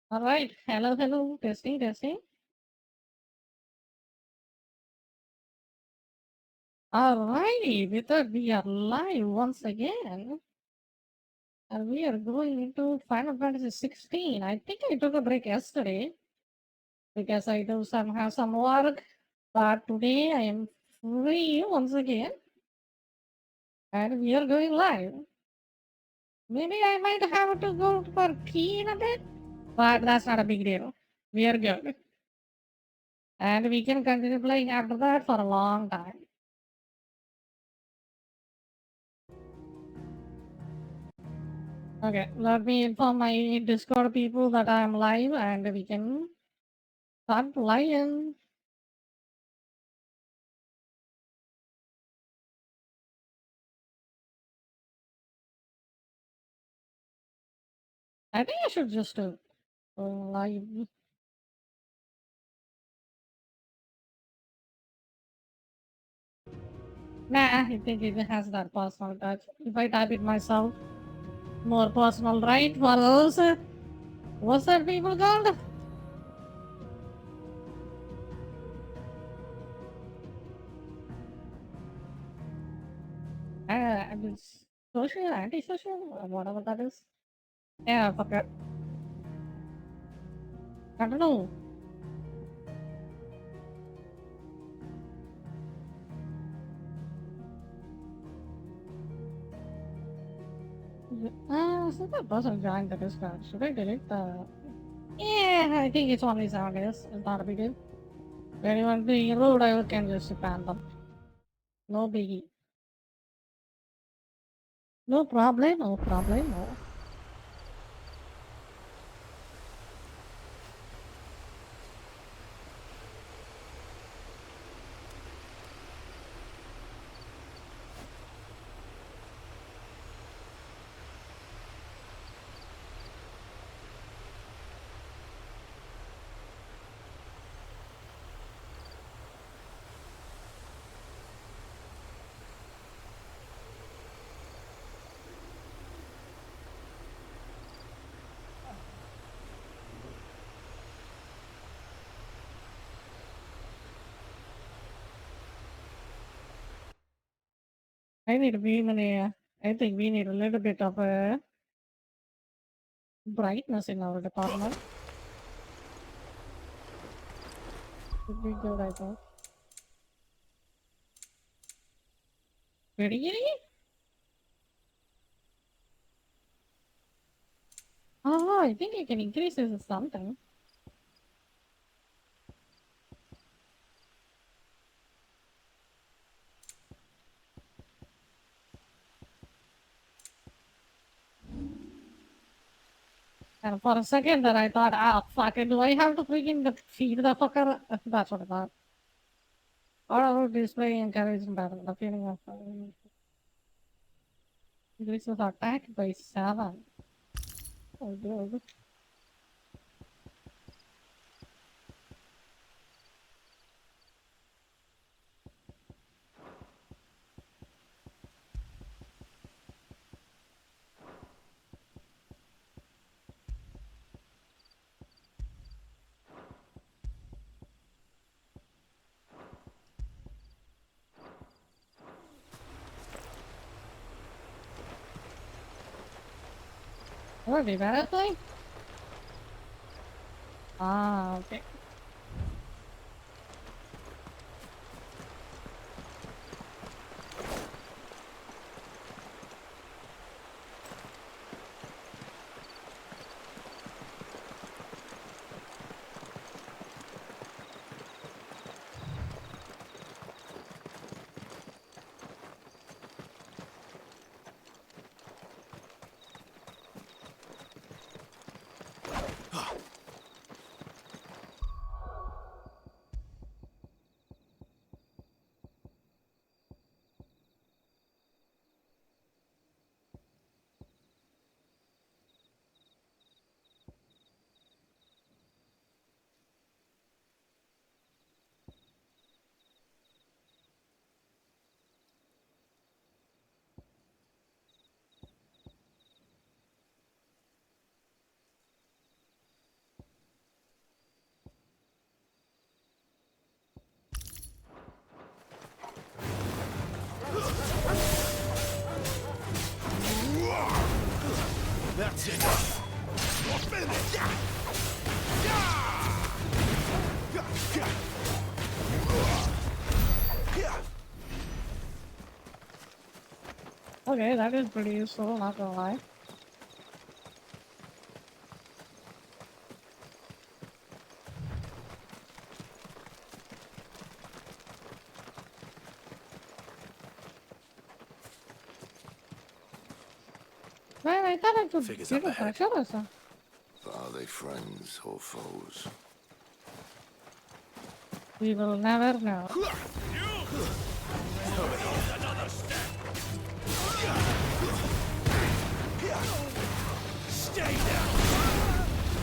All right. Hello, hello. Testing, testing. All righty. We thought we are live once again. And we are going into Final Fantasy 16. I think I took a break yesterday because I do have some work. But today I am free once again. And we are going live. Maybe I might have to go for tea in a bit. But that's not a big deal. We are good. And we can continue playing after that for a long time. Okay, let me inform my Discord people that I am live and we can start playing. I think I should just do live. Nah, I think it has that personal touch. If I type it myself, more personal, right? For those, what's that people called? It's social, antisocial, whatever that is. Yeah, I forgot. I don't know. Since that person joined the Discord, should I delete the... Yeah, I think it's only 7 days. It's not a big deal. If anyone being rude, I can just ban them. No biggie. No problem, no problem, no. I think we need a little bit of a brightness in our department. Would be good, I thought. Really? Oh, I think you can increase this or something. And for a second that I thought, ah, fuck it, do I have to freaking feed the fucker? That's what I thought. Auto display encouraging battle. The feeling of increases attack by 7. Oh, good. Would be better thing? Ah, okay. That's it. You're finished. Okay, that is pretty useful, not gonna lie. Man, I thought I could Figures get up a ahead. picture or something. But are they friends or foes? We will never know. Stay down.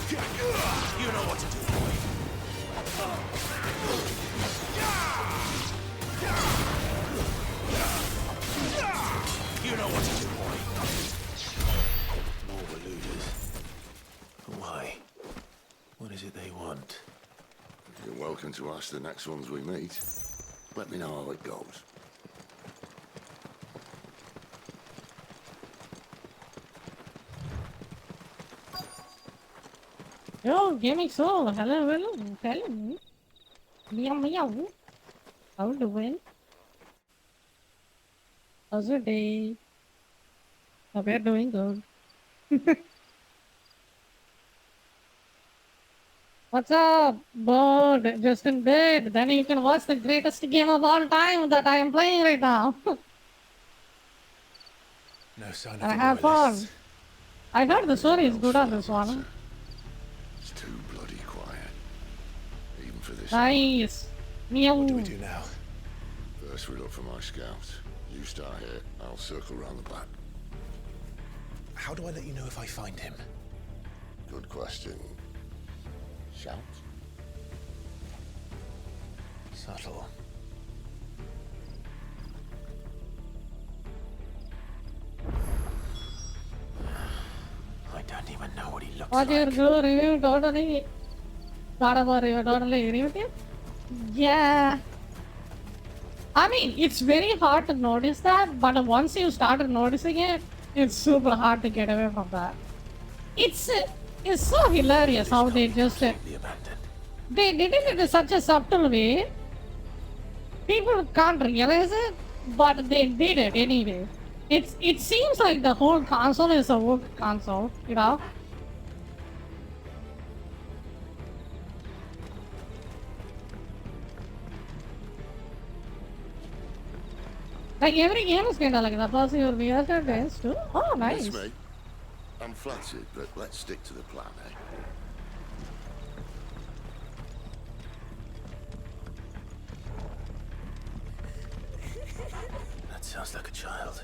You know what to do, boy. You know what to do, boy. More eluders. Why? What is it they want? You're welcome to ask the next ones we meet. Let me know how it goes. Yo, gaming soul. Hello, hello, hello. Meow, meow. How you doing? How's your day? Hope you're doing good. What's up, bird? Just in bed. Then you can watch the greatest game of all time that I am playing right now. No sign of And the have royalists. fun. I heard the story is Else good for on that this one. matter. It's too bloody quiet. Even for this. Nice. Meow. What do we do now? First we look for my scouts. You start here, I'll circle round the back. How do I let you know if I find him? Good question. Shout? Subtle. I don't even know what he looks What your like. good review totally thought about you totally agree with you? Yeah. I mean, it's very hard to notice that, but once you started noticing it, it's super hard to get away from that. It's so hilarious how they just Completely abandoned. they did it in such a subtle way. People can't realize it, but they did it anyway. It seems like the whole console is a wood console, you know. Like every game is kind of like that. Plus your VR dance too. Oh, nice. Miss me? I'm flattered, but let's stick to the plan, eh? That sounds like a child.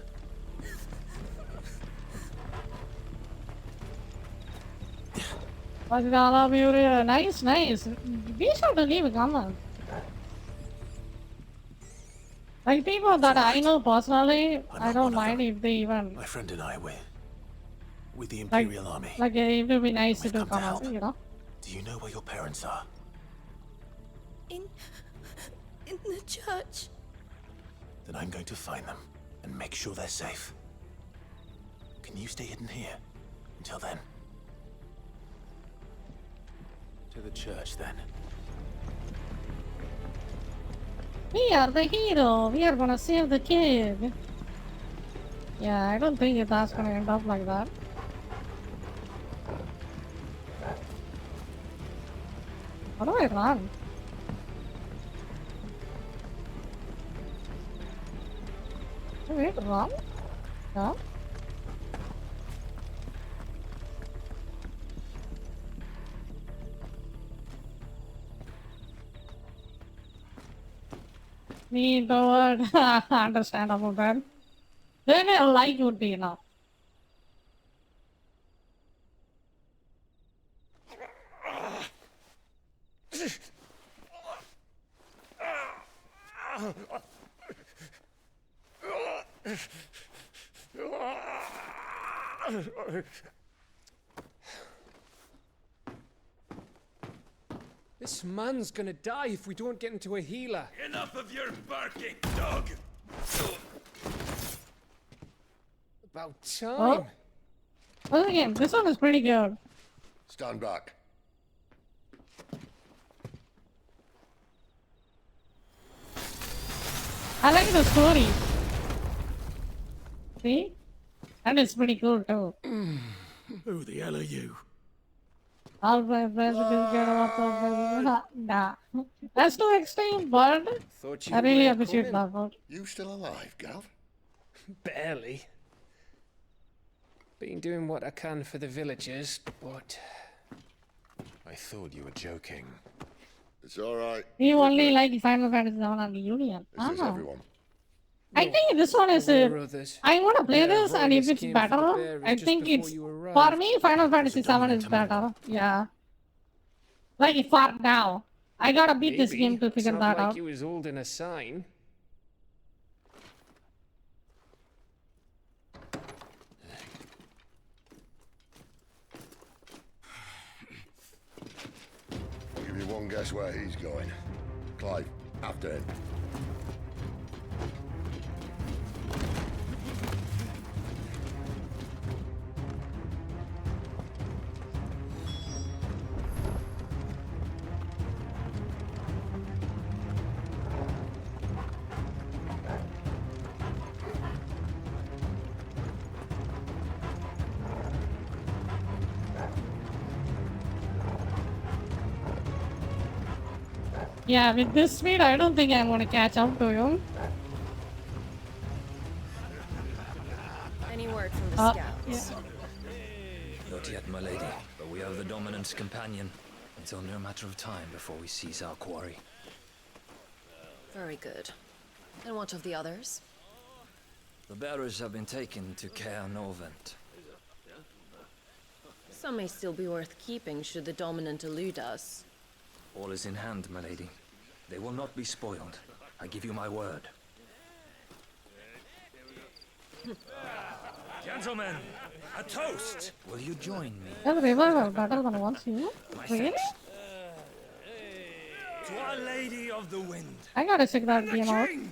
But all of you, nice, nice. Be sure to leave a comment. Like people that I know personally, I don't mind if they even My friend and I, we're with the like Imperial Army. like it would be nice to We've do come to comments, help. you know. Do you know where your parents are? In the church. Then I'm going to find them and make sure they're safe. Can you stay hidden here until then? To the church, then. We are the hero. We are gonna save the kid. Yeah, I don't think that's gonna end up like that. How do I run? Wait, run? No? Me, the word. Understandable then. Then a like would be enough. This man's gonna die if we don't get into a healer. Enough of your barking, dog! About time. Oh. Well, again, this one is pretty good. Stand back. I like the story. See? And it's pretty cool too. Who the hell are you? All my presidents get off of Nah. That's too extreme, but Thought you I really were appreciate coming. that one. You still alive, Gav? Barely. Been doing what I can for the villagers, but I thought you were joking. It's all right. You only like Final Fantasy VII and the Union. This is Ah. everyone. I think this one is. there were others. I want to play Yeah, this, and if Royals it's came for the better, bearers I just think before it's. you arrived. For me, Final Fantasy VII is dominant among better. Yeah. Like, for now. I gotta beat this Maybe. game to figure It's not that like out. he was holding a sign. I'll give you one guess where he's going. Clive, after him. Yeah, with this speed, I don't think I'm gonna catch up to you. Any word from the Uh, scouts? yeah. Not yet, my lady, but we have the Dominant's companion. It's only a matter of time before we seize our quarry. Very good. And what of the others? The bearers have been taken to Caer Novent. Some may still be worth keeping should the Dominant elude us. All is in hand, my lady. They will not be spoiled. I give you my word. Gentlemen, a toast! Will you join me? Is Revival better than once you? My Really? thanks. To Our Lady of the Wind. I gotta check that game out. King!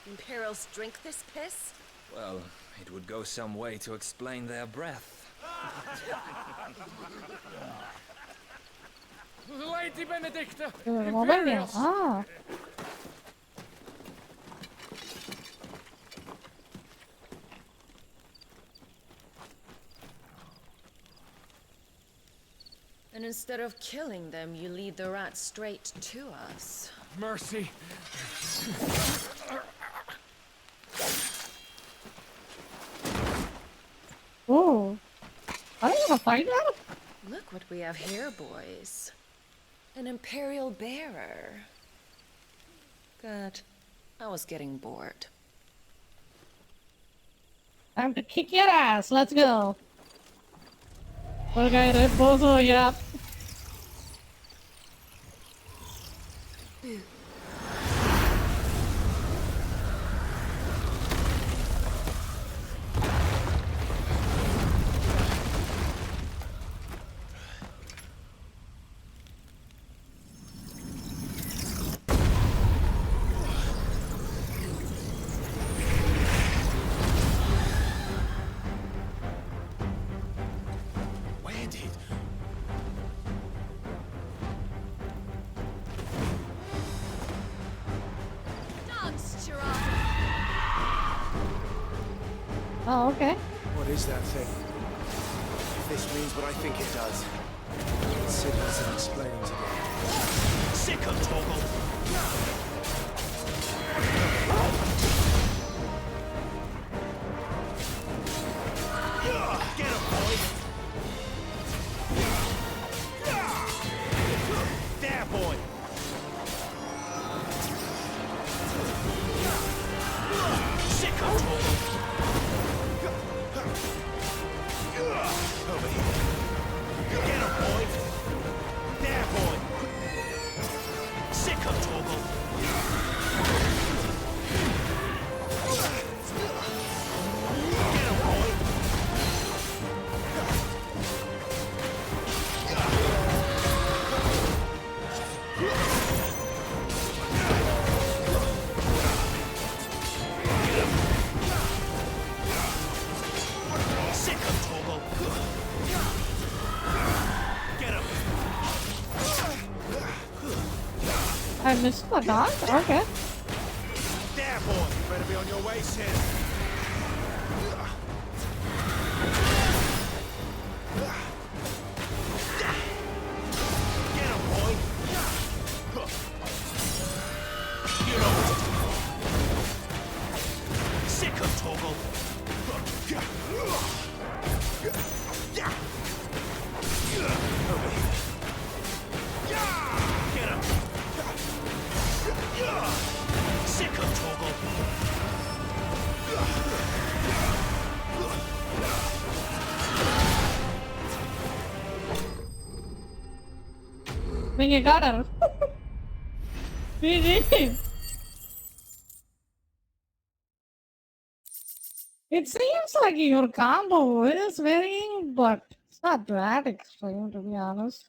Imperials drink this piss? Well, it would go some way to explain their breath. Lady Benedicta! Mobile game. Imperials! Ah. And instead of killing them, you lead the rats straight to us. Mercy. Oh. Are you gonna fight that? Look what we have here, boys. An Imperial bearer. Good. I was getting bored. Time to kick your ass. Let's go. Okay, Red Bozo, yeah. Where did? Dogs, Gerard! Oh, okay. What is that thing? If this means what I think it does, Sid has some explaining to do. Sick of Toggle! Get him, boy! There, boy! Sick of Toggle! Over here. Get him, boy! There, boy! Sick of Toggle! I missed the dog? Okay. There, boy! You better be on your way soon. Get him, boy! You know what to do. Sick of Toggle! Over here. Get him! Sick of Toggle! I think you got her. GG. It seems like your combo is varying, but it's not that extreme, to be honest.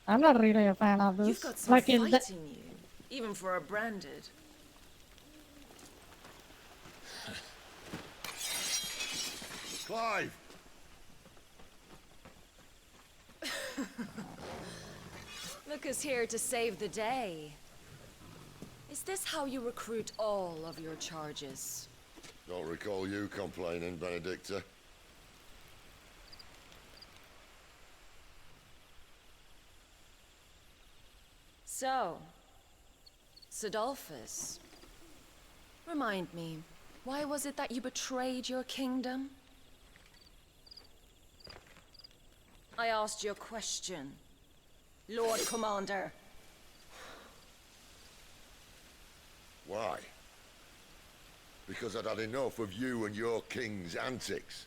I'm not really a fan of this. You've got some Like fight in you, even for a branded. Clive! Lucas here to save the day. Is this how you recruit all of your charges? Don't recall you complaining, Benedicta. So, Sidolphus, remind me, why was it that you betrayed your kingdom? I asked you a question, Lord Commander. Why? Because I'd had enough of you and your king's antics.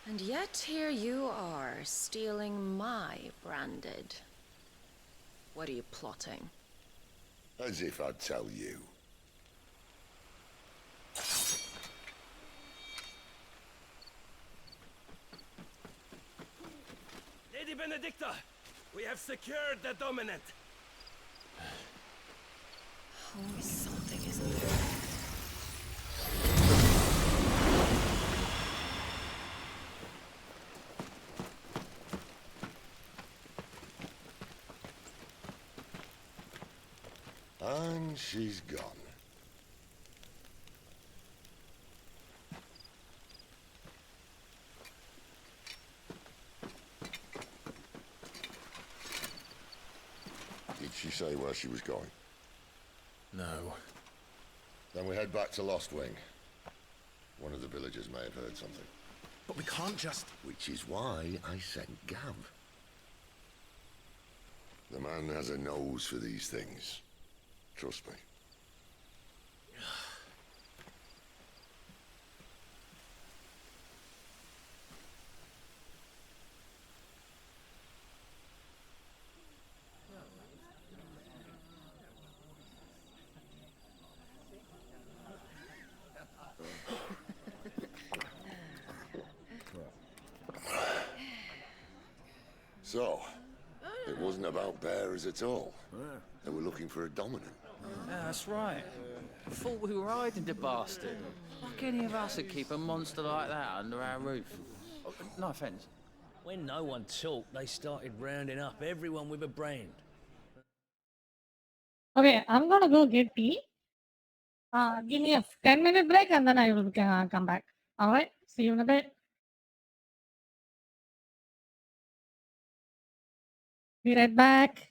And yet here you are, stealing my branded. What are you plotting? As if I'd tell you. Lady Benedicta, we have secured the dominant. Always something, isn't there? And she's gone. Did she say where she was going? No. Then we head back to Lost Wing. One of the villagers may have heard something. But we can't just... Which is why I sent Gav. The man has a nose for these things. Trust me. So, it wasn't about bearers at all. They were looking for a dominant. Yeah, that's right. Thought we were hiding the bastard. Like any of us would keep a monster like that under our roof. Oh, no offence. When no one talked, they started rounding up everyone with a brand. Okay, I'm gonna go get tea. Give me a 10-minute break and then I will come back. Alright, see you in a bit. Be right back.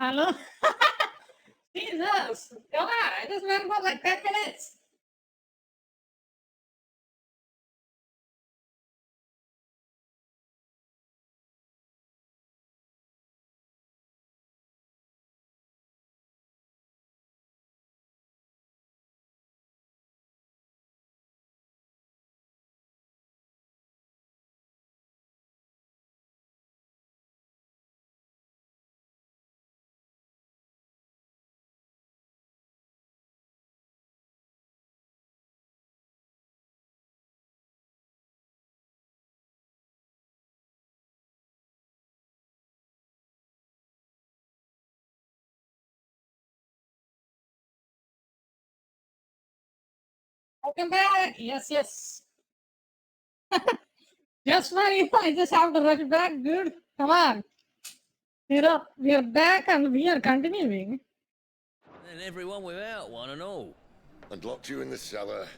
Hello? Jesus! Come on, I just went for like 10 minutes. Welcome back. Yes, yes. Just funny. I just have to rush back, dude. Come on. We're up. We are back and we are continuing. And everyone without one and all. And locked you in the cellar,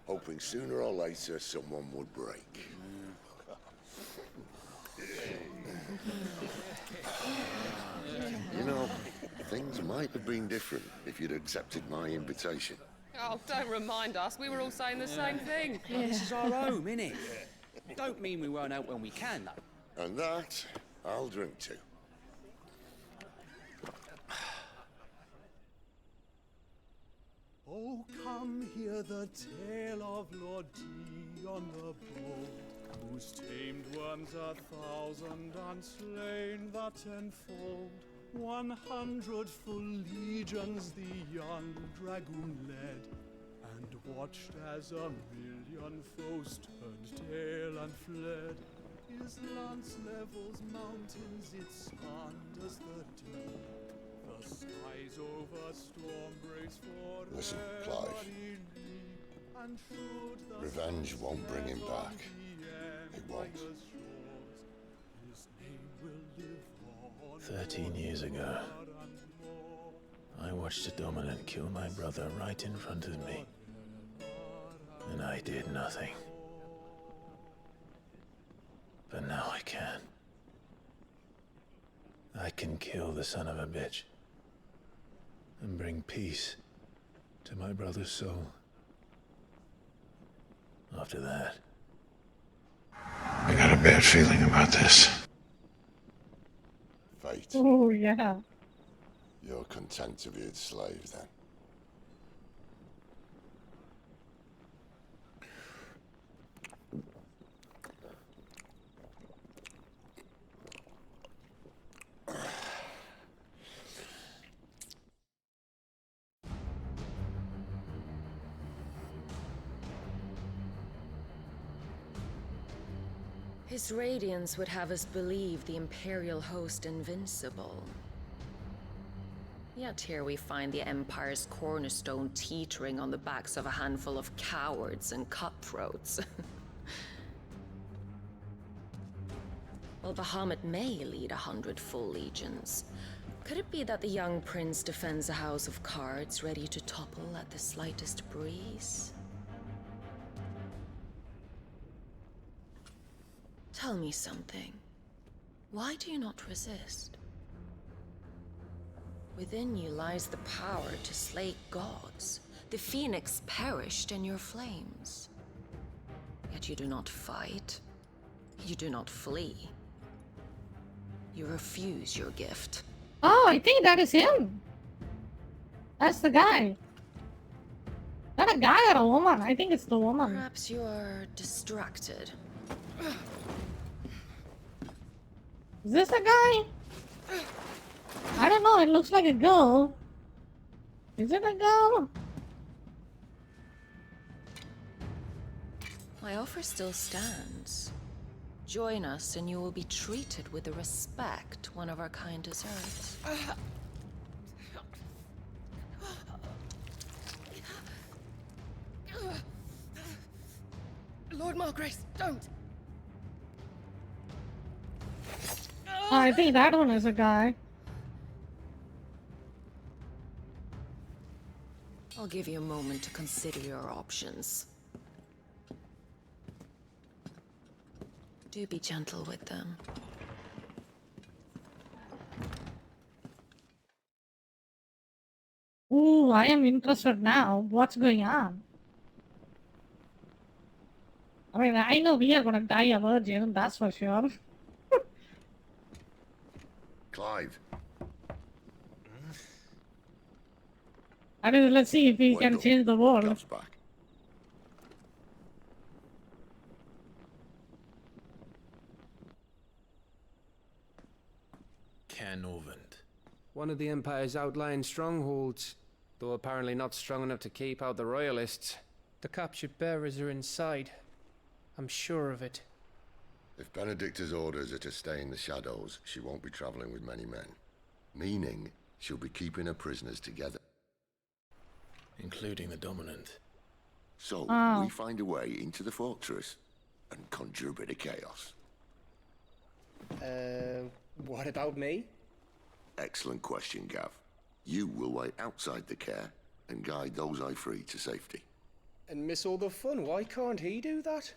hoping sooner or later someone would break. You know, things might have been different if you'd accepted my invitation. Oh, don't remind us. We were all saying the same thing. This is our home, innit? Don't mean we won't out when we can, though. And that, I'll drink to. Oh, come hear the tale of Lord Dion the Bold, who's tamed worms 1,000 and slain the 10-fold. 100 full legions the young dragoon led, and watched as 1,000,000 foes turned tail and fled. His lance levels mountains, it squanders the dead. The skies over storm breaks for Listen, Clive. and should the Revenge won't bring him back. It won't. his name will live on 13 years ago, I watched a dominant kill my brother right in front of me. And I did nothing. But now I can. I can kill the son of a bitch. And bring peace to my brother's soul. After that, I got a bad feeling about this. Fate. Oh, yeah. You're content to be its slave, then? His radiance would have us believe the Imperial host invincible. Yet here we find the Empire's cornerstone teetering on the backs of a handful of cowards and cutthroats. While Bahamut may lead 100 full legions, could it be that the young prince defends a house of cards ready to topple at the slightest breeze? Tell me something. Why do you not resist? Within you lies the power to slay gods. The Phoenix perished in your flames. Yet you do not fight. You do not flee. You refuse your gift. Oh, I think that is him. That's the guy. Not a guy or a woman. I think it's the woman. Perhaps you're distracted. Is this a guy? I don't know. It looks like a girl. Is it a girl? My offer still stands. Join us and you will be treated with the respect one of our kind deserves. Lord Margrace, don't! I think that one is a guy. I'll give you a moment to consider your options. Do be gentle with them. Ooh, I am interested now. What's going on? I mean, I know we are gonna die a virgin, that's for sure. Clive. I mean, let's see if we can Wendell, change the world. Gav's back. Canovant. One of the Empire's outlying strongholds, though apparently not strong enough to keep out the Royalists. The captured bearers are inside. I'm sure of it. If Benedicta's orders are to stay in the shadows, she won't be traveling with many men. Meaning, she'll be keeping her prisoners together. Including the Dominant. So, Oh. we find a way into the fortress and conjure a bit of chaos. What about me? Excellent question, Gav. You will wait outside the care and guide those I free to safety. And miss all the fun. Why can't he do that?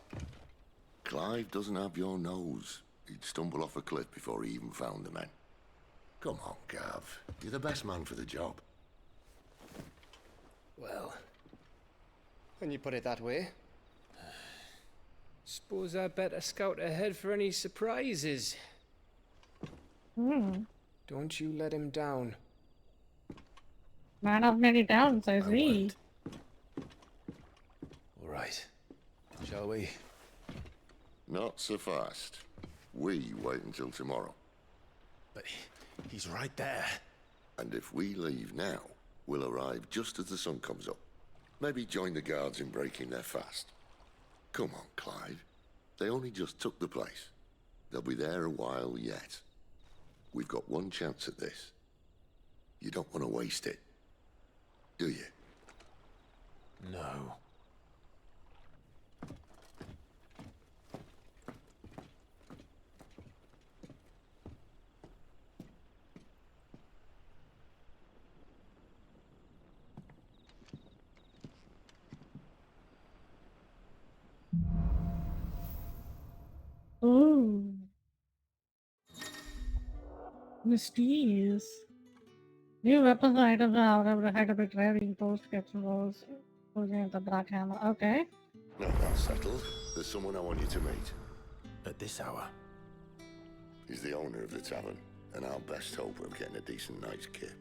Clive doesn't have your nose. He'd stumble off a cliff before he even found the men. Come on, Gav. You're the best man for the job. Well, when you put it that way. Suppose I better scout ahead for any surprises. Don't you let him down. Man of many talents, I see. All right. Shall we? Not so fast. We wait until tomorrow. But he's right there. And if we leave now, we'll arrive just as the sun comes up. Maybe join the guards in breaking their fast. Come on, Clive. They only just took the place. They'll be there a while yet. We've got one chance at this. You don't want to waste it, do you? No. Ooh. Mysterious. New weapons and items are however had to be trading post capture walls. Posing at the black hammer. Okay. No, that's settled. There's someone I want you to meet. At this hour. He's the owner of the tavern, and our best hope of getting a decent night's kip.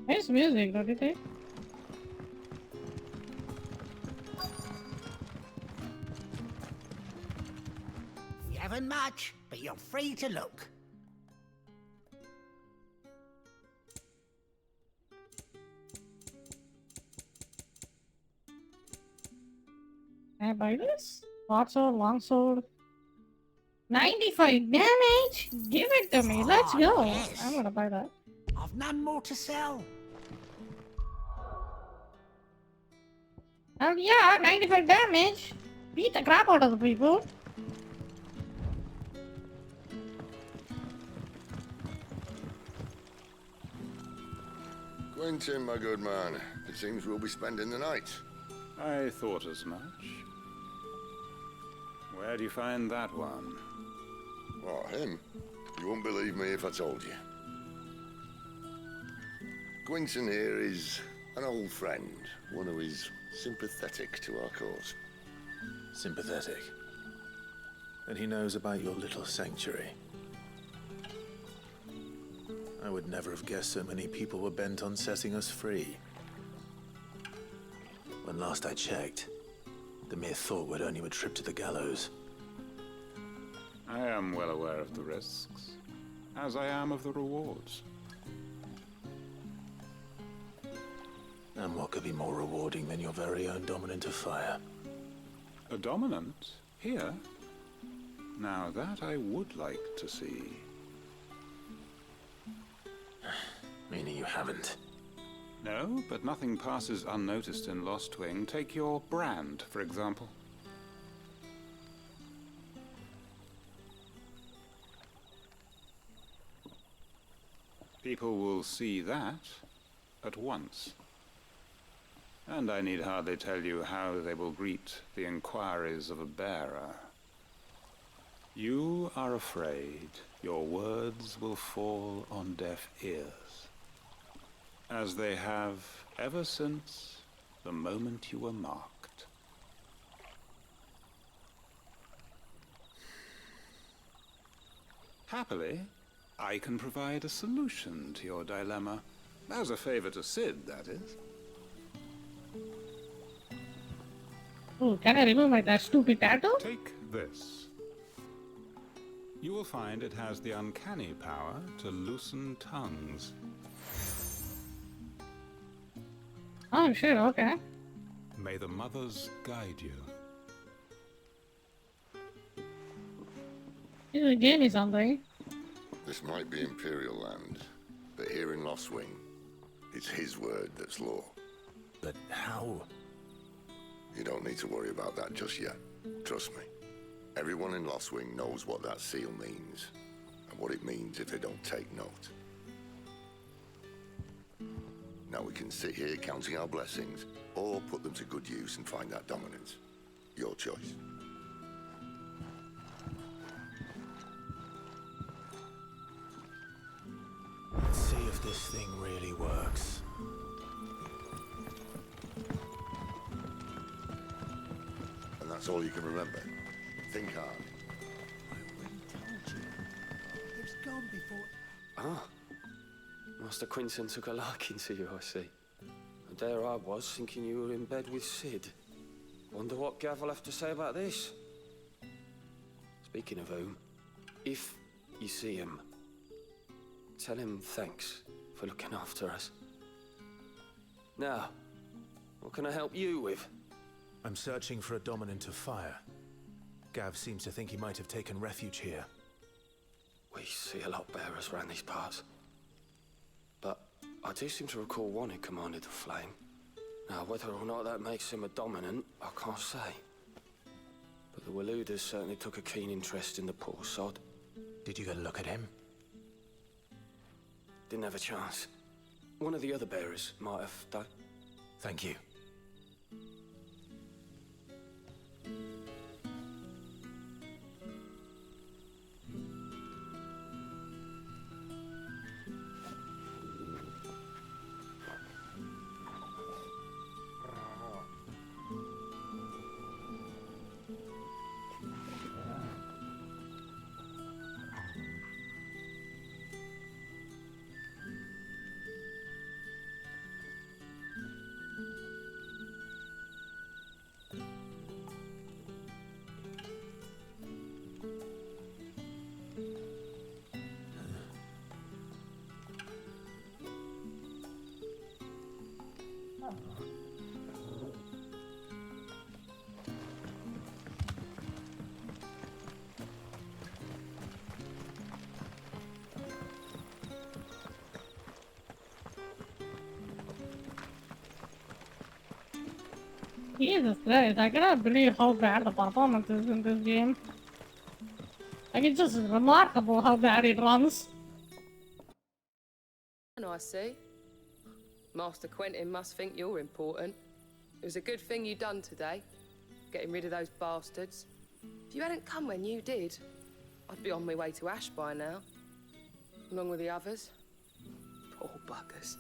Nice music, don't you think? You haven't much, but you're free to look. Can I buy this? Short sword, long sword. 95 damage? Give it to me, let's go. yes. I'm gonna buy that. I've none more to sell. Oh yeah, 95 damage. Beat the crap out of the people. Quentin, my good man. It seems we'll be spending the night. I thought as much. Where do you find that one? Oh, him? You wouldn't believe me if I told you. Quentin here is an old friend, one who is sympathetic to our cause. Sympathetic. And he knows about your little sanctuary. I would never have guessed so many people were bent on setting us free. When last I checked, the mere thought would earn you a trip to the gallows. I am well aware of the risks, as I am of the rewards. And what could be more rewarding than your very own dominant of fire? A dominant? Here? Now that I would like to see. Meaning you haven't? No, but nothing passes unnoticed in Lostwing. Take your brand, for example. People will see that at once. And I need hardly tell you how they will greet the inquiries of a bearer. You are afraid your words will fall on deaf ears, as they have ever since the moment you were marked. Happily, I can provide a solution to your dilemma. As a favor to Sid, that is. Oh, can I remove my that stupid tattoo? Take this. You will find it has the uncanny power to loosen tongues. Oh shit, okay. May the mothers guide you. You gave me something. This might be Imperial land, but here in Lostwing, it's his word that's law. But how? You don't need to worry about that just yet. Trust me. Everyone in Lostwing knows what that seal means, and what it means if they don't take note. Now we can sit here counting our blessings, or put them to good use and find that dominance. Your choice. Let's see if this thing really works. And that's all you can remember. Think hard. I already told you. It was gone before... Ah. Master Quinton took a liking to you, I see. And there I was, thinking you were in bed with Sid. Wonder what Gav will have to say about this. Speaking of whom, if you see him, tell him thanks for looking after us. Now, what can I help you with? I'm searching for a dominant of fire. Gav seems to think he might have taken refuge here. We see a lot of bearers around these parts. But I do seem to recall one who commanded the flame. Now, whether or not that makes him a dominant, I can't say. But the Waluders certainly took a keen interest in the poor sod. Did you get a look at him? Didn't have a chance. One of the other bearers might have done. Thank you. Jesus Christ, I cannot believe how bad the performance is in this game. Like, it's just remarkable how bad it runs. And I see. Master Quentin must think you're important. It was a good thing you done today, getting rid of those bastards. If you hadn't come when you did, I'd be on my way to Ash by now, along with the others. Poor buggers.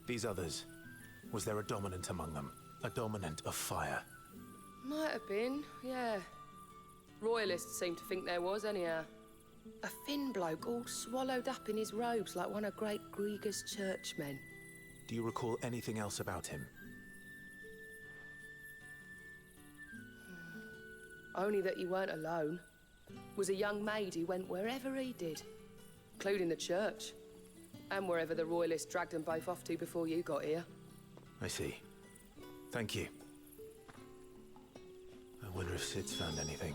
These others, was there a dominant among them? A dominant of fire? Might have been, yeah. Royalists seem to think there was, anyhow. A thin bloke all swallowed up in his robes like one of Great Grieger's churchmen. Do you recall anything else about him? Only that he weren't alone. Was a young maid who went wherever he did, including the church, and wherever the Royalists dragged them both off to before you got here. I see. Thank you. I Wonder if Sid's found anything.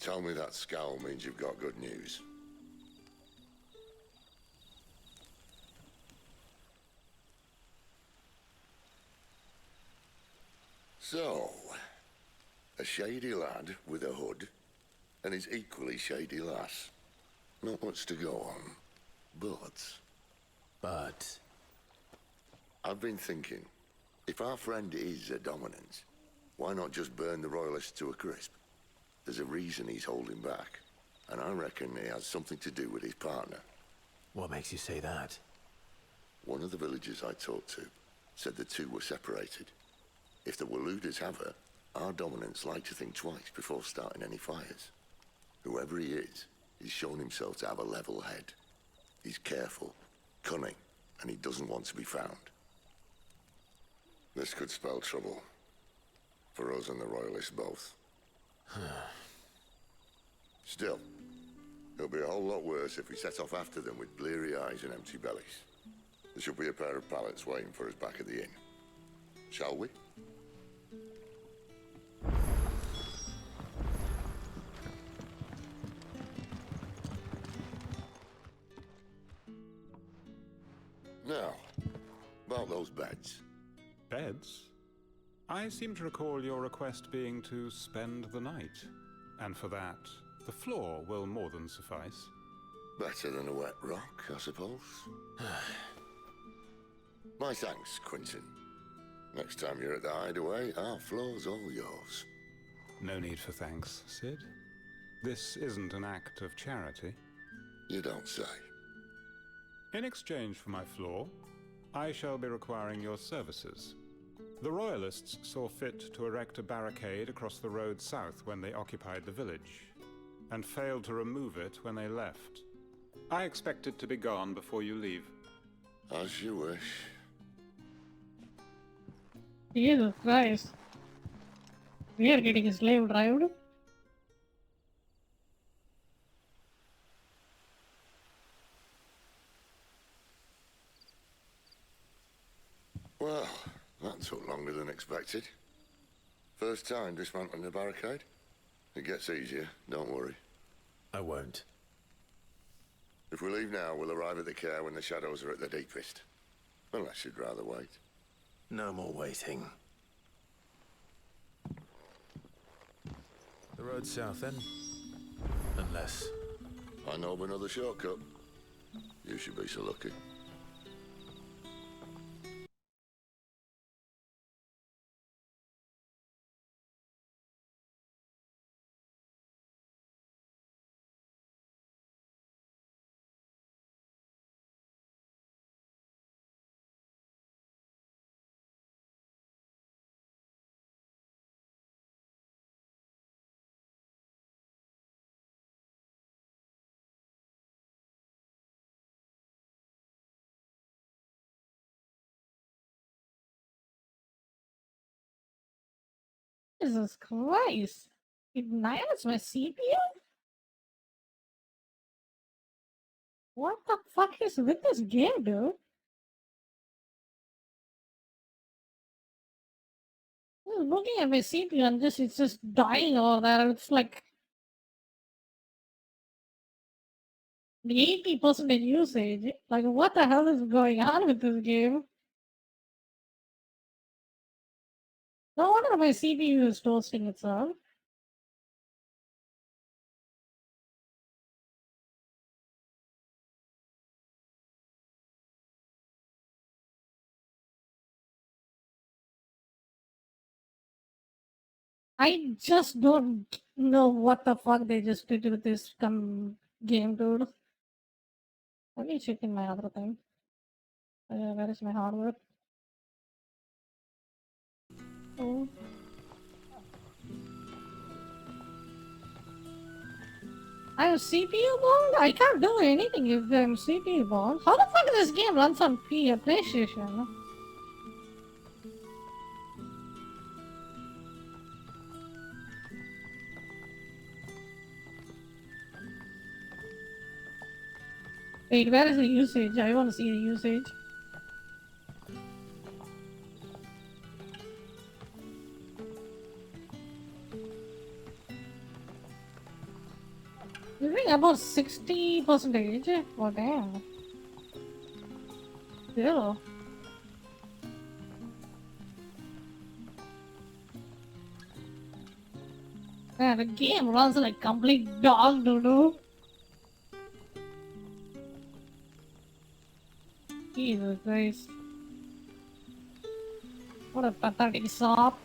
Tell me that scowl means you've got good news. So, a shady lad with a hood and his equally shady lass. Not much to go on, but... I've been thinking, if our friend is a dominant, why not just burn the royalists to a crisp? There's a reason he's holding back, and I reckon he has something to do with his partner. What makes you say that? One of the villagers I talked to said the two were separated. If the Waluders have her, our dominants like to think twice before starting any fires. Whoever he is, he's shown himself to have a level head. He's careful, cunning, and he doesn't want to be found. This could spell trouble. For us and the Royalists both. Still, it'll be a whole lot worse if we set off after them with bleary eyes and empty bellies. There should be a pair of pallets waiting for us back at the inn. Shall we? Now, about those beds. Beds? I seem to recall your request being to spend the night. And for that, the floor will more than suffice. Better than a wet rock, I suppose. My thanks, Quinton. Next time you're at the hideaway, our floor's all yours. No need for thanks, Sid. This isn't an act of charity. You don't say. In exchange for my floor, I shall be requiring your services. The Royalists saw fit to erect a barricade across the road south when they occupied the village, and failed to remove it when they left. I expect it to be gone before you leave. As you wish. Jesus Christ. We are getting slave drived. Well, that took longer than expected. First time dismantling a barricade? It gets easier, don't worry. I won't. If we leave now, we'll arrive at the care when the shadows are at their deepest. Unless you'd rather wait. No more waiting. The road south then? Unless... I know of another shortcut. You should be so lucky. Jesus Christ. It annihilates my CPU? What the fuck is with this game, dude? Just looking at my CPU and it's just dying over there. It's like the 80% usage. Like, what the hell is going on with this game? No wonder my CPU is toasting itself. I just don't know what the fuck they just did with this game, dude. Let me check in my other thing. Where is my hardware? Oh. I'm CPU bound? I can't do anything if I'm CPU bound. How the fuck this game runs on PlayStation? Wait, where is the usage? I want to see the usage. You think about 60%? Oh damn. Still. Man, the game runs like complete dog doo-doo. Jesus Christ. What a pathetic sop.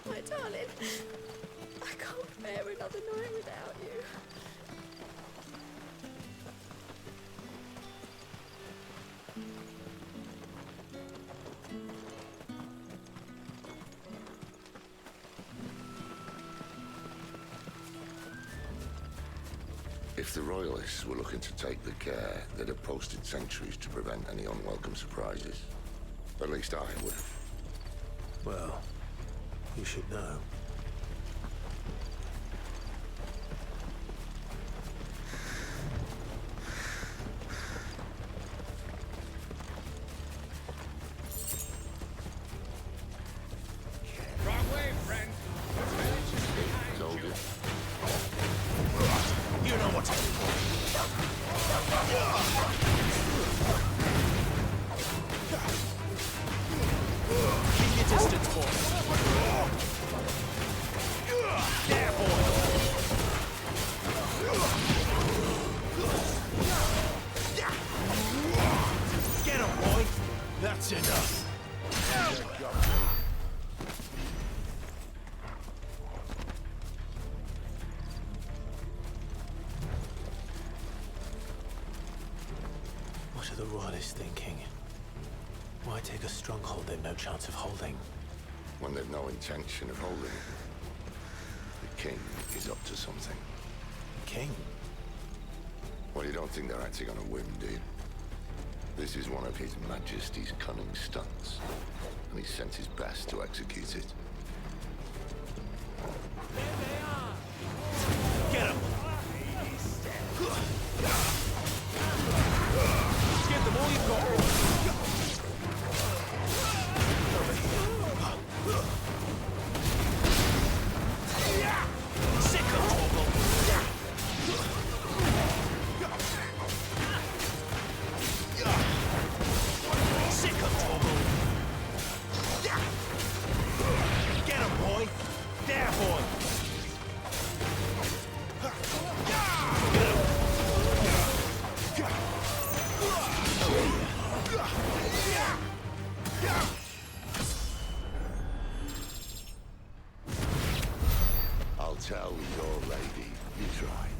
My darling, I can't bear another night without you. If the Royalists were looking to take the care, they'd have posted sentries to prevent any unwelcome surprises. At least I would have. Well, you should know. Wrong way, friend. Told you. You know what to do. Keep your distance, boy. There, boy. Get him, boy. That's enough. What are the Royalists thinking? Why take a stronghold they've no chance of holding? When they've no intention of holding it. The king is up to something. King? Well, you don't think they're acting on a whim, do you? This is one of His Majesty's cunning stunts, and he sent his best to execute it. Get him! Give them all you've got! Sick of trouble! Sick of trouble! Get him, boy! There, boy! I'll tell your lady you tried.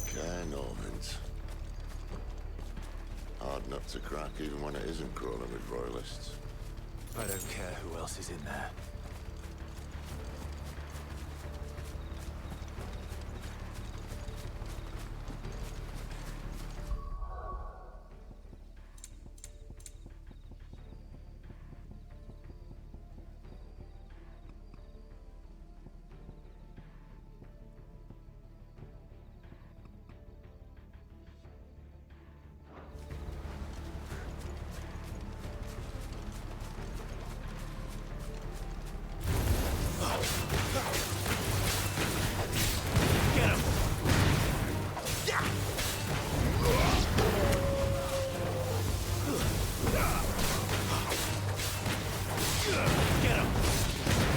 Care Normans. Hard nut to crack even when it isn't crawling with royalists. I don't care who else is in there. Get him!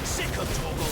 Sick of trouble!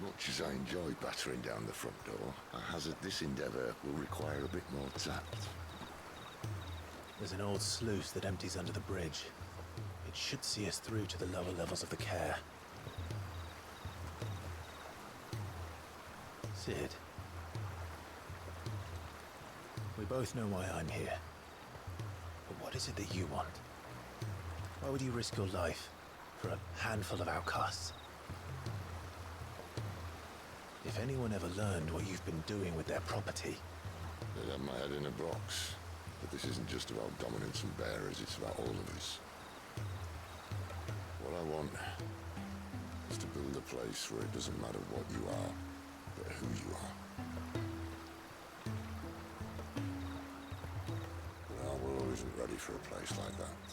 Much as I enjoy battering down the front door, I hazard this endeavour will require a bit more tact. There's an old sluice that empties under the bridge. It should see us through to the lower levels of the care. Cid. We both know why I'm here. But what is it that you want? Why would you risk your life for a handful of outcasts? If anyone ever learned what you've been doing with their property... They'd have my head in a box. But this isn't just about dominance and bearers, it's about all of us. What I want is to build a place where it doesn't matter what you are, but who you are. But our world isn't ready for a place like that.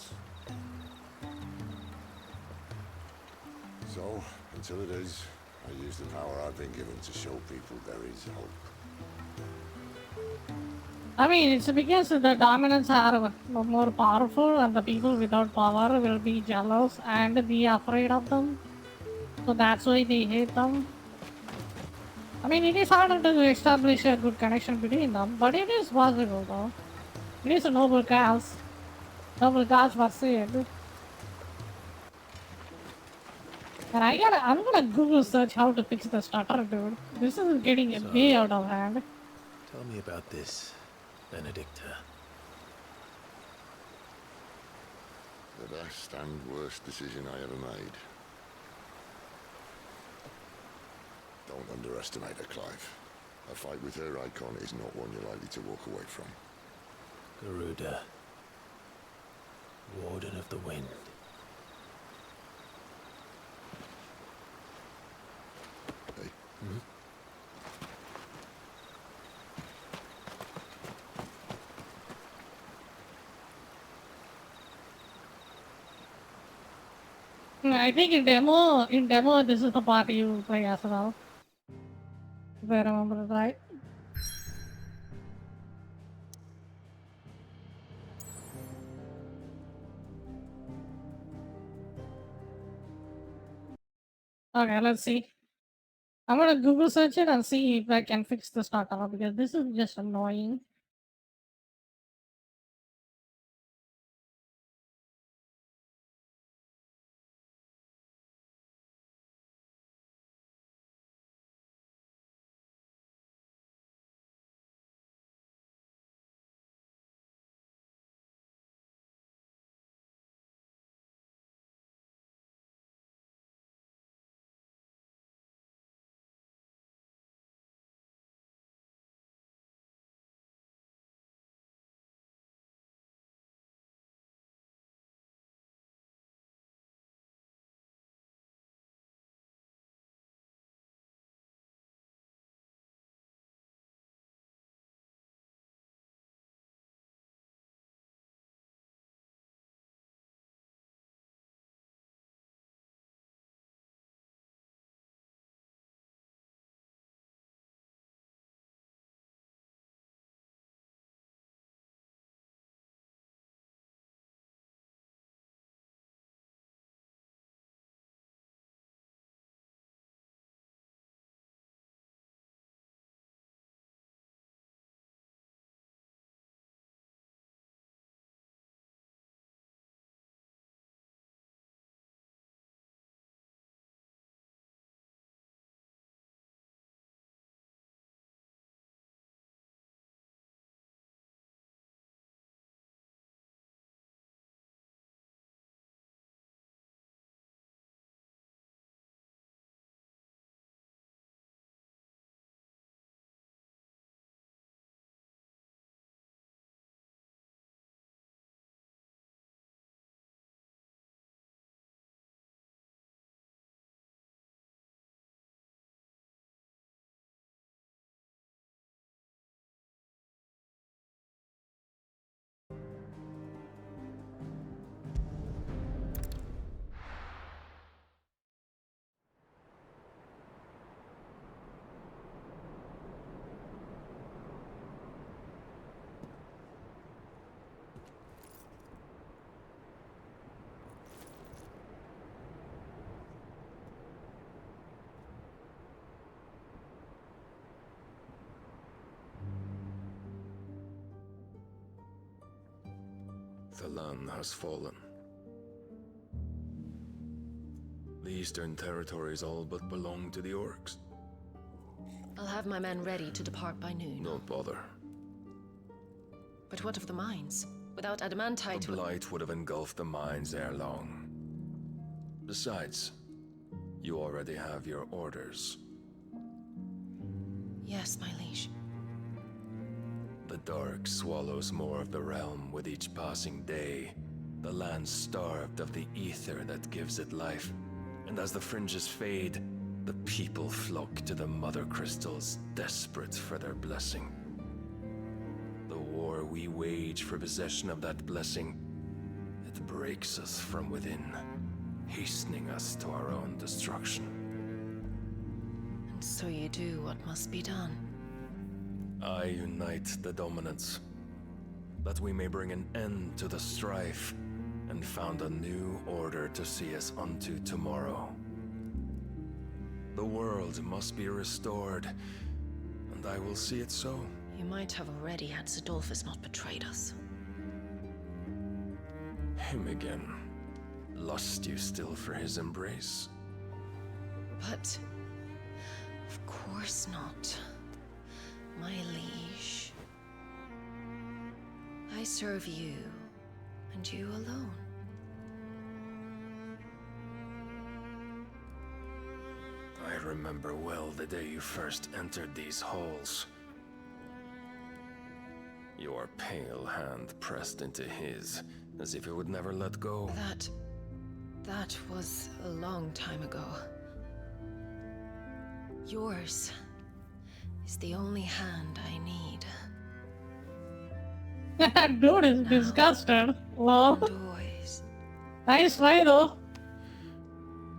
So, until it is, I use the power I've been given to show people there is hope. I mean, it's because the dominants are more powerful and the people without power will be jealous and be afraid of them. So that's why they hate them. I mean, it is harder to establish a good connection between them, but it is possible though. It is a noble cause. Noble cause was said. And I'm gonna Google search how to fix the stutter, dude. This is getting way out of hand. Tell me about this, Benedicta. Best and worst decision I ever made. Don't underestimate her, Clive. A fight with her icon is not one you're likely to walk away from. Garuda. Warden of the Wind. Hey? I think in demo, this is the part you play as well. If I remember it right. Okay, let's see. I'm gonna Google search it and see if I can fix this toggle because this is just annoying. The land has fallen. The Eastern Territories all but belong to the Orcs. I'll have my men ready to depart by noon. Don't bother. But what of the mines? Without adamantite... The Blight would have engulfed the mines ere long. Besides, you already have your orders. Yes, my liege. The dark swallows more of the realm with each passing day. The land starved of the ether that gives it life. And as the fringes fade, the people flock to the mother crystals, desperate for their blessing. The war we wage for possession of that blessing, it breaks us from within, hastening us to our own destruction. And so you do what must be done. I unite the dominants, that we may bring an end to the strife, and found a new order to see us unto tomorrow. The world must be restored, and I will see it so. You might have already had Zidolphus not betrayed us. Him again. Lust you still for his embrace? But... of course not. My liege. I serve you, and you alone. I remember well the day you first entered these halls. Your pale hand pressed into his, as if it would never let go. That was a long time ago. Yours is the only hand I need. Dude is disgusted. Wow. Nice try though.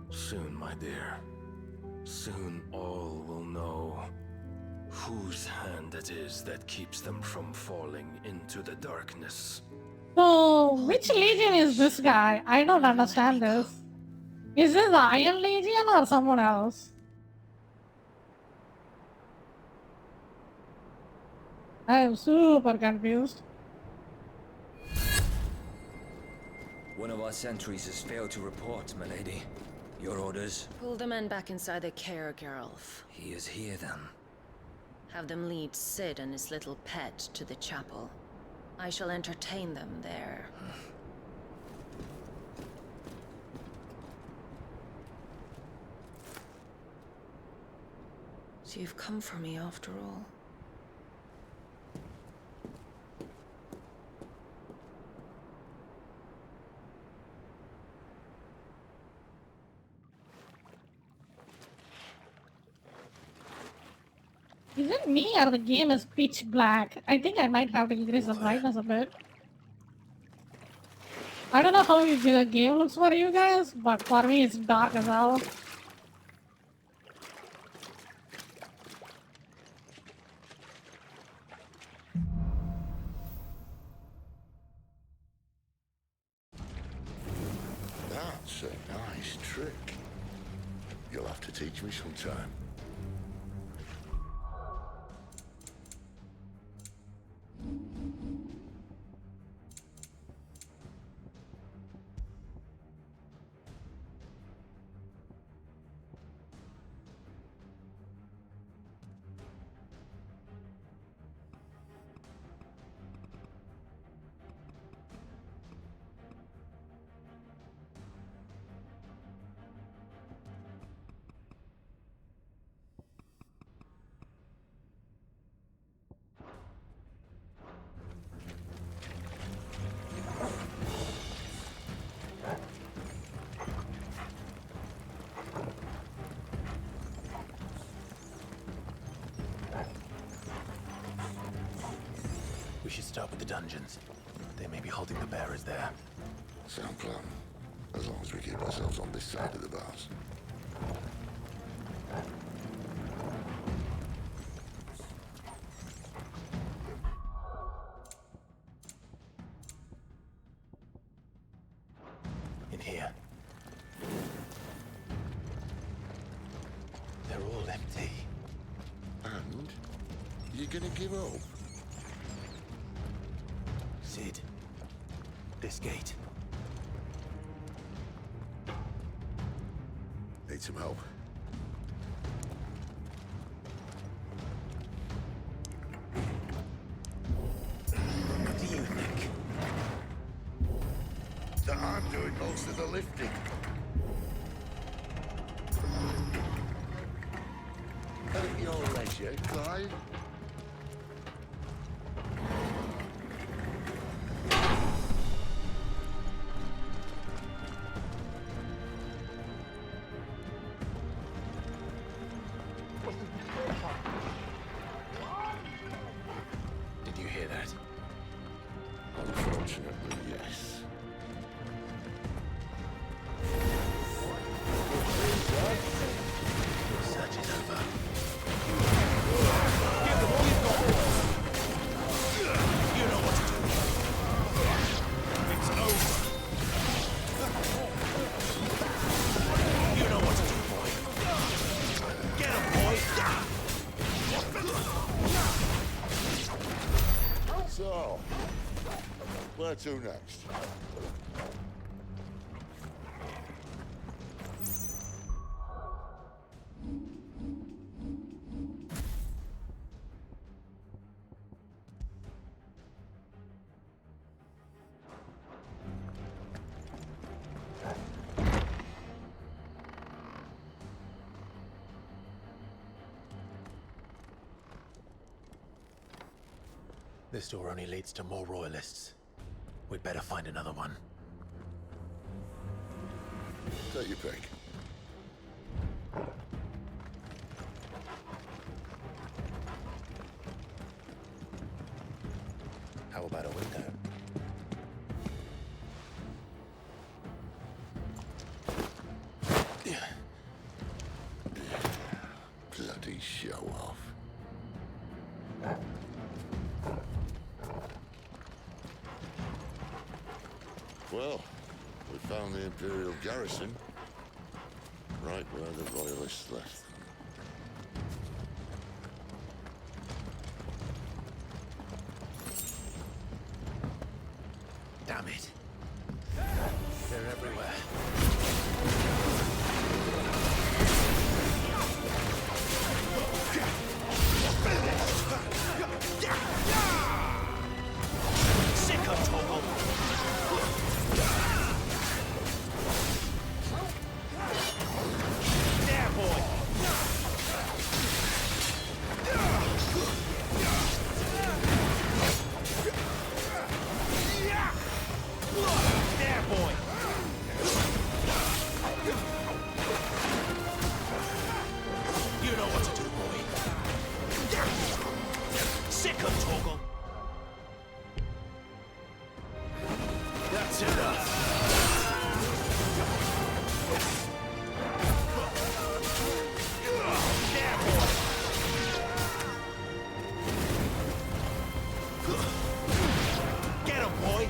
Soon, my dear. Soon all will know whose hand it is that keeps them from falling into the darkness. So, which Legion is this guy? I don't understand this. Is this the Iron Legion or someone else? I am super confused. One of our sentries has failed to report, milady. Your orders? Pull the men back inside the care, Geralf. He is here, then. Have them lead Cid and his little pet to the chapel. I shall entertain them there. So you've come for me after all. Is it me or the game is pitch black? I think I might have to increase the brightness a bit. I don't know how the game looks for you guys, but for me it's dark as hell. That's a nice trick. You'll have to teach me sometime. We should start with the dungeons. They may be holding the bearers there. Sound plan. As long as we keep ourselves on this side of the bars. In here. They're all empty. And? You're gonna give up? Cid. This gate. Need some help. What do you think? That I'm doing most of the lifting. At your leisure, Clive. Did you hear that? Unfortunately, yes. Your search is over. You know what to do. It's over. You know what to do, boy. Get him, boy. So, where to next? This door only leads to more royalists. We'd better find another one. Take your pick. How about a window? Bloody show off. Well, we found the Imperial garrison. Right where the Royalists left them. Damn it. They're everywhere. Sick of Toggle! There, boy! There, boy! You know what to do, boy. Sick of Toggle! That's enough! There, boy! Get him, boy!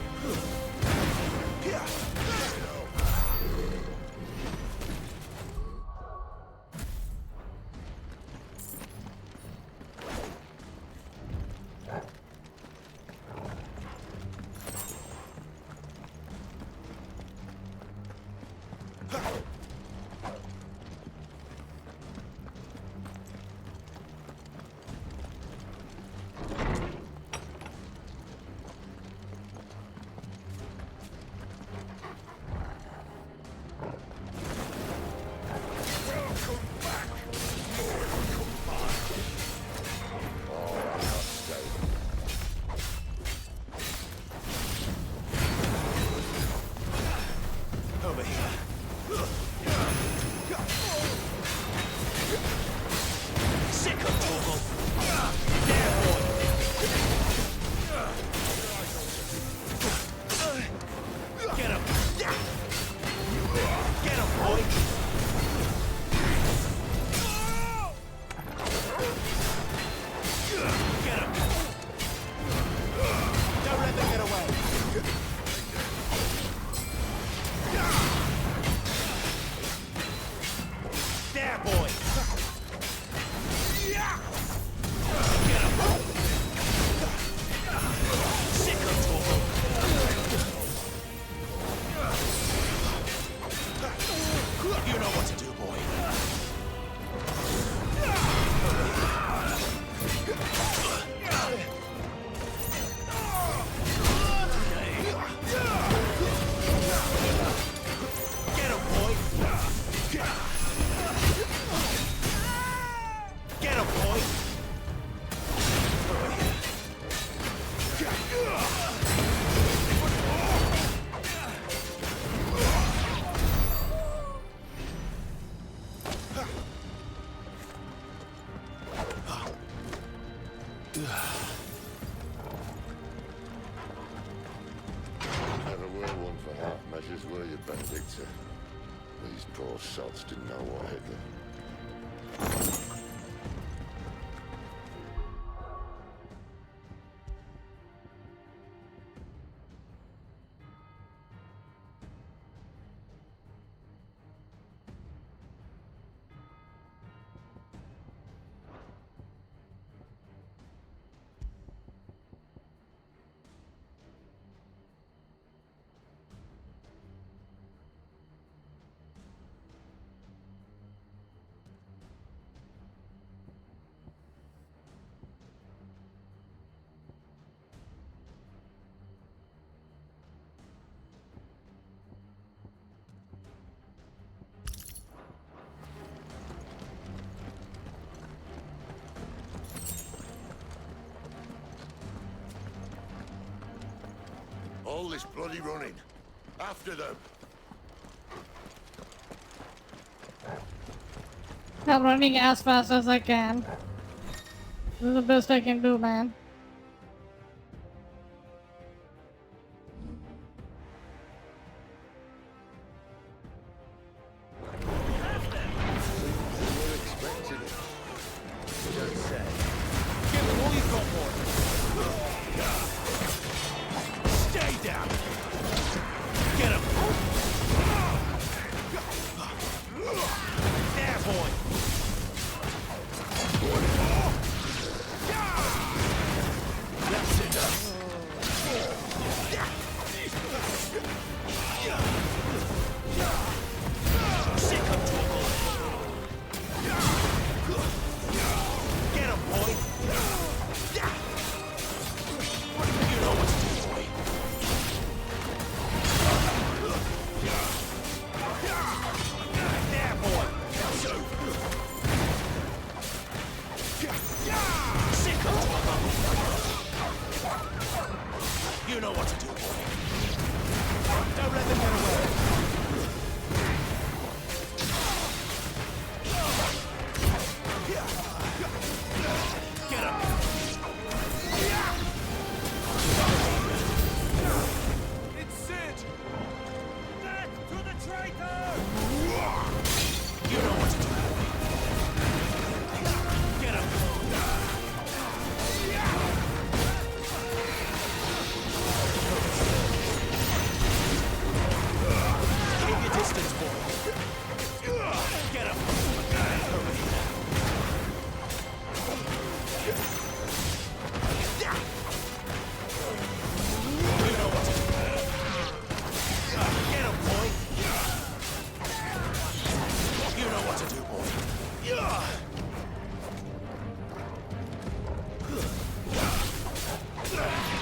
Over here. Sick of Toggle! There, boy! Get him! Get him, boy! Get him! Don't let them get away! There, boy! Get him! Sick of Toggle! You know what to do, boy. Get him, boy! Get him, boy! Never were one for half measures, were you, Benedicta? These poor sods didn't know what hit them. All this bloody running. After them. I'm running as fast as I can. This is the best I can do, man.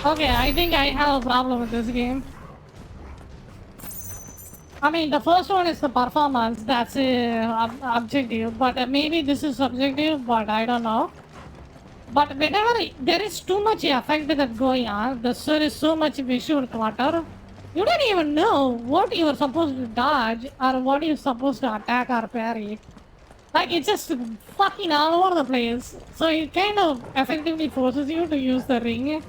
Okay, I think I have a problem with this game. I mean, the first one is the performance, that's objective, but maybe this is subjective, but I don't know. But whenever there is too much effect that's going on, there is so much visual clutter, you don't even know what you're supposed to dodge or what you're supposed to attack or parry. Like, it's just fucking all over the place. So it kind of effectively forces you to use the ring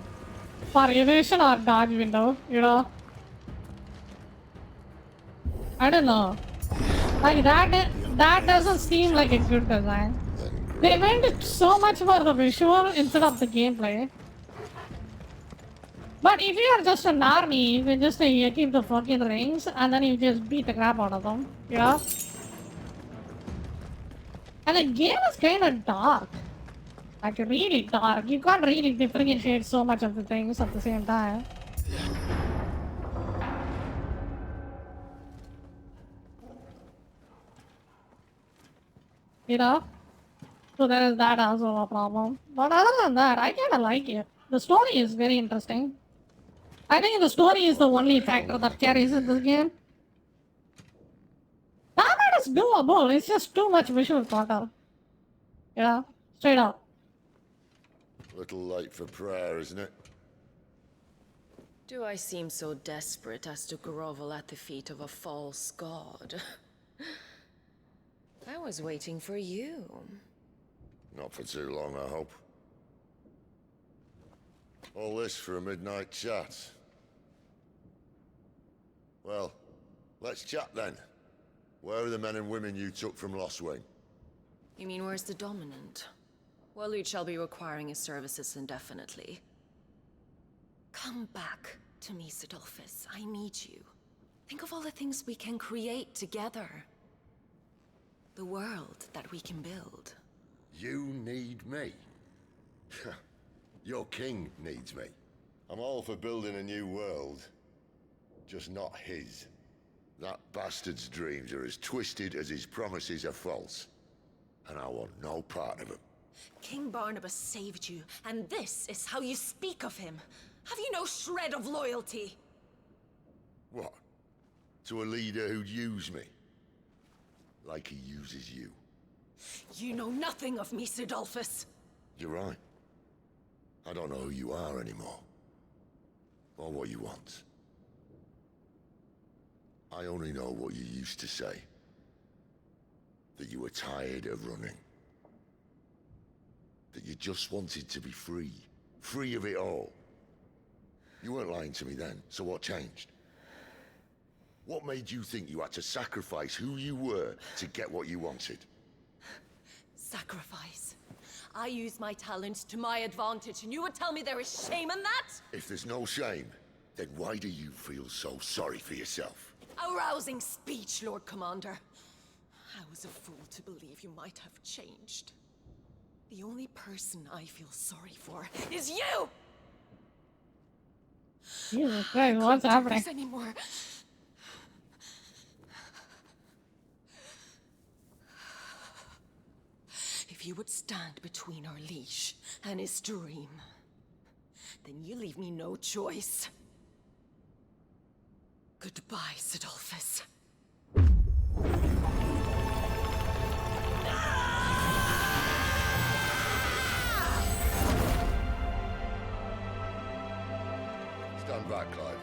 for evasion or dodge window, you know? I don't know. Like, that doesn't seem like a good design. They went so much for the visual instead of the gameplay. But if you are just an army, you can just keep the fucking rings and then you just beat the crap out of them, yeah? And the game is kind of dark. Like, really dark. You can't really differentiate so much of the things at the same time. You know? So there is that also a problem. But other than that, I kind of like it. The story is very interesting. I think the story is the only factor that carries in this game. Combat is doable, it's just too much visual clutter. Yeah, straight up. Little late for prayer, isn't it? Do I seem so desperate as to grovel at the feet of a false god? I was waiting for you. Not for too long, I hope. All this for a midnight chat. Well, let's chat then. Where are the men and women you took from Lostwing? You mean where's the Dominant? Waleed shall be requiring his services indefinitely. Come back to me, Sidolphus. I need you. Think of all the things we can create together. The world that we can build. You need me? Your king needs me. I'm all for building a new world. Just not his. That bastard's dreams are as twisted as his promises are false. And I want no part of them. King Barnabas saved you, and this is how you speak of him. Have you no shred of loyalty? What? To a leader who'd use me? Like he uses you. You know nothing of me, Sidolphus. You're right. I don't know who you are anymore. Or what you want. I only know what you used to say. That you were tired of running. That you just wanted to be free. Free of it all. You weren't lying to me then, so what changed? What made you think you had to sacrifice who you were to get what you wanted? Sacrifice. I use my talents to my advantage, and you would tell me there is shame in that? If there's no shame, then why do you feel so sorry for yourself? A rousing speech, Lord Commander. I was a fool to believe you might have changed. The only person I feel sorry for is you! Jesus Christ, what's happening? This anymore. If you would stand between our leash and his dream, then you leave me no choice. Goodbye, Sidolphus. Stand back, Clive.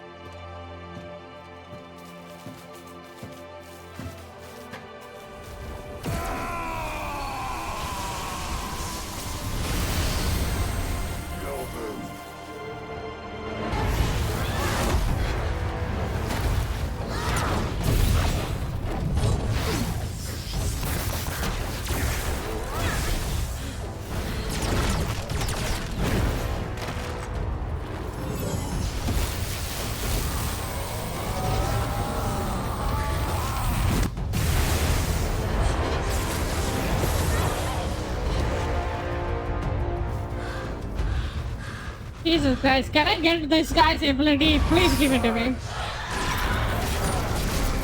Jesus Christ, can I get this guy's ability? Please give it to me.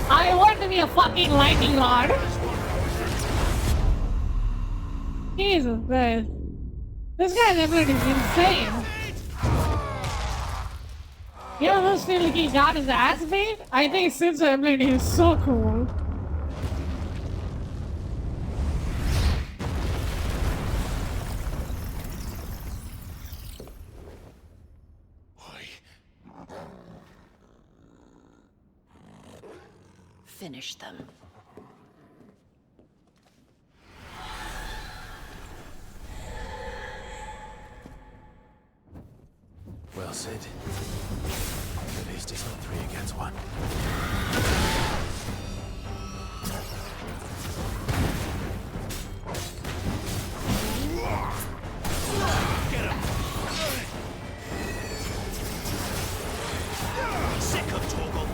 I want to be a fucking lightning rod. Jesus Christ. This guy's ability is insane. You know those feel like he got his ass beat? I think Sid's ability is so cool. Finish them. Well, Sid. At least it's not 3 against 1. Get him! Sick of Torgal!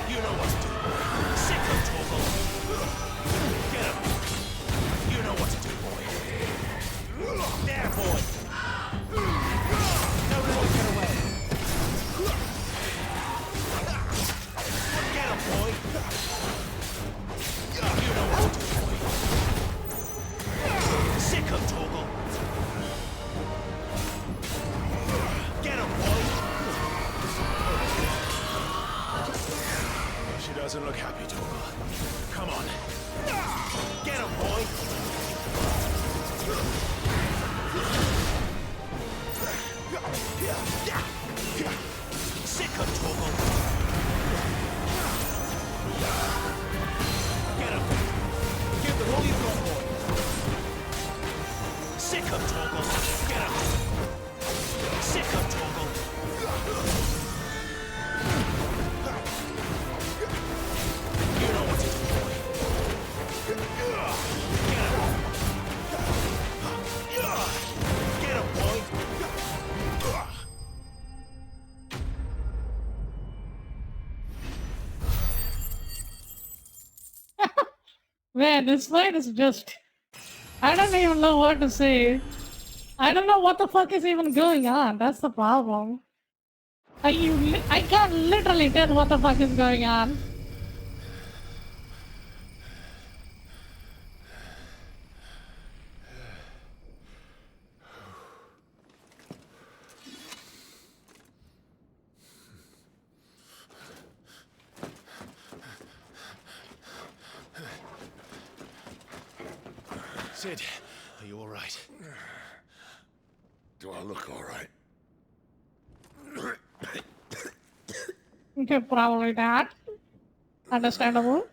You know doesn't look happy, Torgal. Come on. Get him, boy! Sick of Torgal! Get him! Give them all you've got, boy! Sick of Torgal! Get him! Sick of Torgal! You know what to do, boy! Get him! Get him, boy! Man, this fight is just... I don't even know what to say. I don't know what the fuck is even going on. That's the problem. I can't literally tell what the fuck is going on. Sid, are you all right? Do I look all right? Okay, probably that. Understandable.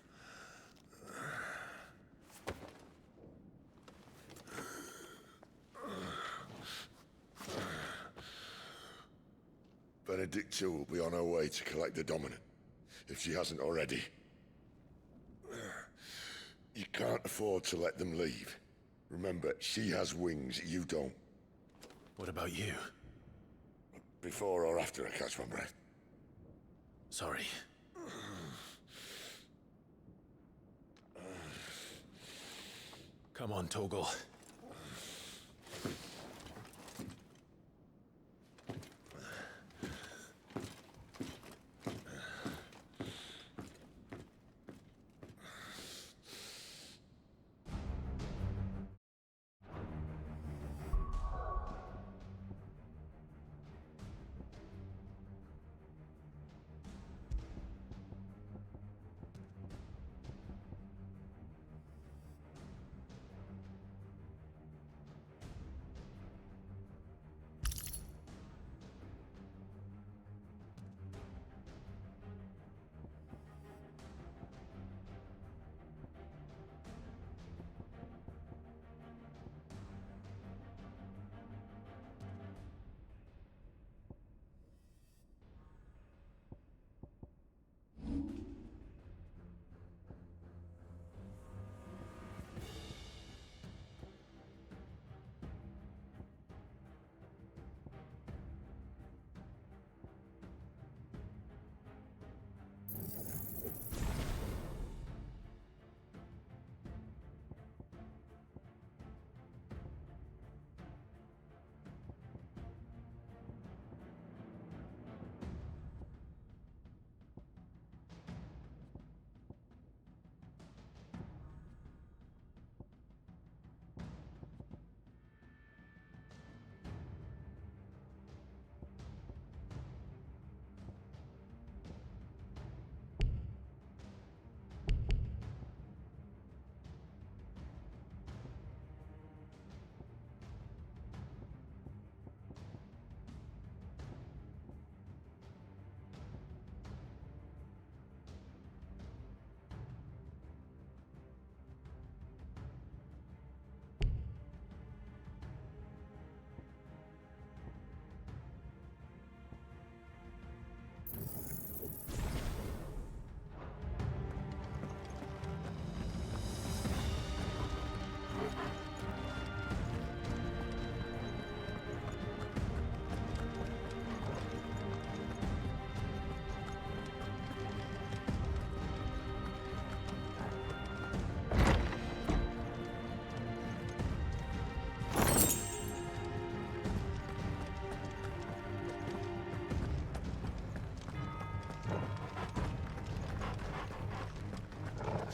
Benedicta will be on her way to collect the Dominant, if she hasn't already. You can't afford to let them leave. Remember, she has wings, you don't. What about you? Before or after I catch my breath? Sorry. Come on, Torgal.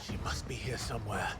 She must be here somewhere.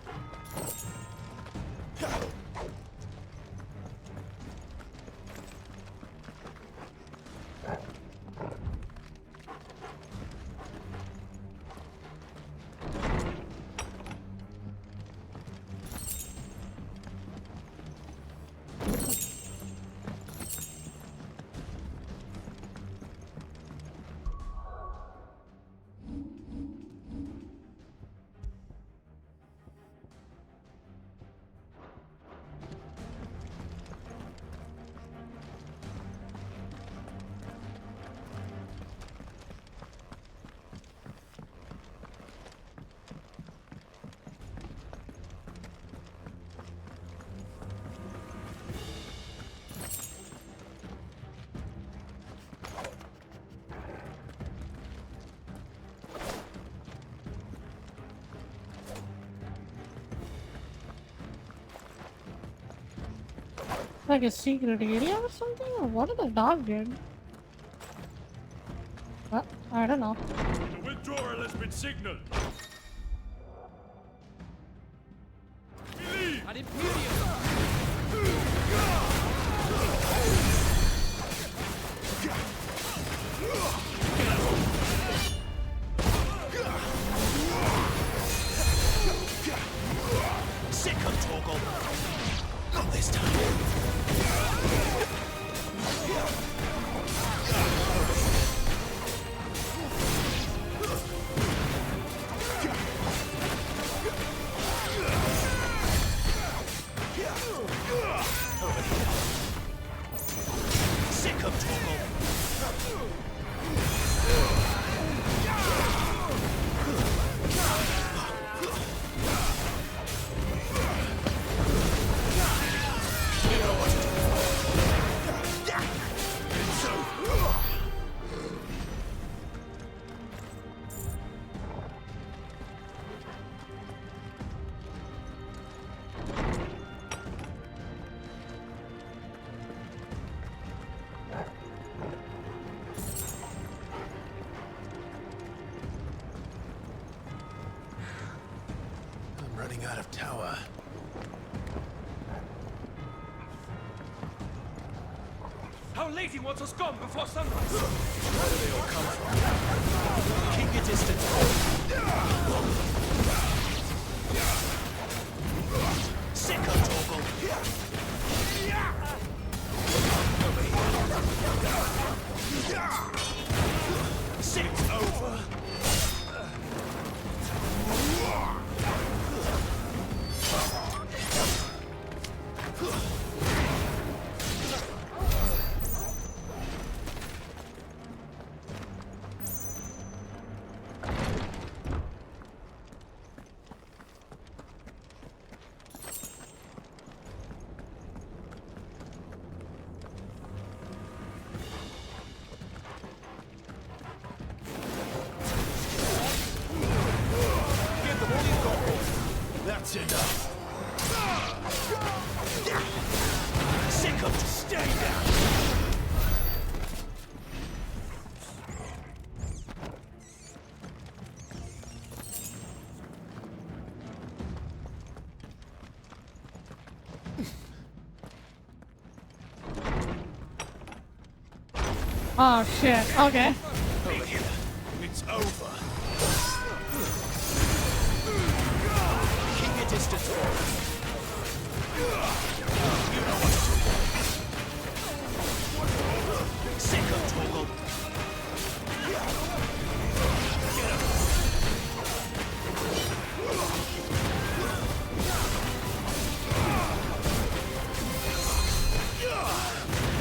Like a secret area or something? Or what did the dog do? I don't know. The withdrawal has been signaled. Ad Imperium! Sick of Torgal. Not this time. Sick of Torgal. I'm running out of tower. Our lady wants us gone before sunrise. Where do they all come from? Keep your distance. Sick of Torgal. Sick's over. That's enough. Sick of to stay down. Oh shit, okay. Over here. It's over. Keep your distance. You know what to do. Sick of Torgal. Get him.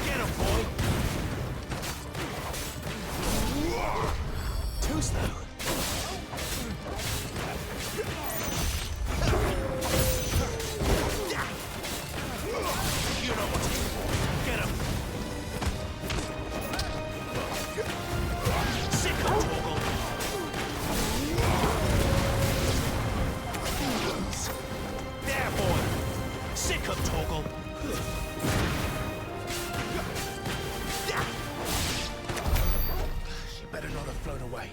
Get him, boy. Too slow. You know what to do. Get him. Sick of Torgal. There, boy. Sick of Torgal. She better not have flown away.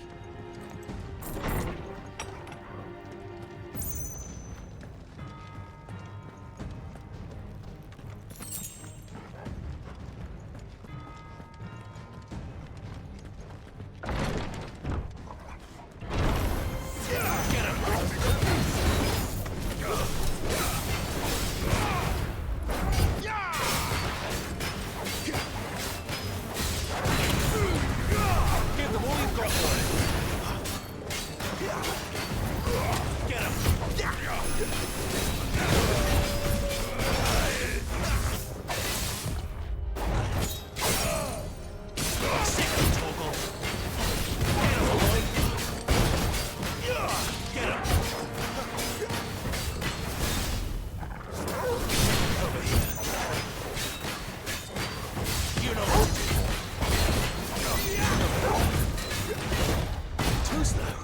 Give them all you've got, boy. Get him. Sick of Torgal. Get him, boy. Get him. Over here. You know what to do. Too slow.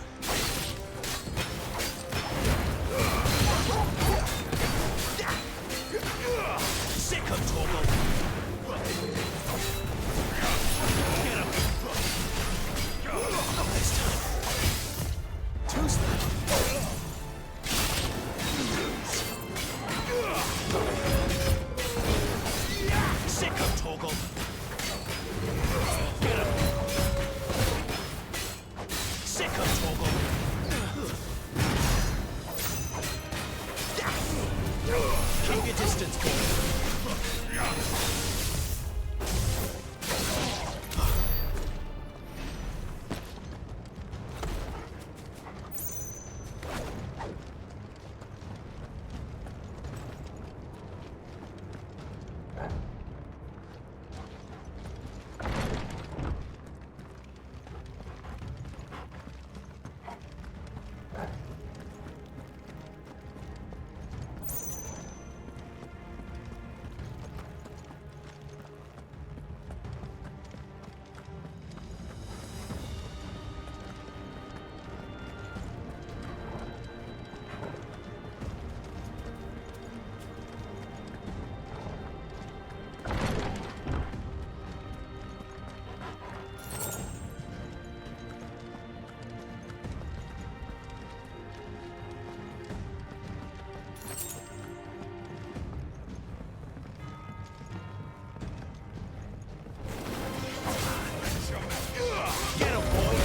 Get him, boy!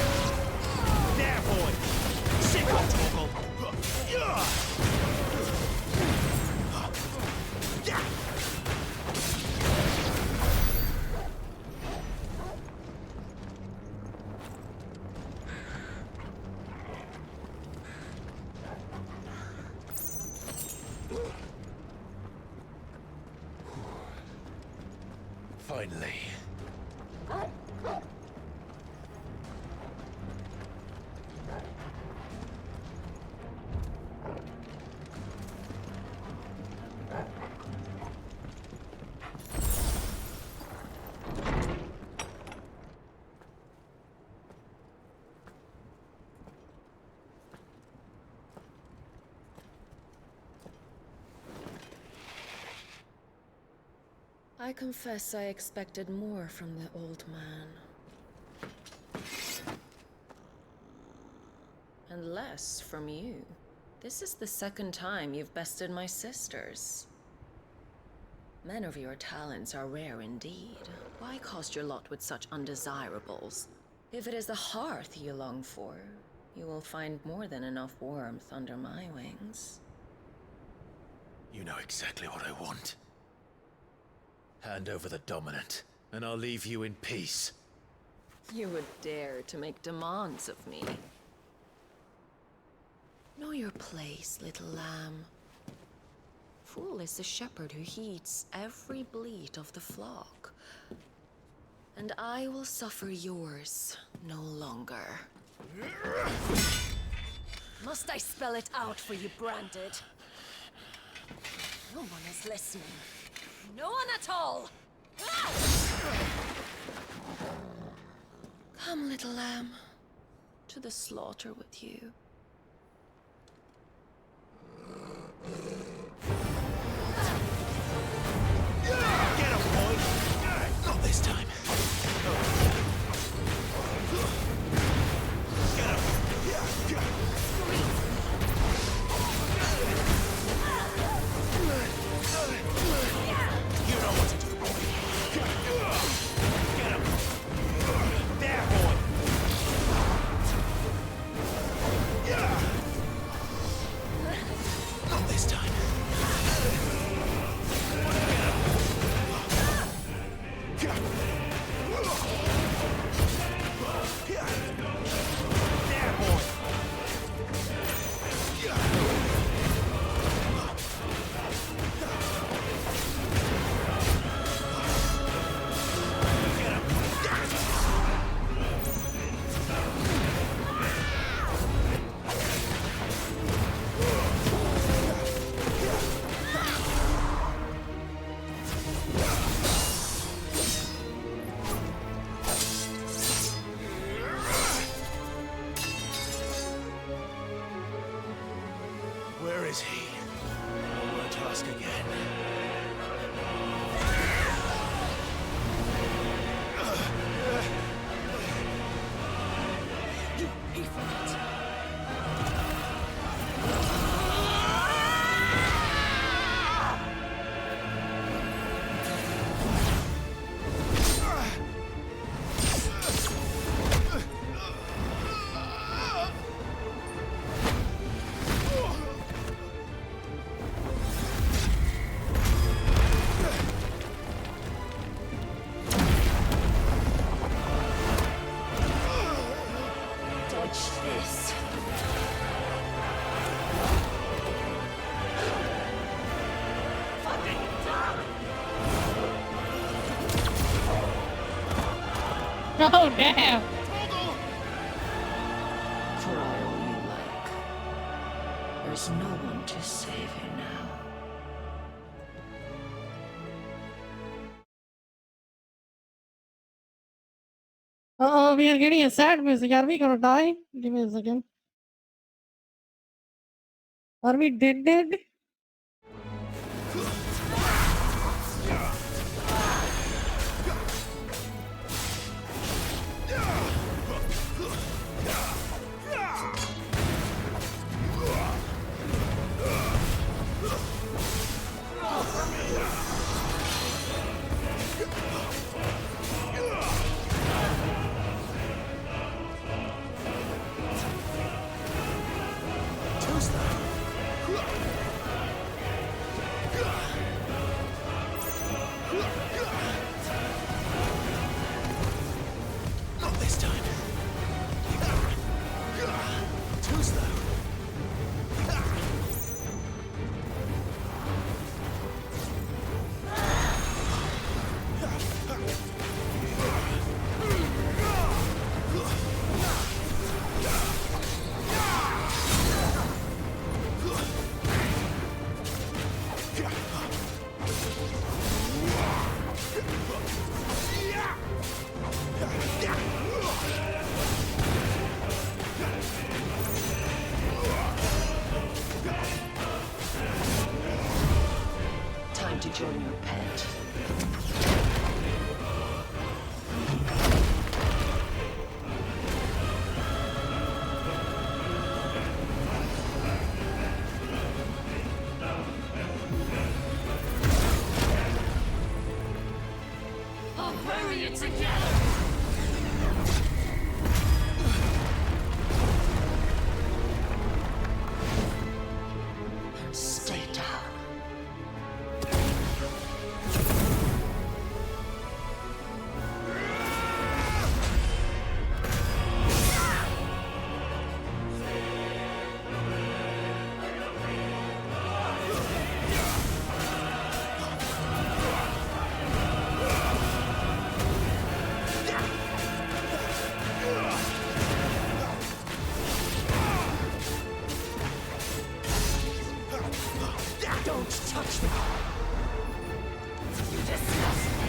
There, boy! Sick of Torgal! Finally. I confess I expected more from the old man. And less from you. This is the second time you've bested my sisters. Men of your talents are rare indeed. Why cast your lot with such undesirables? If it is the hearth you long for, you will find more than enough warmth under my wings. You know exactly what I want. Hand over the dominant, and I'll leave you in peace. You would dare to make demands of me. Know your place, little lamb. Fool is the shepherd who heeds every bleat of the flock. And I will suffer yours no longer. Must I spell it out for you, Branded? No one is listening. No one at all! Come, little lamb, to the slaughter with you. Get him, boy! Not this time. Get him! You know what to do, boy. Get him! There, boy! Not this time. There, boy! Where is he? I won't ask again. You effort! Oh, damn! Cry all you like. There is no one to save you now. Oh, we are getting a sad music. Are we gonna die? Give me a second. Are we dead? Not this time. Too slow. Time to join your pet. I'll bury you together! Stay down. Don't touch me. You disgust me.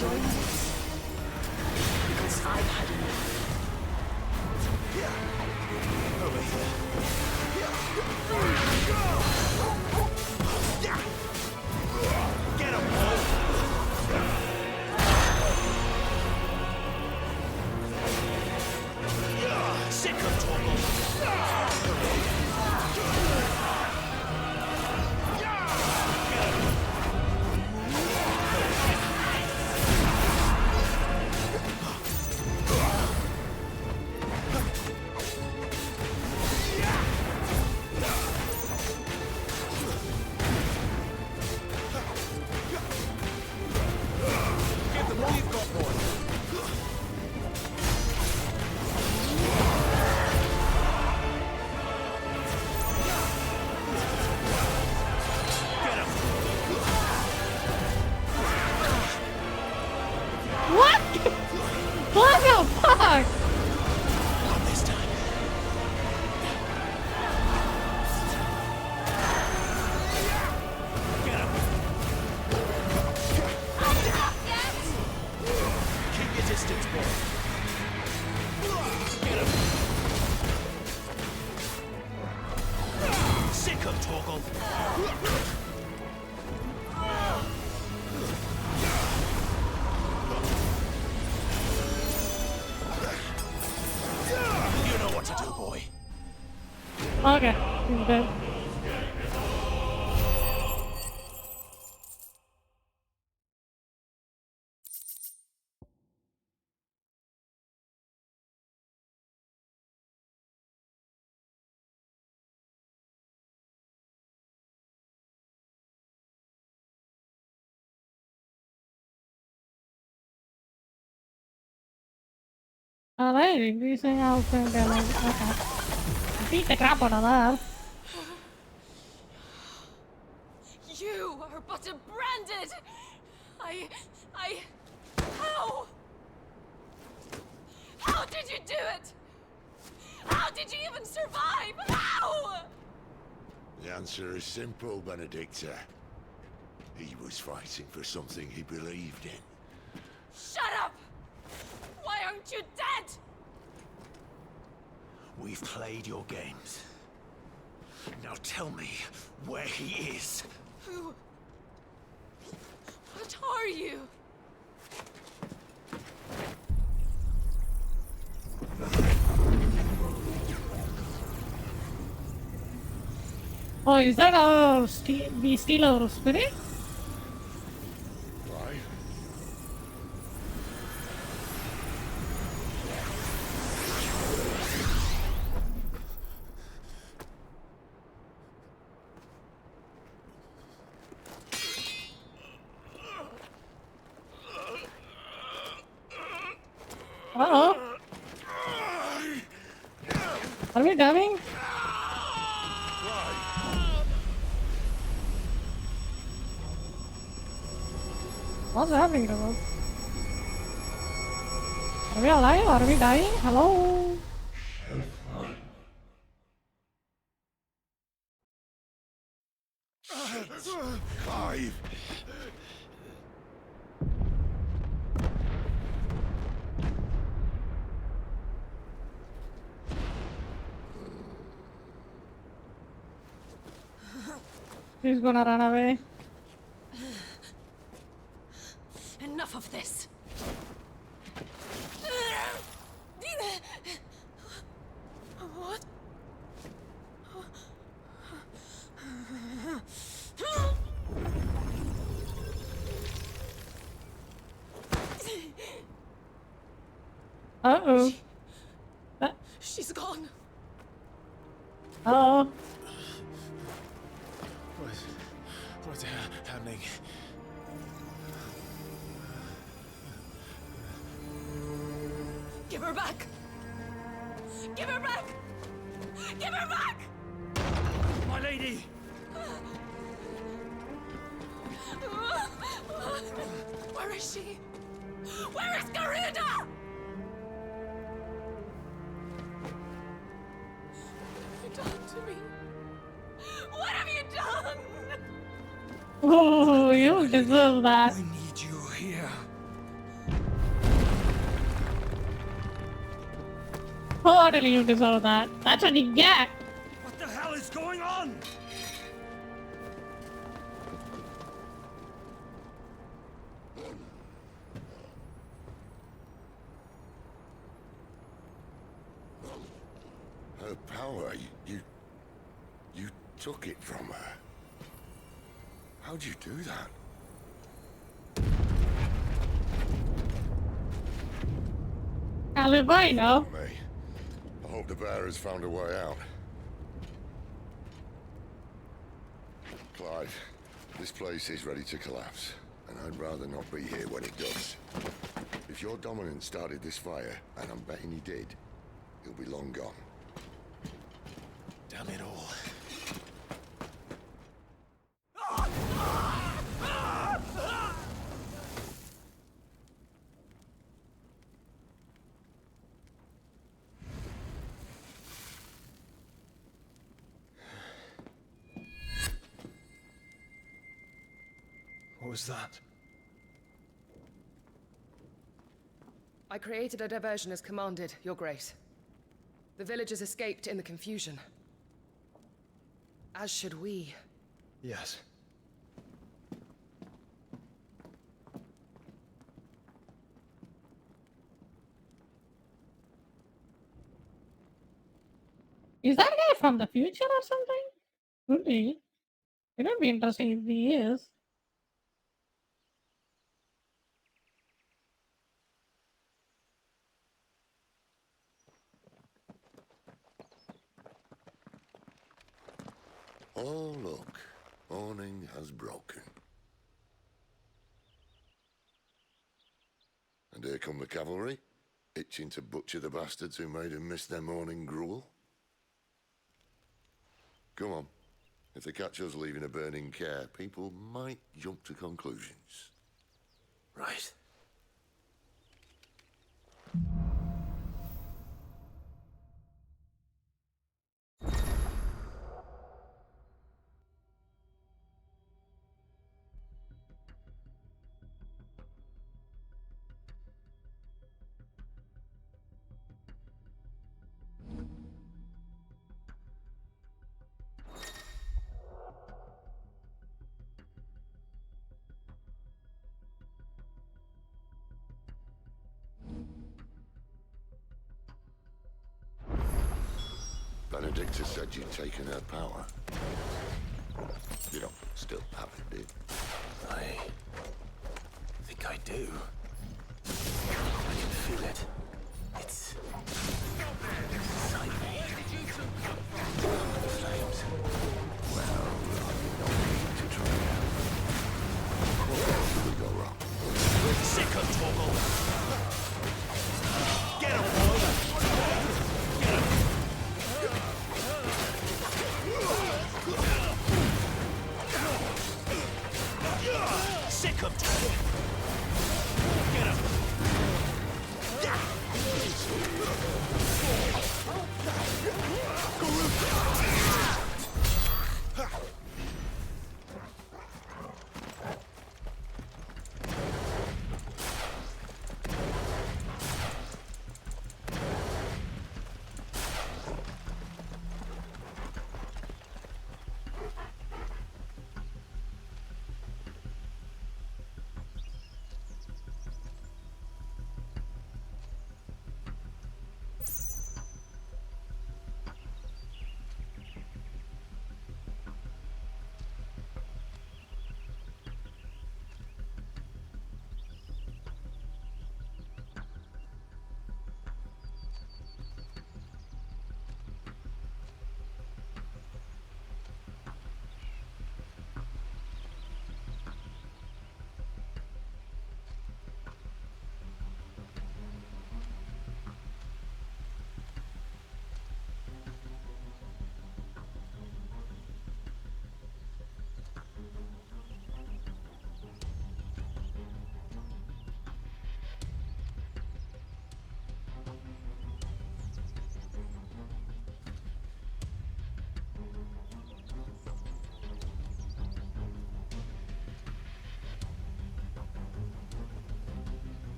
enjoying this? Because I've had enough. Over here. Get him, Paul! Sick of Give them all you've got, boy. What? What the fuck? Not this time. Get him. Keep your distance, boy. Get him. Sick of Torgal. You know what to do, boy. Okay, he's dead. Alright, increasing outframe damage. Okay. Beat the crap out of that. You are but a branded. How? How did you do it? How did you even survive? How? The answer is simple, Benedicta. He was fighting for something he believed in. Shut up! Why aren't you dead? We've played your games. Now tell me where he is. Who? What are you? Oh, is that the Stealer spirit? Right? Uh-oh. Are we dying? What's happening to us? Are we alive? Are we dying? Hello? Clive! He's gonna run away. Enough of this. What? Uh-oh. She's gone. Uh-oh. What's happening? Give her back! Give her back! Give her back! My lady! Where is she? Where is Garuda? What have you done to me? What have you done? Oh, you deserve that. We need you here. Totally you deserve that. That's what you get. What the hell is going on? Her power, you took it from her. How'd you do that? Alibi, no? Me. I hope the bear has found a way out. Clive, this place is ready to collapse, and I'd rather not be here when it does. If your dominant started this fire, and I'm betting he did, he'll be long gone. Damn it all. What was that? I created a diversion as commanded, Your Grace. The villagers escaped in the confusion. As should we. Yes. Is that guy from the future or something? Could be. It would be interesting if he is. Oh, look. Morning has broken. And here come the cavalry, itching to butcher the bastards who made them miss their morning gruel. Come on. If they catch us leaving a burning care, people might jump to conclusions. Right. Benedicta said you'd taken her power. You don't still have it, do you? I think I do. I can feel it. It's inside me. Under the flames. Well, no need to try it out. Where did we go wrong? Sick of Torgal. Get him, boys. Sick of Torgal.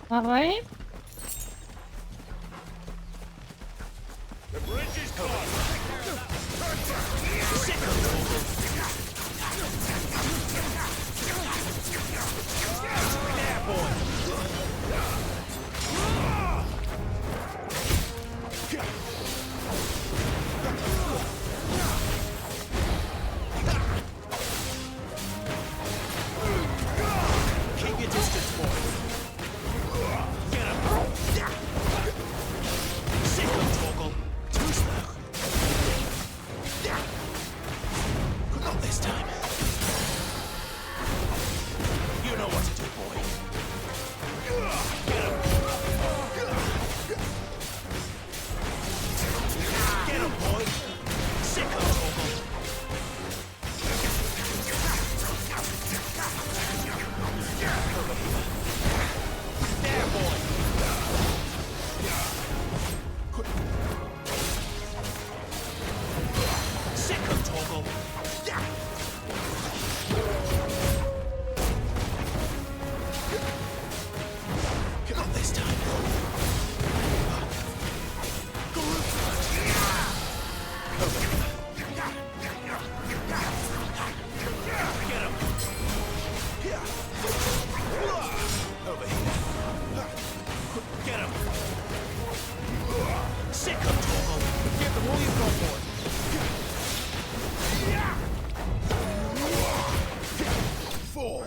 Alright. The bridge is gone. There, boy. Keep your distance, boy. Get him. Sick of Torgal. Too slow. Not this time. You know what to do, boy. Get him. Get him, boy. Sick of Torgal. There, boy. Sick of Torgal. Not this time. Get him. Over here. Get him. Sick of Torgal. Give them all you've got, boy. Four.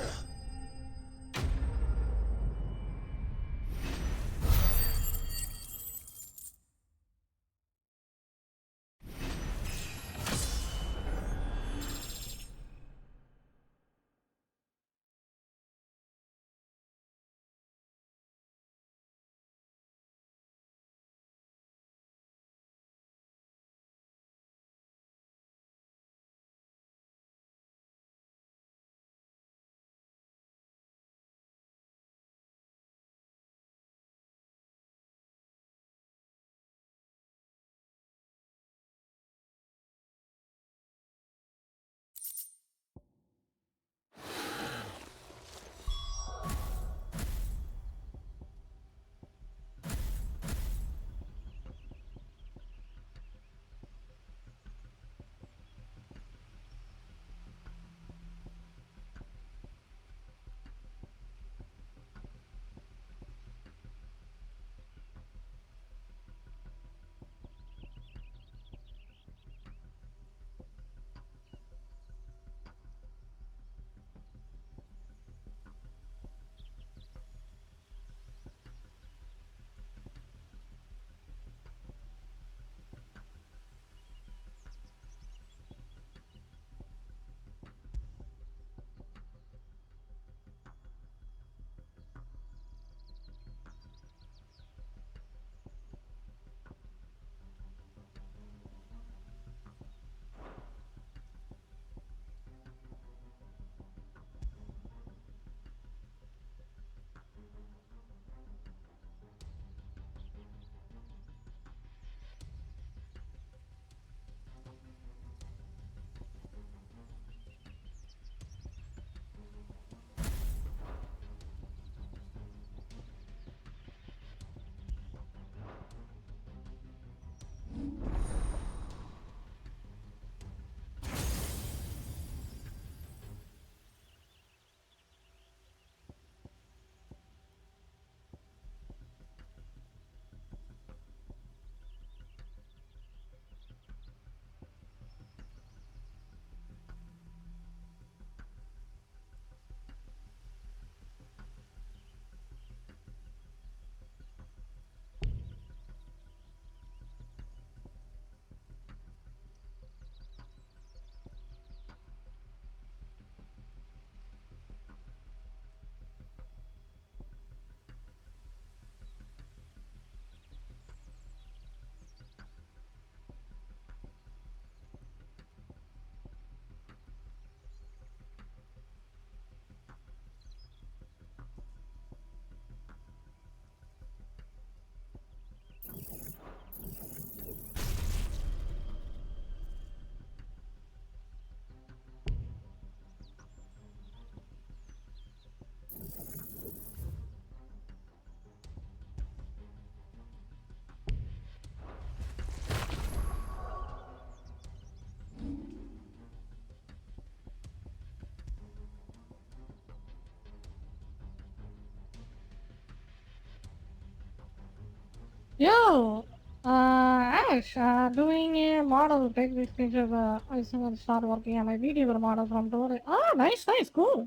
Yo, Ash, doing a model, take this picture, I think I'll start working on my video model from Dory. Ah, nice, cool.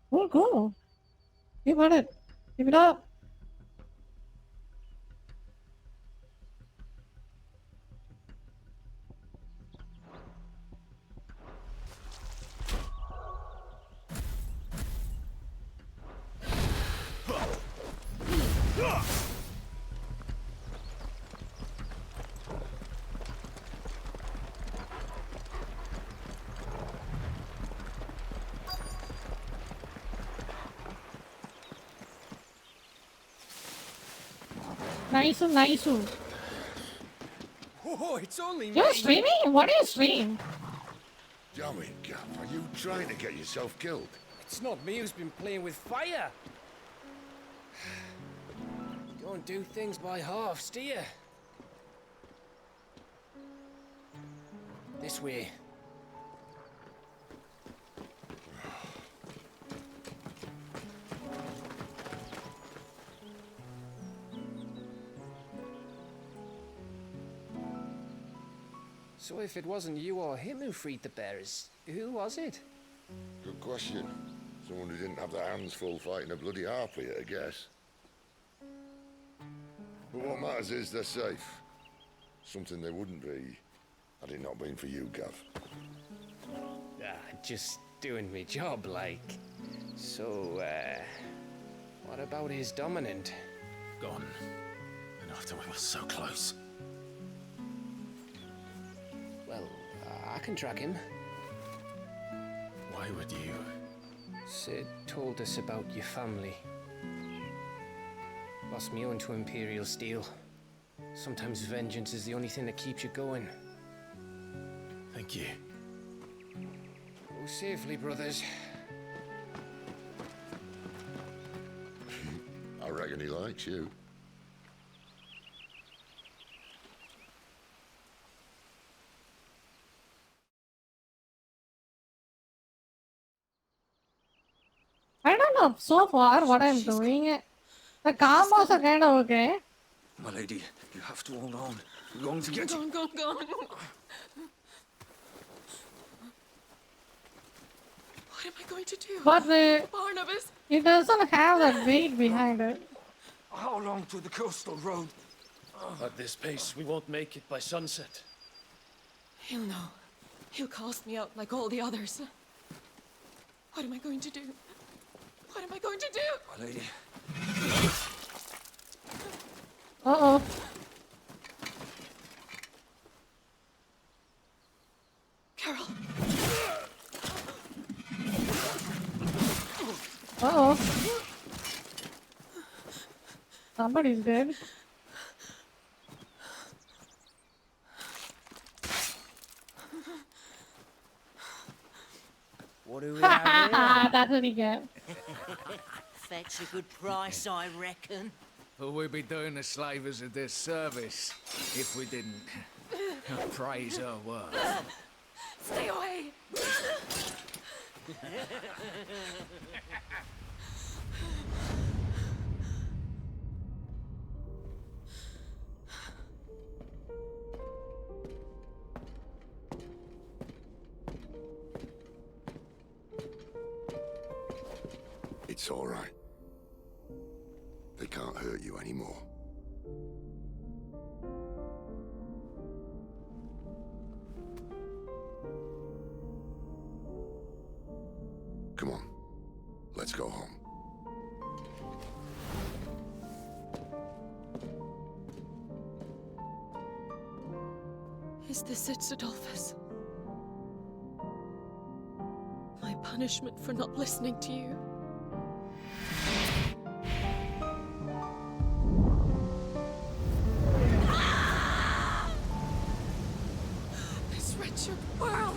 Cool. Keep at it. Keep it up. Nice. Oh, it's only me. You're streaming? What do you stream? Damn it, Gav, are you trying to get yourself killed? It's not me who's been playing with fire. You don't do things by halves, do you? This way. So if it wasn't you or him who freed the bearers, who was it? Good question. Someone who didn't have their hands full fighting a bloody harpy, I guess. But what matters is they're safe. Something they wouldn't be, had it not been for you, Gav. Just doing my job, like. So, what about his dominant? Gone. And after we were so close. Well, I can track him. Why would you? Sid told us about your family. Lost me own to Imperial Steel. Sometimes vengeance is the only thing that keeps you going. Thank you. Go safely, brothers. I reckon he likes you. I don't know so far what I'm doing. The combos are kind of okay. My lady, you have to hold on. We're going to get you. Go on. What am I going to do? But Barnabas! it doesn't have that weight behind it. How long to the coastal road? At this pace, we won't make it by sunset. He'll know. He'll cast me out like all the others. What am I going to do? What am I going to do? My lady. Uh-oh. Carol. Uh-oh. Somebody's dead. What do we have here? That's what he get. Fetch a good price, I reckon. But we'd be doing the slavers a disservice if we didn't praise her work. Stay away! It's all right. They can't hurt you anymore. Come on, let's go home. Is this it, Adolphus? My punishment for not listening to you? This wretched world!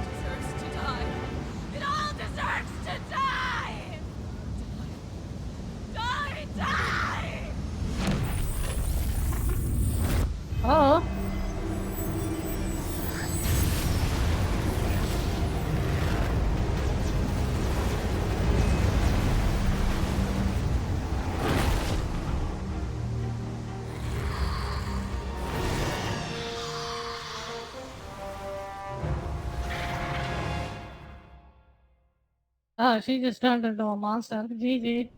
Deserves to die. It all deserves to die! Die! Die! Oh, she just turned into a monster. GG.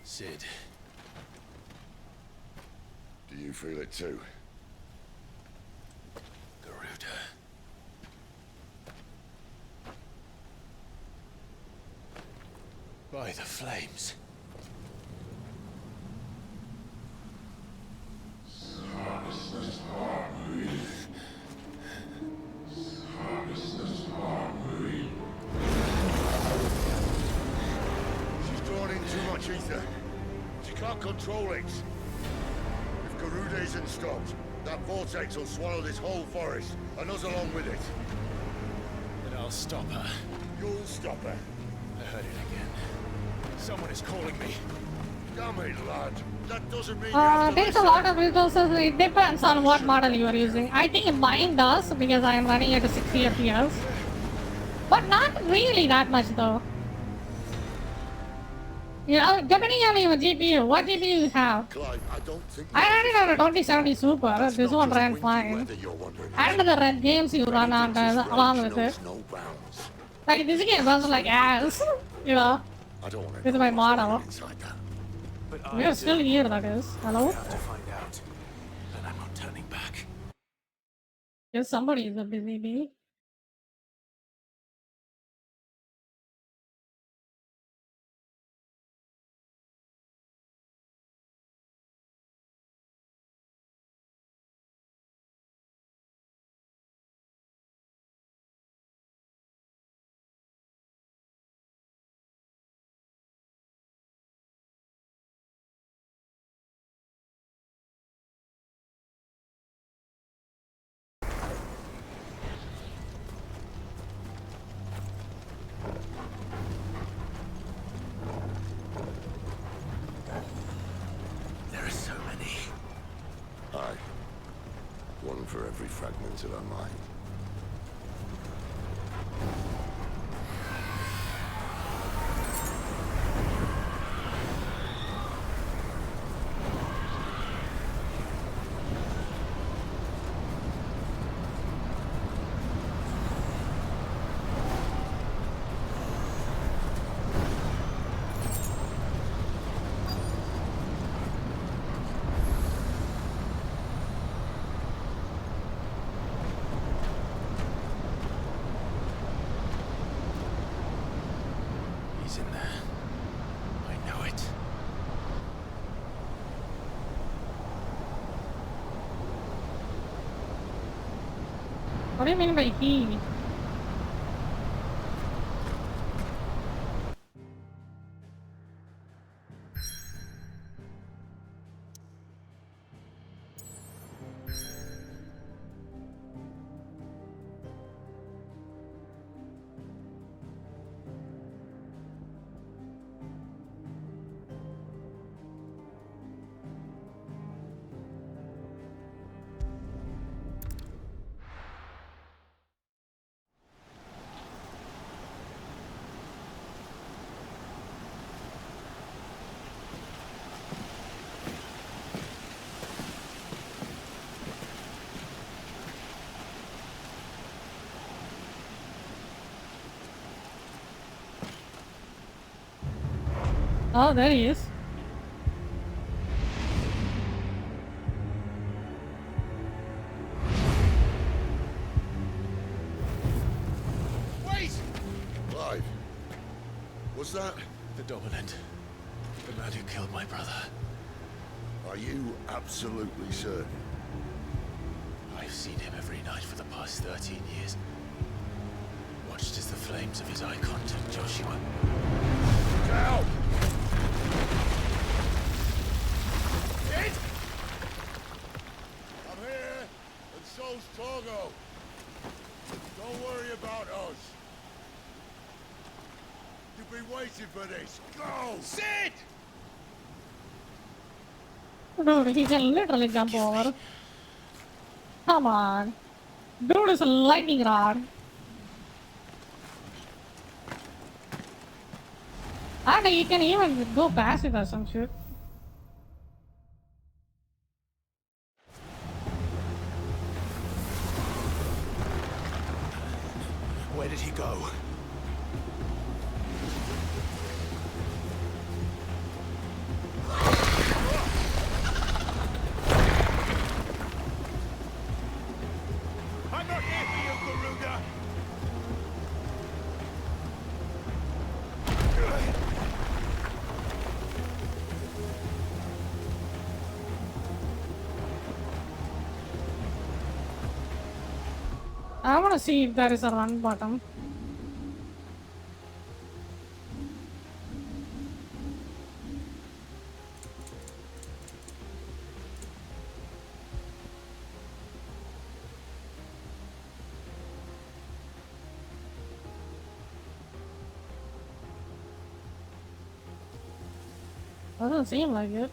Cid. Do you feel it too? Garuda. By the flames. She's drawn in too much ether. She can't control it. If Garuda isn't stopped, that vortex will swallow this whole forest, and us along with it. Then I'll stop her. You'll stop her. I heard it again. Someone is calling me. Damn it, lad. That doesn't mean you have to Takes a lot of resources. It depends on what model you are using. I think mine does because I am running at a 60 FPS. But not really that much though. You know, depending on your GPU, what GPU you have. Clive, I don't think I ran it on a 2070 Super. This one ran fine. And the red games you run on along with it. Like this game runs like ass. You know. This is my model. We are still here, that is. Hello? I have to find out. Then I'm not turning back. Yes, somebody is a busy bee. There are so many. Aye. One for every fragment of our mind. He's in there. I know it. What do you mean by he? Oh, there he is. Wait! Clive. Was that? The Dominant. The man who killed my brother. Are you absolutely certain? I've seen him every night for the past 13 years. Watched as the flames of his icon took Joshua. Down! Dead? I'm here, and so's Torgo. Don't worry about us. You've been waiting for this. Go! Cid! Dude, he can literally jump over. Come on. Dude is a lightning rod. And you can even go past it or some shit. . Where did he go? I'm not here for you, Garuda! I want to see if there is a run button. Doesn't seem like it.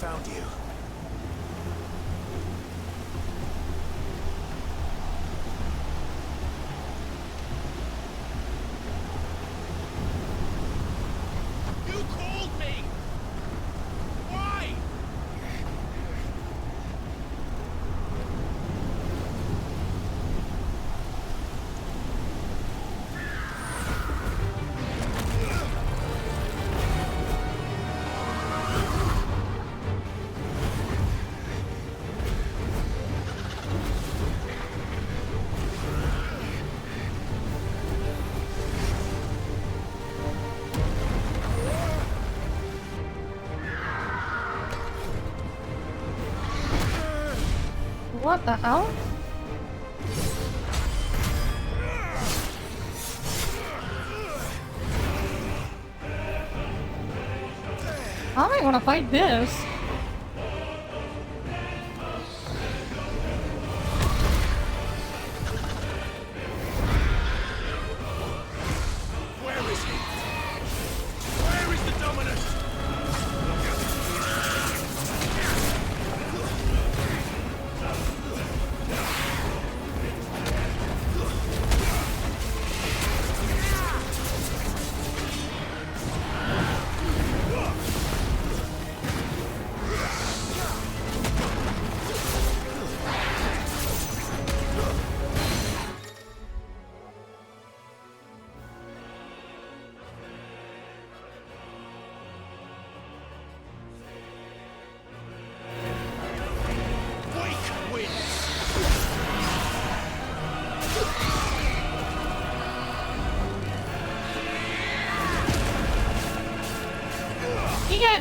Found you. You called me! Why? What the hell? How am I gonna fight this? Where is he? Where is the Dominant?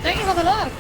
thank you for the look.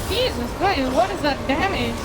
Jesus Christ, what is that damage?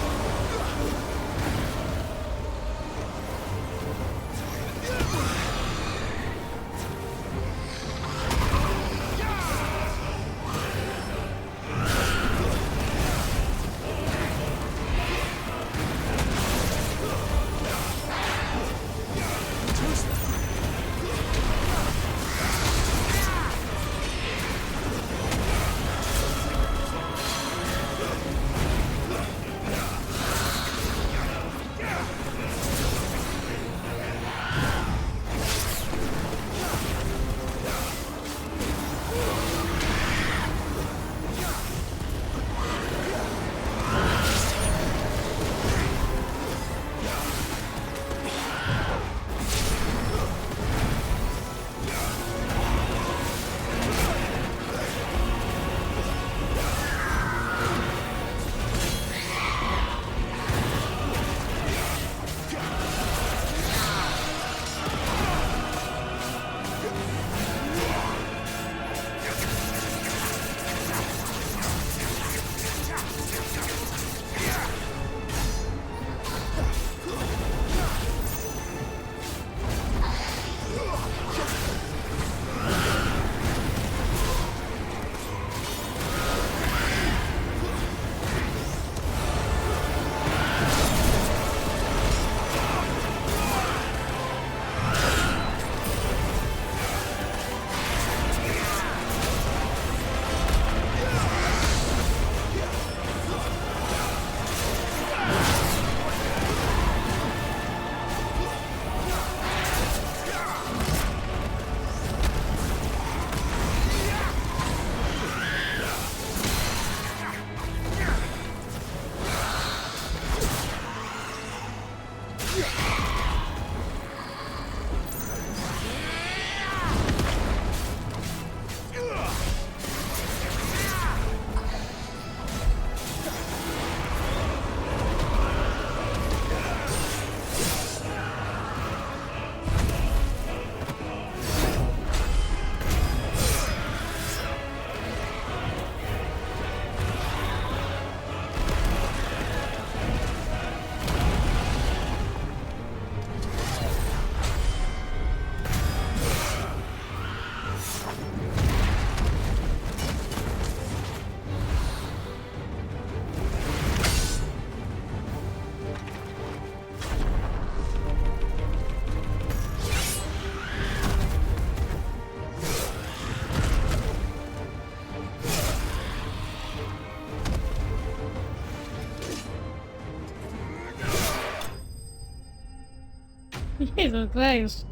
Jesus Christ.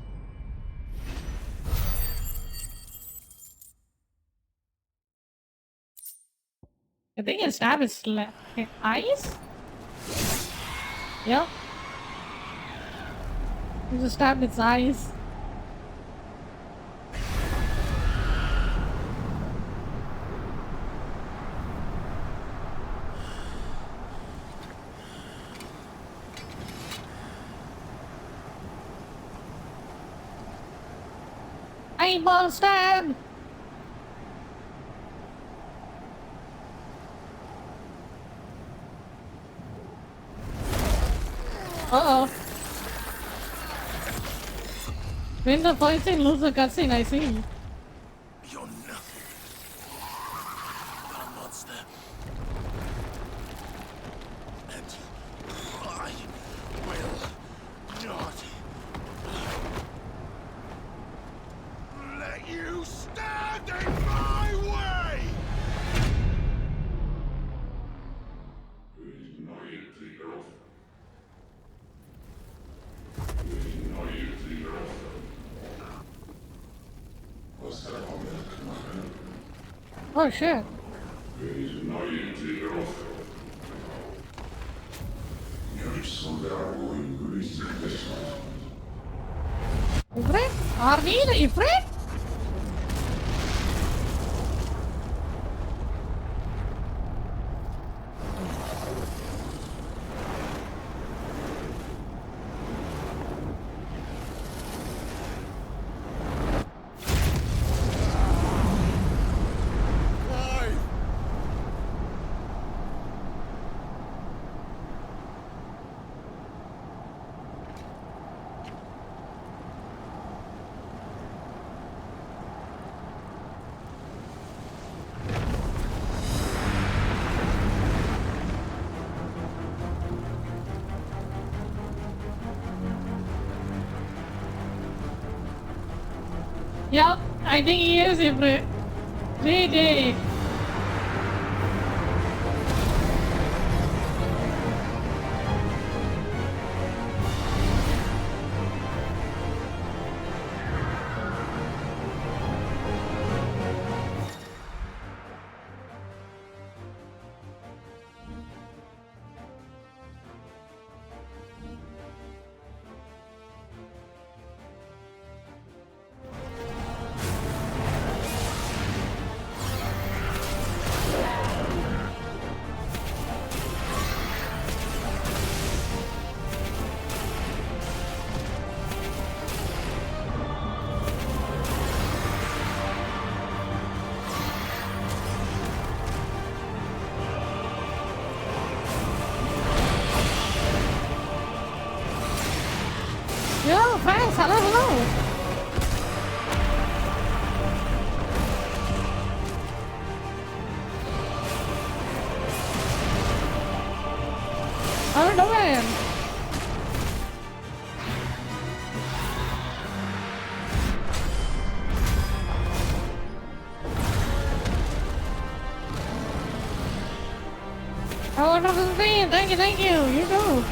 I think his stab is eyes? Yep. He just stabbed its eyes. Hey, Boston! Uh-oh. When the fighting lose the cutscene, I see. You're nothing but a monster. And I will not let you stand in my way! Oh shit. Ifrit? Arnie the Ifrit? Yep, I think he is Ifrit. JJ. Yo, thanks, hello. How are you doing? Oh, wonderful thing. Thank you. You go.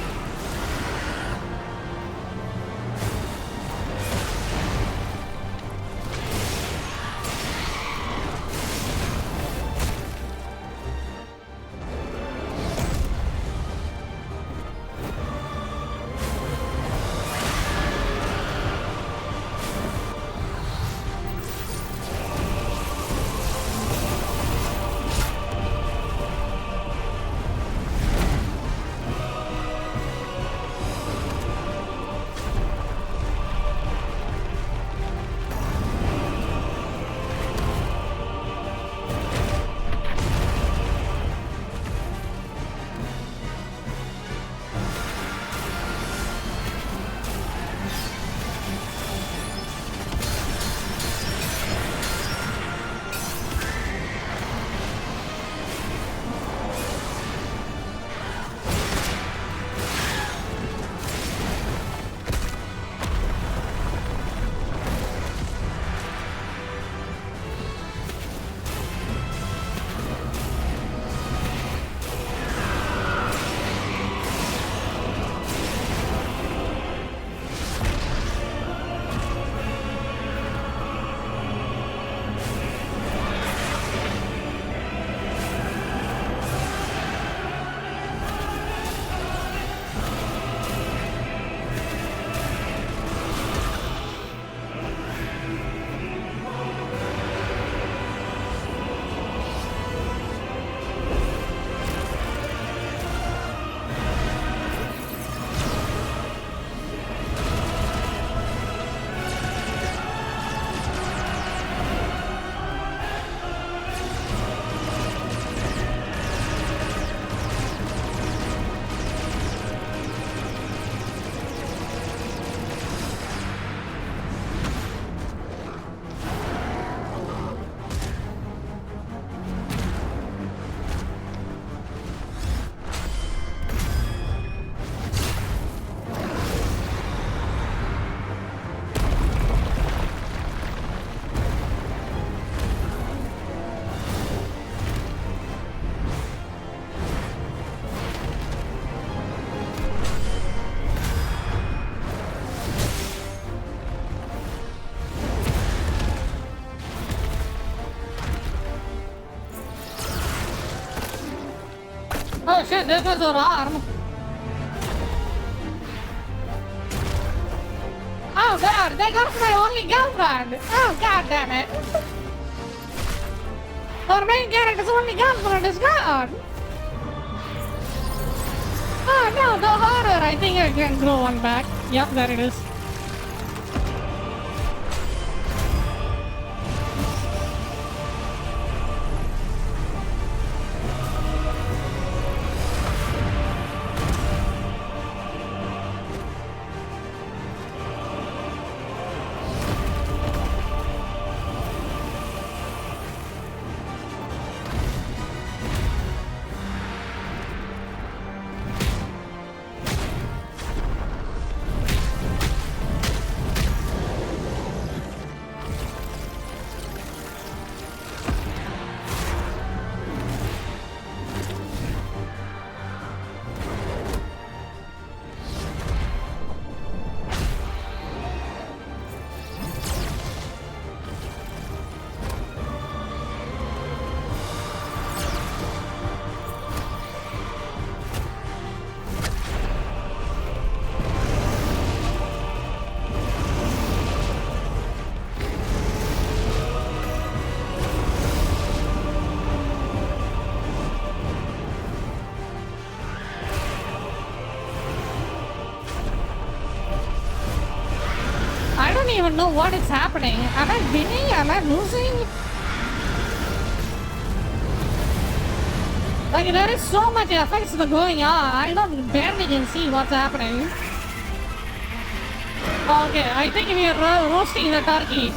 Oh shit, this was her arm. Oh god, they got my only girlfriend. Oh god damn it. Our main character's only girlfriend is gone. Oh no, the horror. I think I can grow one back. Yep, there it is. I don't even know what is happening. Am I winning? Am I losing? Like, there is so much effects going on. I don't barely can see what's happening. Okay, I think we are roasting the turkey.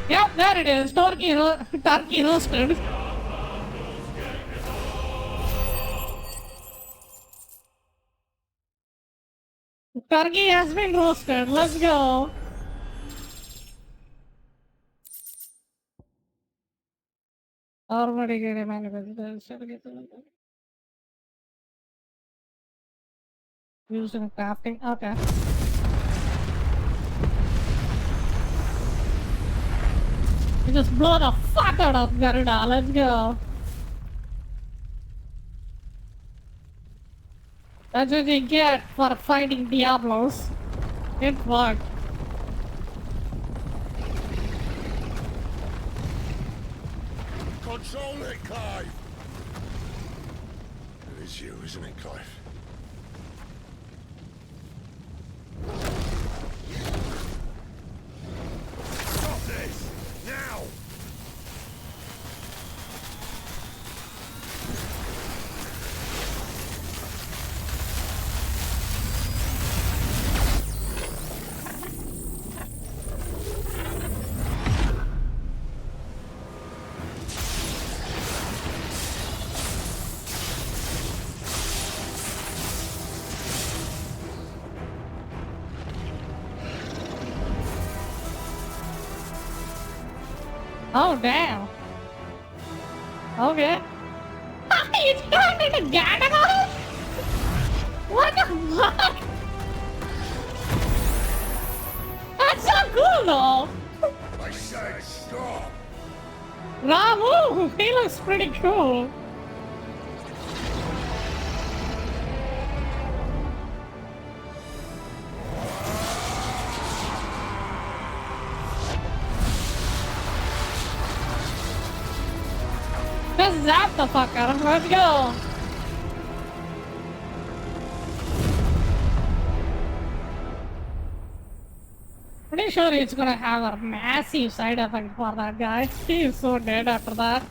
Yep, there it is. Turkey roasted. Turkey has been roasted. Let's go. Already get a manifestation. Using crafting. Okay. We just blow the fuck out of Garuda. Let's go. That's what you get for fighting Diablos. It worked. Control it, Clive! It is you, isn't it, Clive? Stop this! Now! Oh, damn. Okay. He's turned into Gadagal? What the fuck? That's so cool, though. I said stop! Ramu, he looks pretty cool. Just zap the fucker. Let's go. Pretty sure it's gonna have a massive side effect for that guy. He is so dead after that.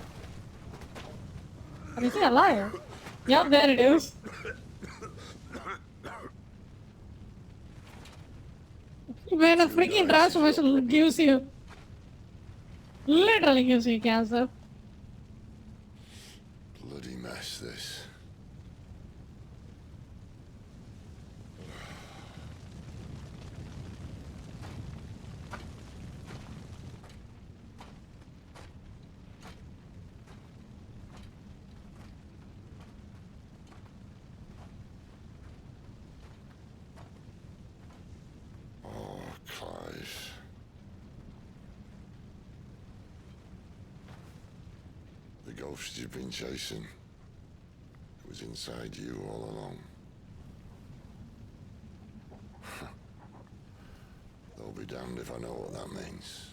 But is he alive? Yep, there it is. When a freaking transformation gives you, literally gives you cancer. Bloody mess, this. Oh, Clive. The ghost you've been chasing. was inside you all along. I'll be damned if I know what that means.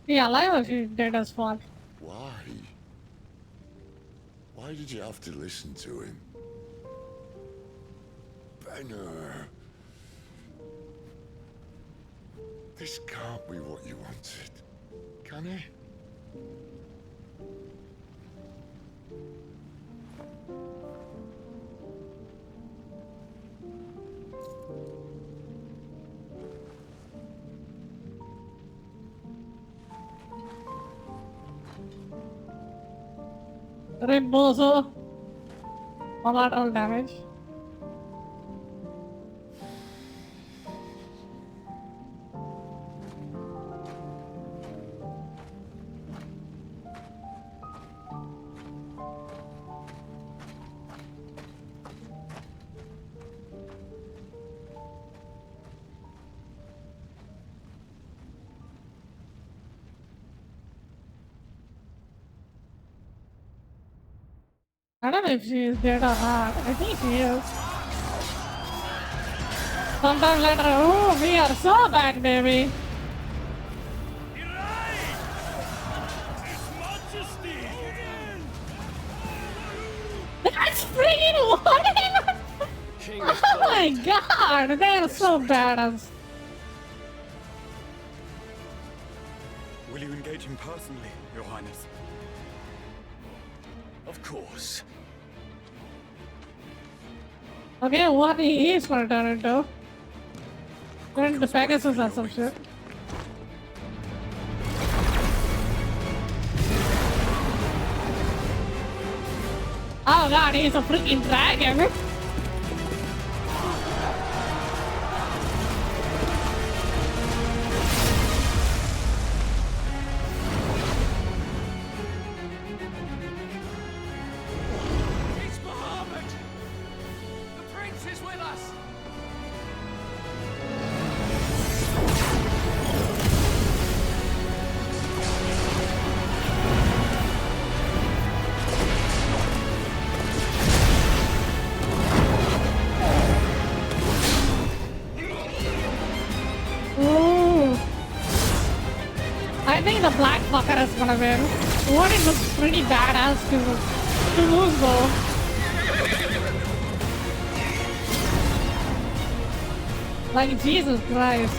Yeah, alive or she's dead as fuck. Why? Why did you have to listen to him? Benner. This can't be what you wanted, can it? Rimbozo. Collateral damage. I don't know if she is dead or not. I think she is. Sometime later, oh, we are so bad, baby. That's freaking what? Oh my god, they are so badass. Will you engage him personally, Your Highness? Of course. Okay, what he is for Toronto. Then the Pegasus or some shit. Oh god, he's a freaking dragon. It's Muhammad! The prince is with us! Ooh. I think the black fucker is gonna win. What is looks pretty badass to lose though. Like Jesus Christ.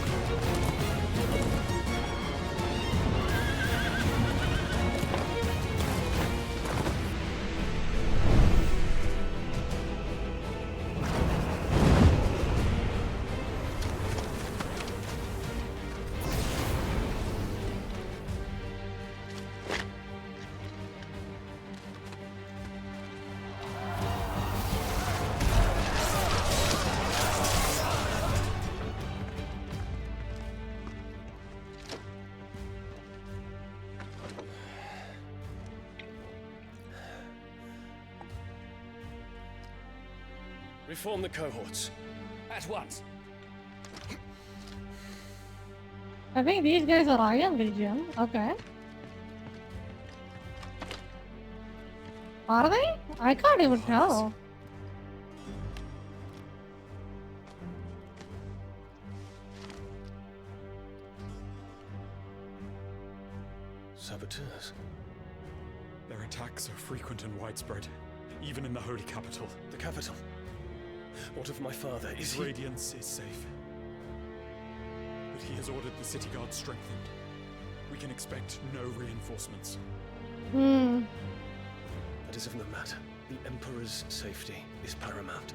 Reform the cohorts. At once. I think these guys are Iron Legion. Okay. Are they? I can't even tell. Saboteurs. Their attacks are frequent and widespread, even in the holy capital. The capital? What of my father? Is His radiance is safe. But he has ordered the city guard strengthened. We can expect no reinforcements. Hmm. That is of no matter. The Emperor's safety is paramount.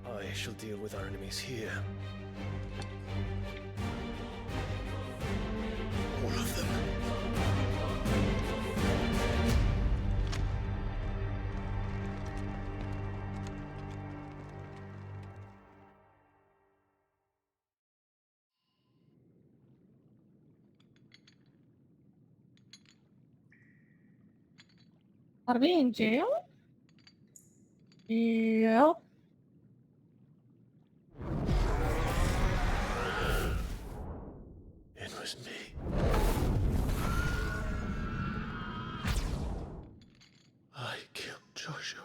I shall deal with our enemies here. Are we in jail? Yep. It was me. I killed Joshua.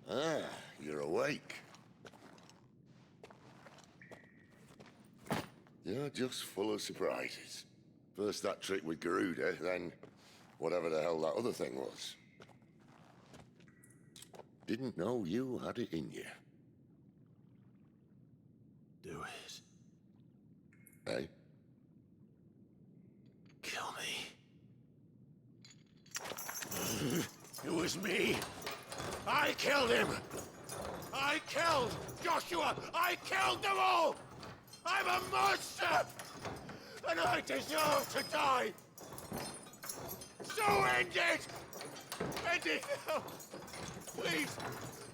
Ah, you're awake. You're just full of surprises. First that trick with Garuda, then whatever the hell that other thing was. Didn't know you had it in you. Do it. Hey? Kill me. It was me. I killed him. I killed Joshua. I killed them all. I'm a monster. And I deserve to die. So end it. End it now. Please.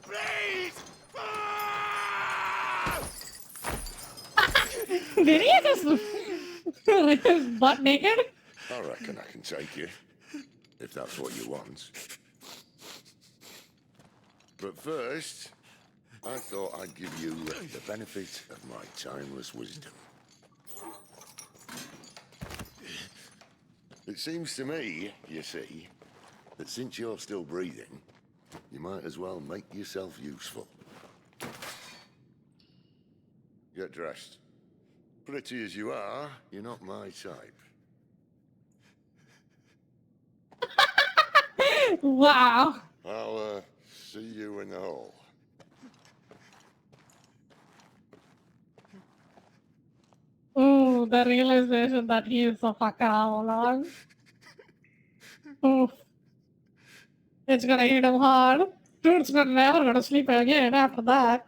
Please. Ah! Did he just rip his butt naked? I reckon I can take you, if that's what you want. But first, I thought I'd give you the benefit of my timeless wisdom. It seems to me, you see, that since you're still breathing, you might as well make yourself useful. Get dressed. Pretty as you are, you're not my type. Wow. I'll, see you in the hall. Ooh, the realization that he is a fucker all along. Oof. It's gonna hit him hard. Dude's never gonna sleep again after that.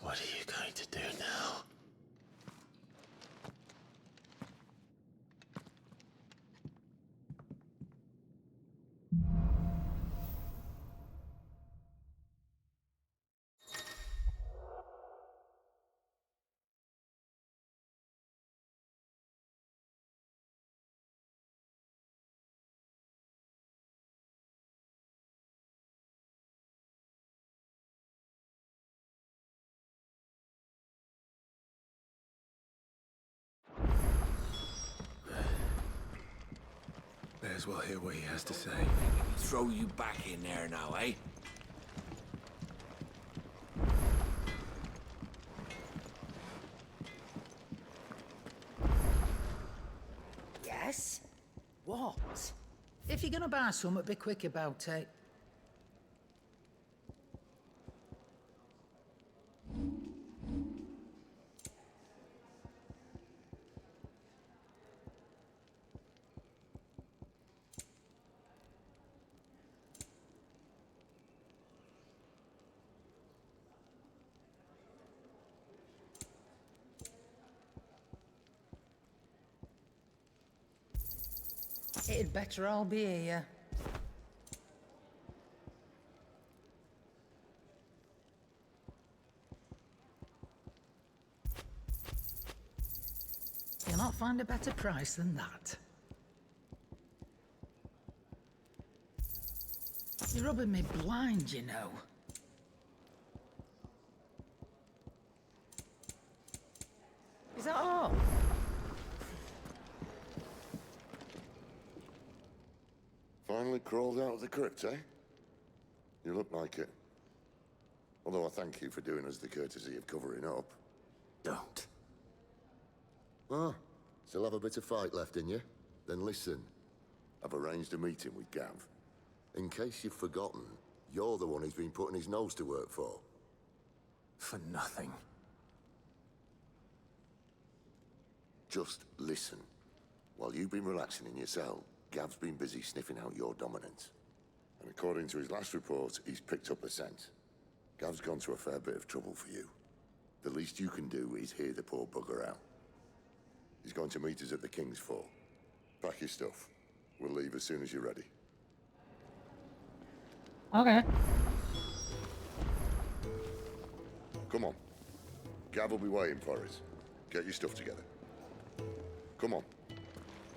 What are you going to do now? May as well hear what he has to say. Throw you back in there now, eh? Yes? What? If you're gonna buy something, be quick about it. It'd better all be here. You'll not find a better price than that. You're rubbing me blind, you know. Is that all? Finally crawled out of the crypt, eh? You look like it. Although I thank you for doing us the courtesy of covering up. Don't. Ah, still have a bit of fight left in you? Then listen. I've arranged a meeting with Gav. In case you've forgotten, you're the one he's been putting his nose to work for. For nothing. Just listen. While you've been relaxing in your cell, Gav's been busy sniffing out your dominance. And according to his last report, he's picked up a scent. Gav's gone to a fair bit of trouble for you. The least you can do is hear the poor bugger out. He's going to meet us at the King's Fall. Pack your stuff. We'll leave as soon as you're ready. Okay. Come on. Gav will be waiting for us. Get your stuff together. Come on.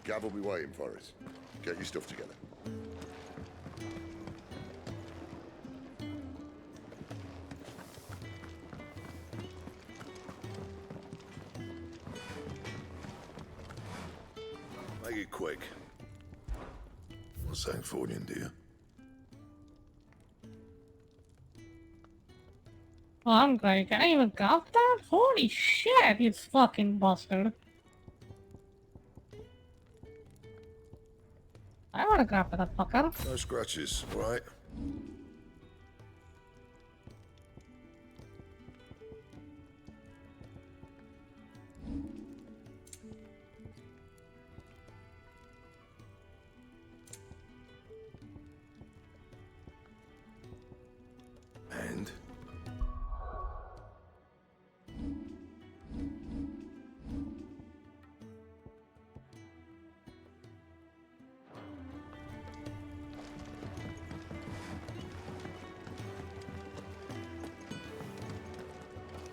Gav will be waiting for us. Get your stuff together. Make it quick. What's that for you, dear? Oh, I'm great. Can I even got that? Holy shit, he's fucking busted. I wanna grab that fucker. No scratches, right? And?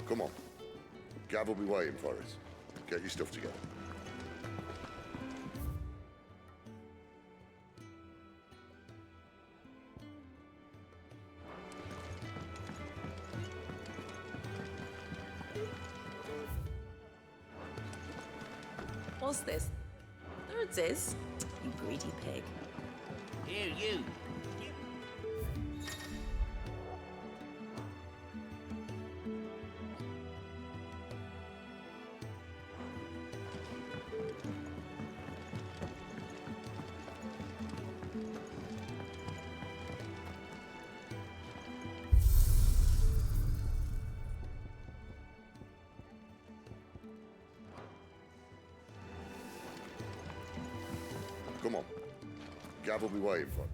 Come on. Gav will be waiting for us. Get your stuff together. What's this? Thirds is? You greedy pig. Here, you. Come on. Gav will be waiting for us.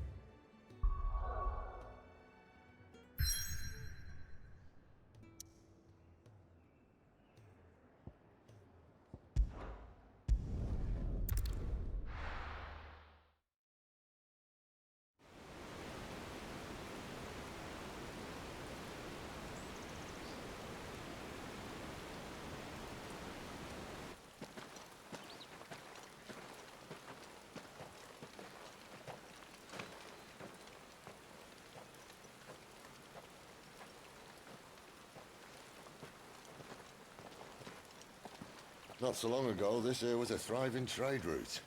Not so long ago, this here was a thriving trade route.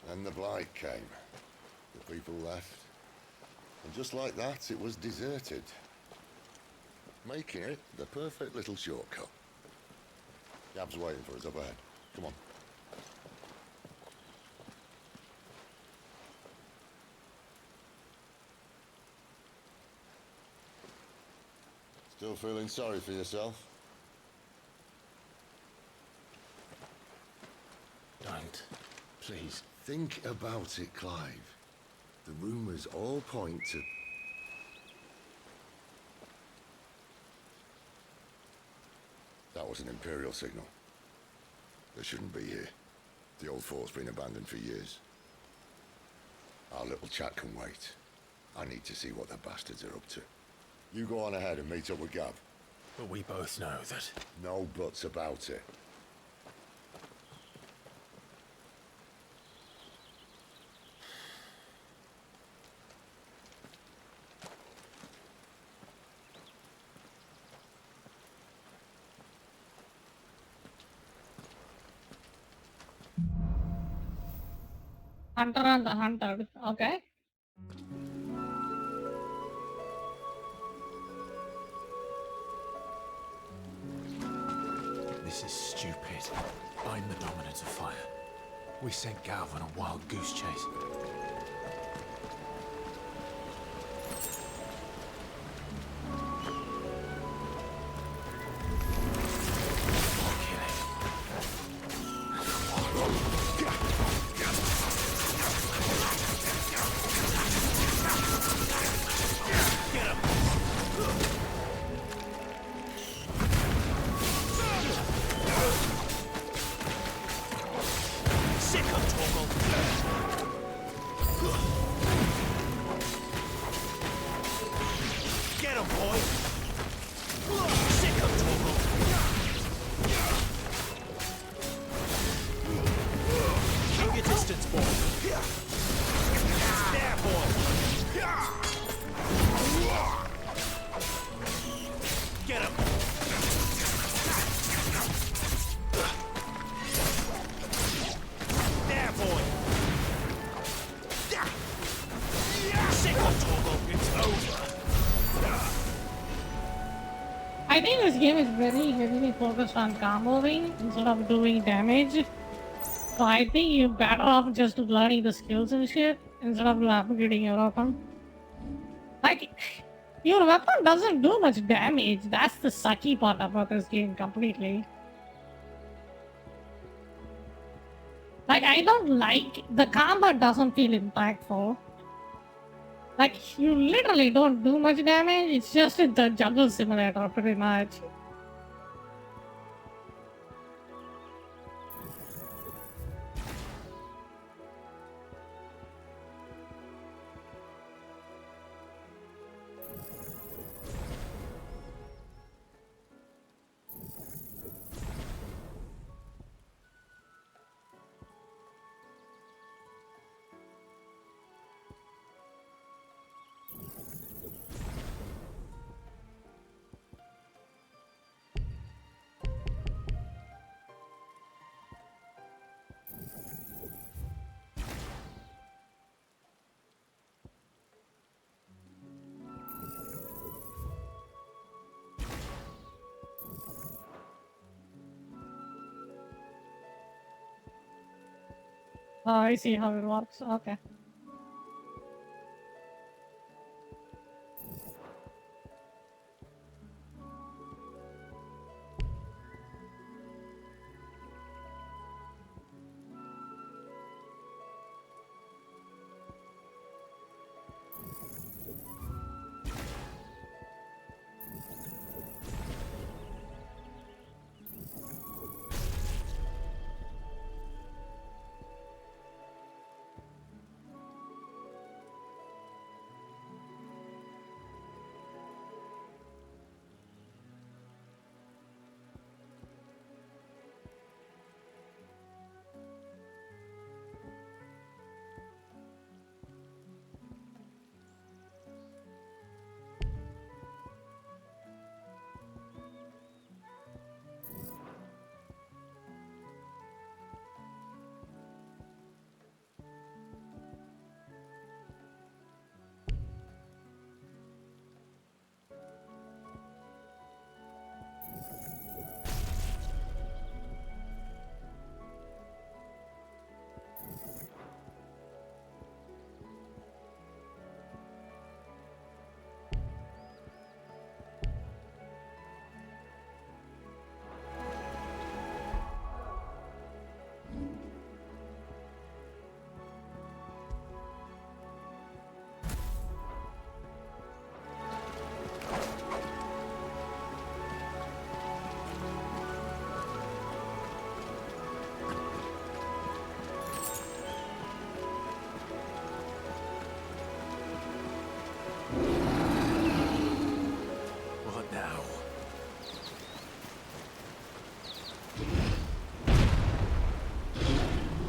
Then the Blight came. The people left. And just like that, it was deserted. Making it the perfect little shortcut. Gav's waiting for us up ahead. Come on. Still feeling sorry for yourself? Don't. Please. Think about it, Clive. The rumors all point to... That was an Imperial signal. They shouldn't be here. The old fort's been abandoned for years. Our little chat can wait. I need to see what the bastards are up to. You go on ahead and meet up with Gav. But we both know that... No buts about it. Hunter and the Hunter. Okay. This This is stupid. I'm the Dominant of Fire. We sent Galv on a wild goose chase. I think this game is very heavily focused on comboing instead of doing damage. So I think you're better off just learning the skills and shit instead of upgrading your weapon. Like, your weapon doesn't do much damage. That's the sucky part about this game completely. Like, I don't like... The combat doesn't feel impactful. Like, you literally don't do much damage. It's just the jungle simulator, pretty much. Oh, I see how it works. Okay.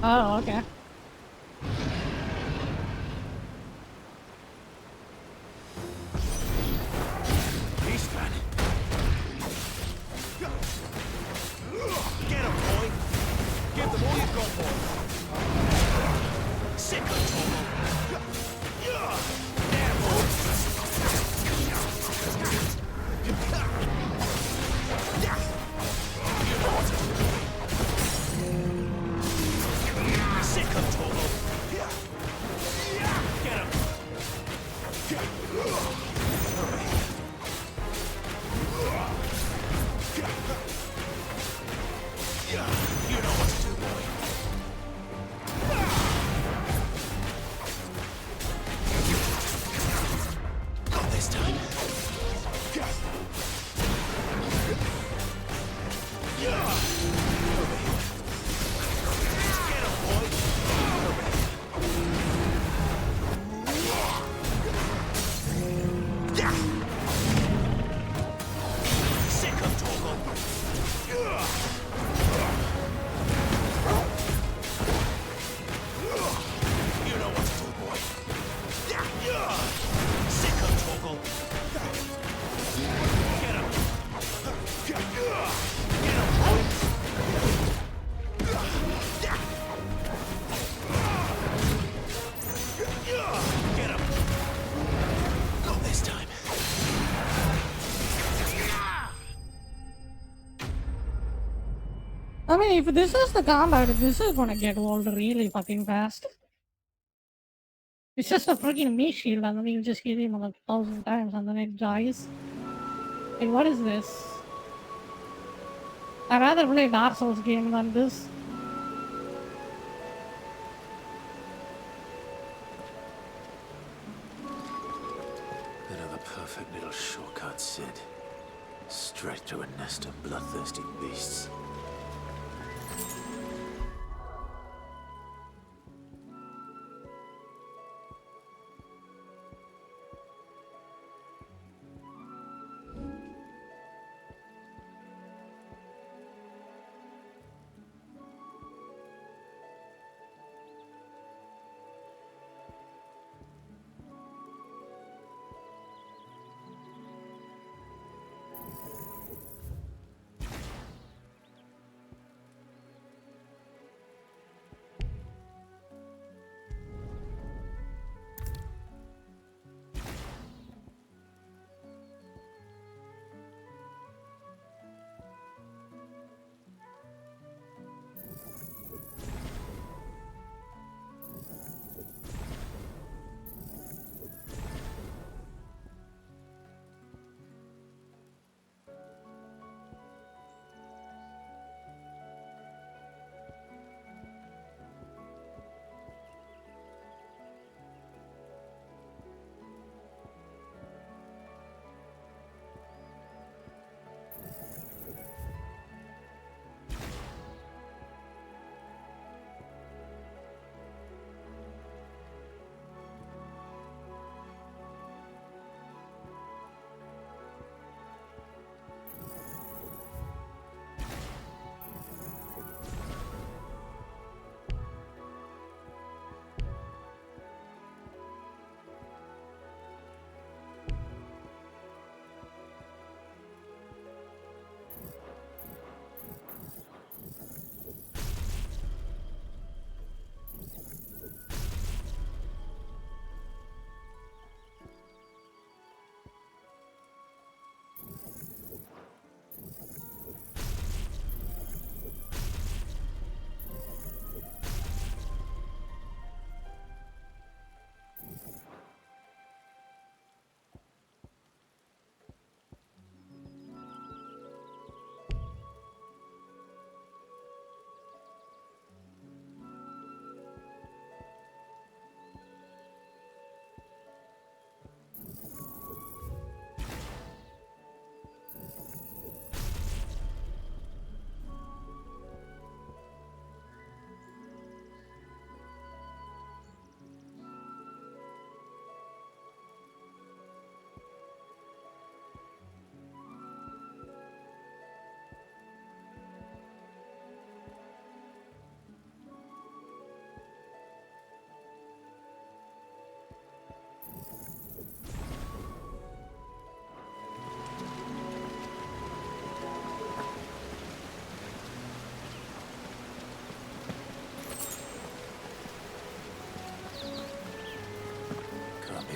Oh, okay. Beastman. Get him, boy. Give them all you've got, boy. Sick of trouble. There, boy. You know what to do, boy. Not this time. Sick of Torgal. You know what to do, boy. Sick of Torgal. Get him. Get him, boy. Get him. Not this time. I mean, if this is the combat, this is gonna get old really fucking fast. It's just a freaking meat shield and then you just hit him like 1,000 times and then it dies. Like, what is this? I'd rather play Dark Souls game than this. Another perfect little shortcut, Sid. Straight to a nest of bloodthirsty beasts.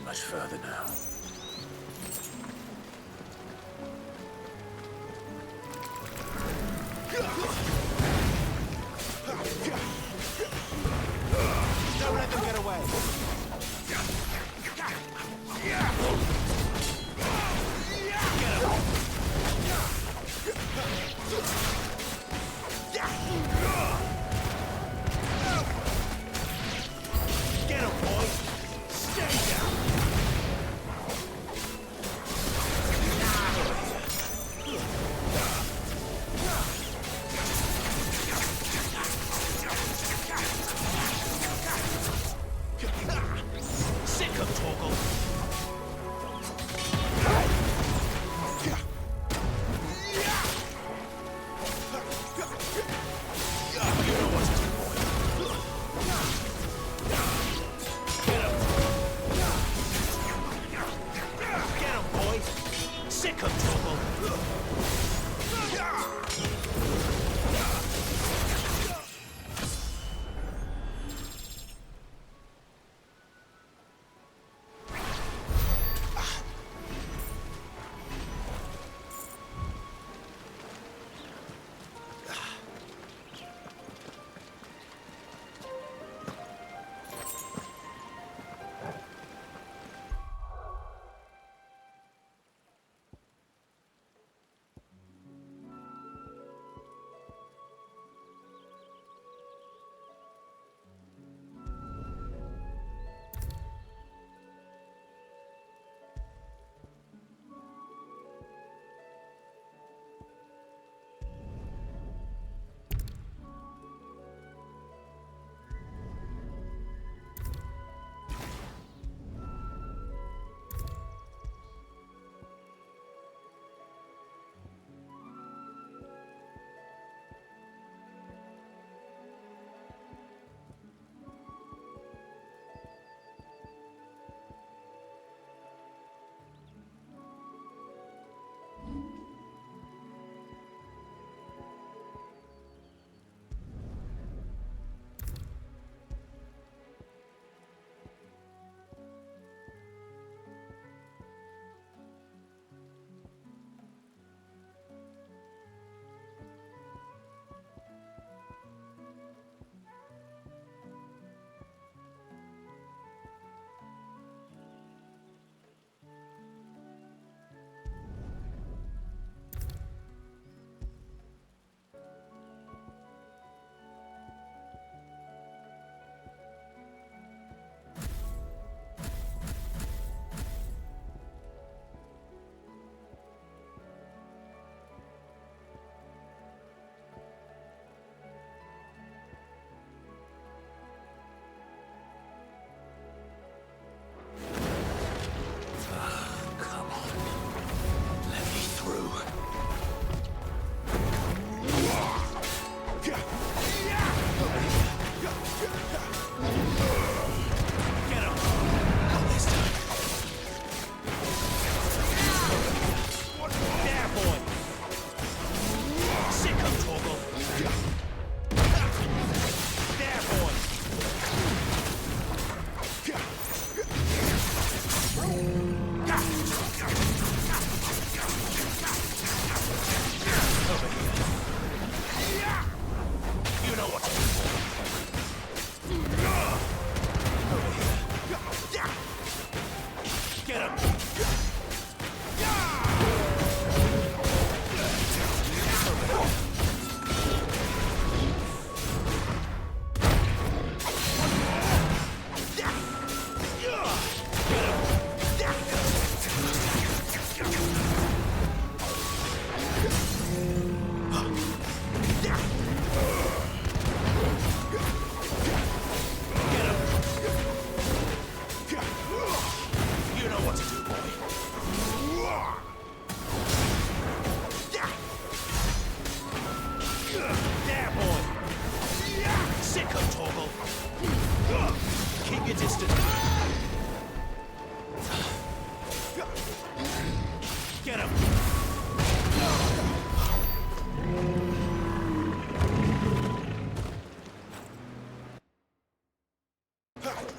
Much further now. Don't let them get away. Torgal. Get him, boys! Sick him, Torgal!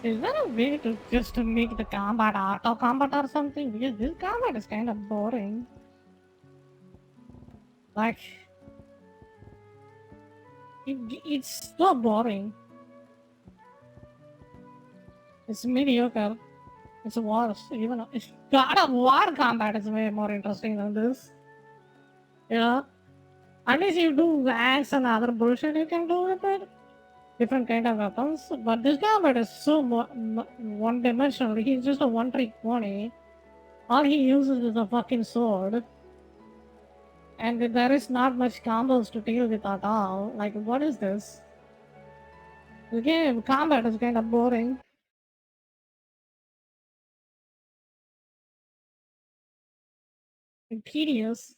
Is there a way to just to make the combat auto combat or something? Because this combat is kind of boring. Like, it's so boring. It's mediocre. It's worse. Even it's God of War combat is way more interesting than this. Yeah. Unless you do axe and other bullshit you can do with it. Different kind of weapons. But this combat is so one-dimensional. He's just a one-trick pony. All he uses is a fucking sword. And there is not much combos to deal with at all. Like, what is this? The game combat is kind of boring. and tedious.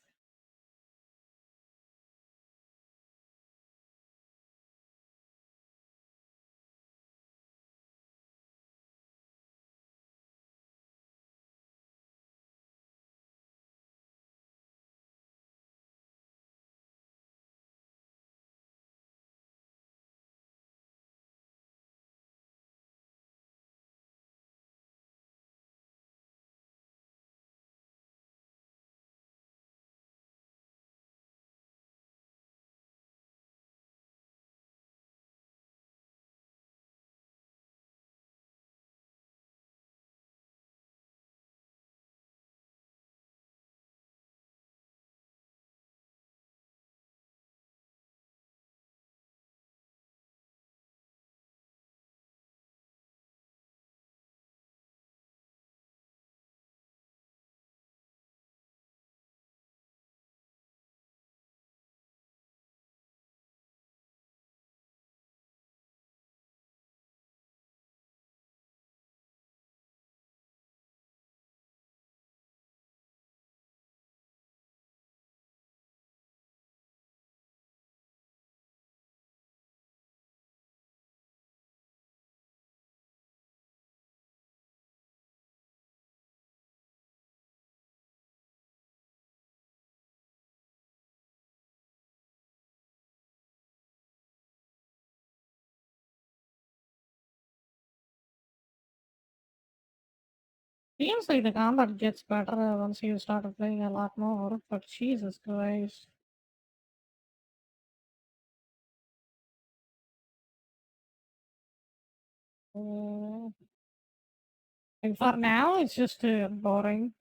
Seems like the combat gets better once you start playing a lot more, but Jesus Christ. Like for now, it's just boring.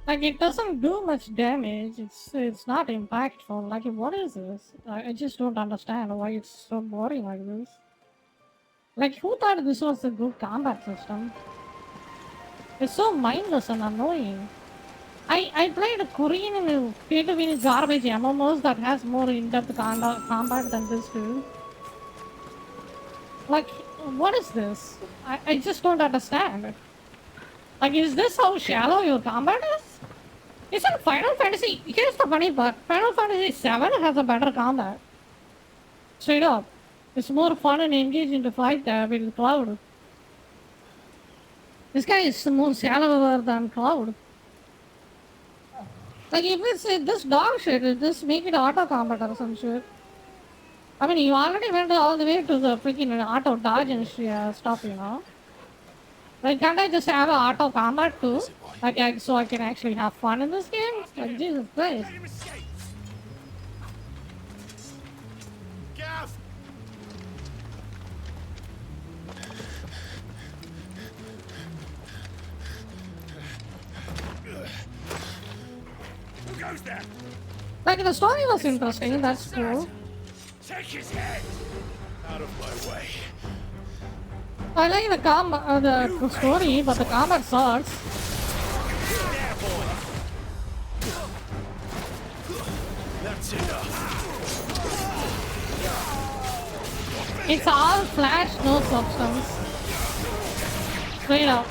Like it doesn't do much damage. It's not impactful. Like what is this? I just don't understand why it's so boring like this. Like who thought this was a good combat system? It's so mindless and annoying. I played Korean pay-to-win garbage MMOs that has more in-depth combat than this dude. Like what is this? I just don't understand. Like is this how shallow your combat is? Isn't Final Fantasy... Here's the funny part. Final Fantasy 7 has a better combat. Straight up. It's more fun and engaging to fight with Cloud. This guy is more shallower than Cloud. Like if it's this dog shit, just make it auto combat or some shit. I mean, you already went all the way to the freaking auto dodge and stuff, you know? Like, can't I just have an auto combat too? Like, so I can actually have fun in this game? Like, Jesus Christ. Gav! Who goes there? Like, the story was interesting, that's cool. Take his head! Out of my way. I like the story, but the combat sucks. That's enough. It's all flash, no substance. Straight up.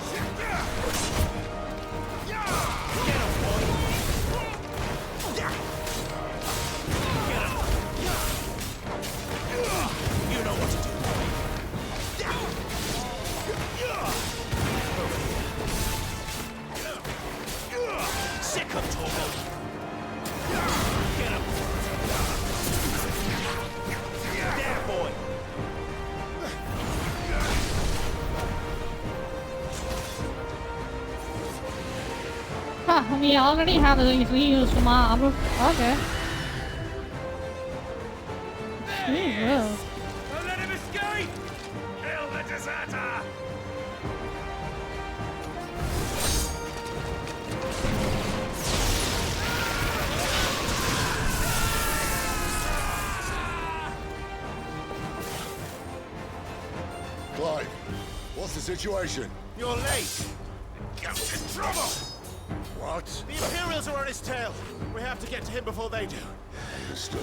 You know what to do. Ah, we already have a reused mob. Okay. Jesus. Don't let him escape! Kill the deserter! Clive, what's the situation? You're late. Goat's in trouble. What? The Imperials are on his tail. We have to get to him before they do. Understood.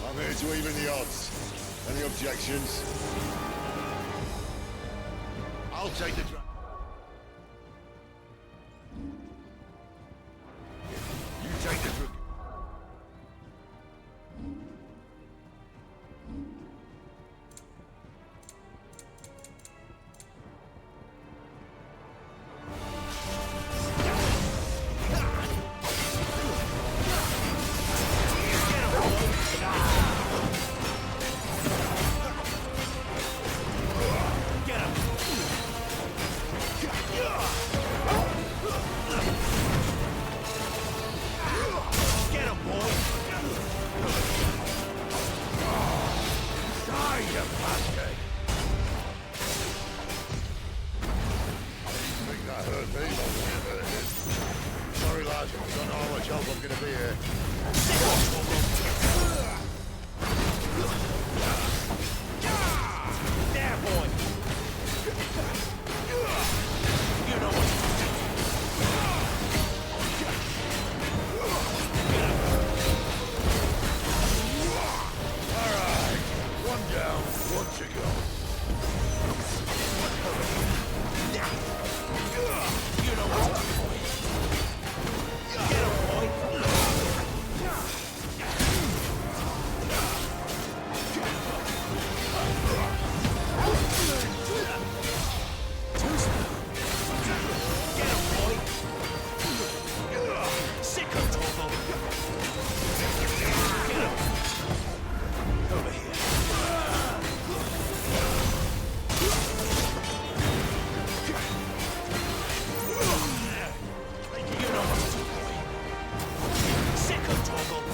I'm here to even the odds. Any objections? I'll take the dra- You take the dra- Sorry, lads. Don't know how much help I'm gonna be here. There, boy. You know what to do. All right. One down, one to go. You know what to do, boy. Get him, boy. Get him, boy. Sicko Torval. Get him. Over here. You know what to do, boy. Sicko Torval.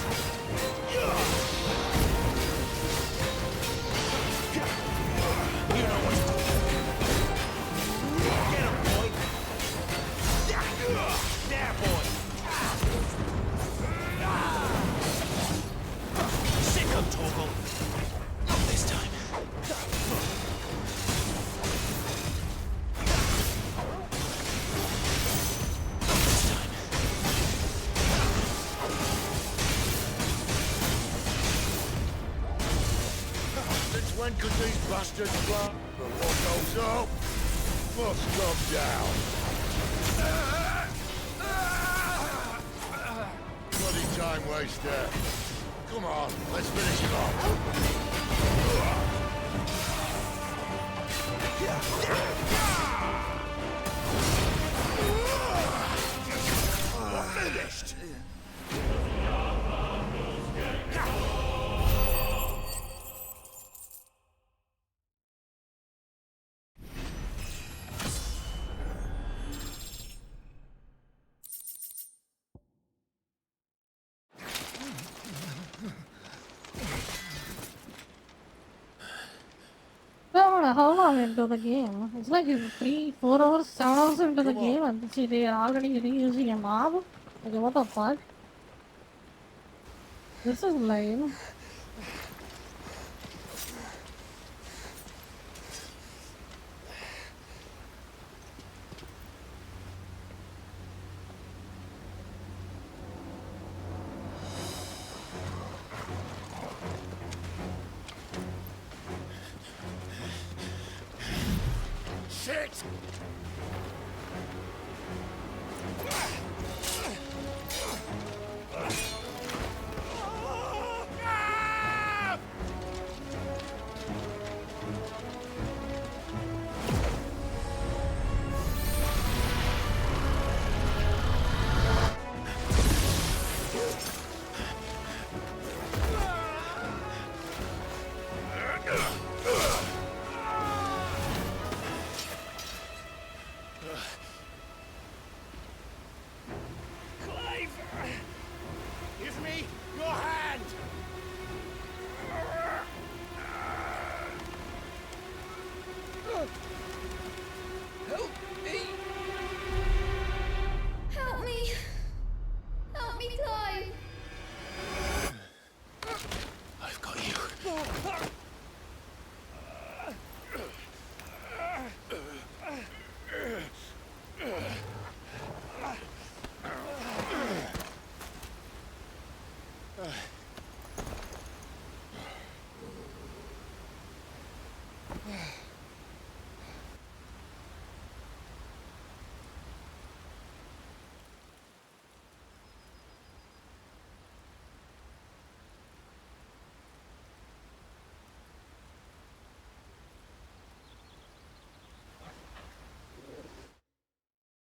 You know what to do. Get him, boy. There, boy. Sicko Torval. Not this time. Since when could these bastards fly? But what goes up must come down. Bloody time waster. Come on, let's finish him off. Finished. No, how long into the game? It's like 3, 4 hours, 7 hours into the game and see they are already reusing a mob? Okay, what the fuck? This is lame. Shit!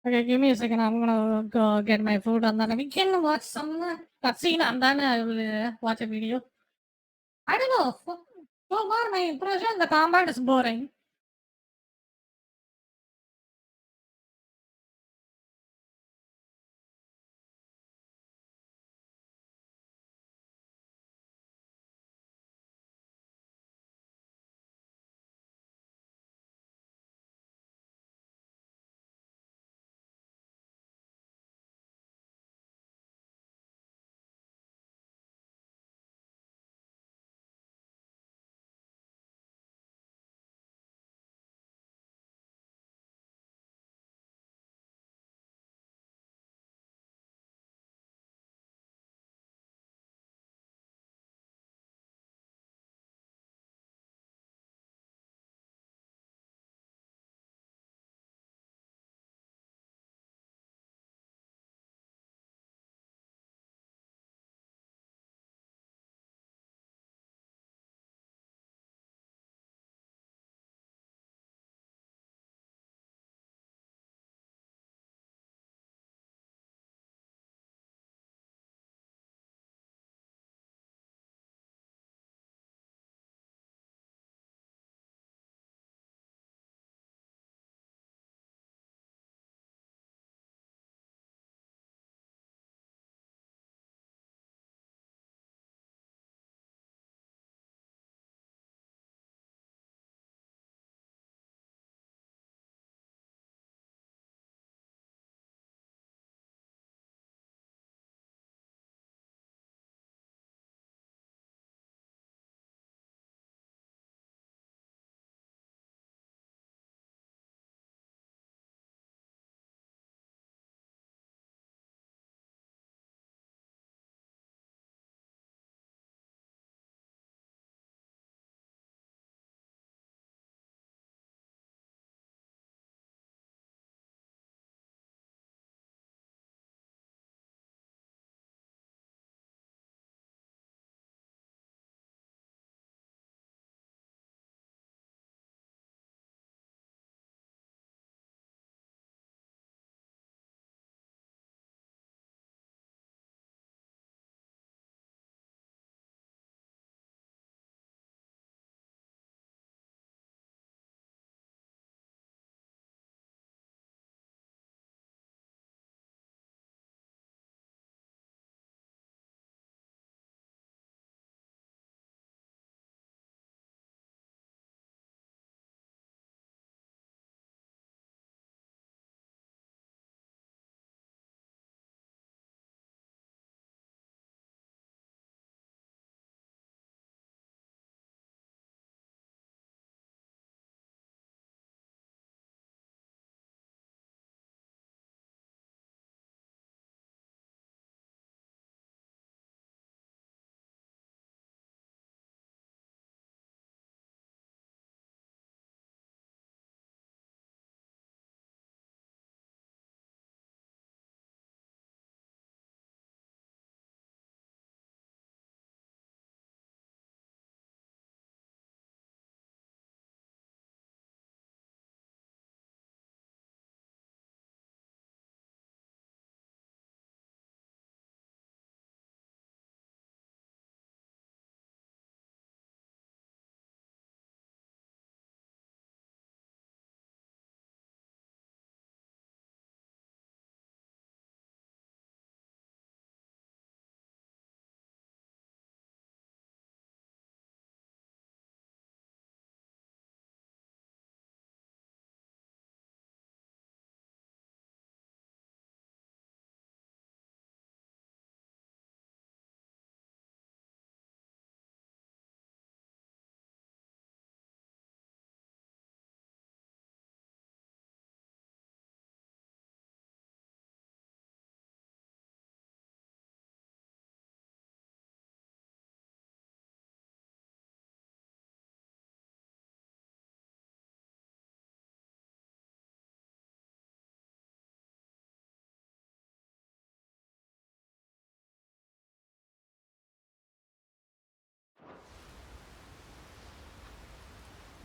Okay, give me a second. I'm gonna go get my food and then we can watch some cutscene and then I will watch a video. I don't know. So far, my impression the combat is boring.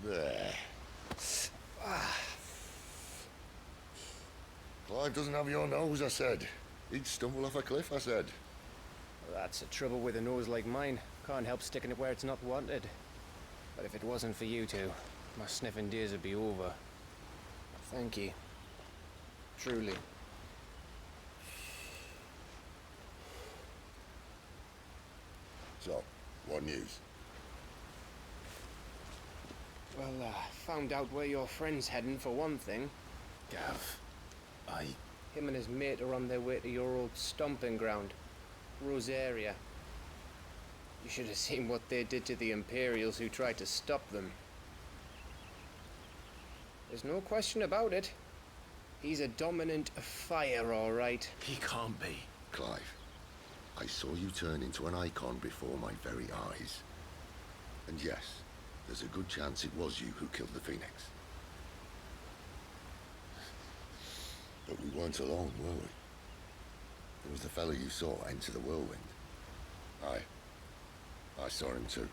There. Clive doesn't have your nose, I said. He'd stumble off a cliff, I said. Well, that's the trouble with a nose like mine. Can't help sticking it where it's not wanted. But if it wasn't for you two, my sniffing days would be over. Thank you. Truly. So, what news? Well, found out where your friend's heading for one thing. Gav, Him and his mate are on their way to your old stomping ground, Rosaria. You should have seen what they did to the Imperials who tried to stop them. There's no question about it. He's a dominant of fire, all right. He can't be. Clive, I saw you turn into an icon before my very eyes. And yes, there's a good chance it was you who killed the Phoenix. But we weren't alone, were we? There was the fellow you saw enter the whirlwind. I saw him too.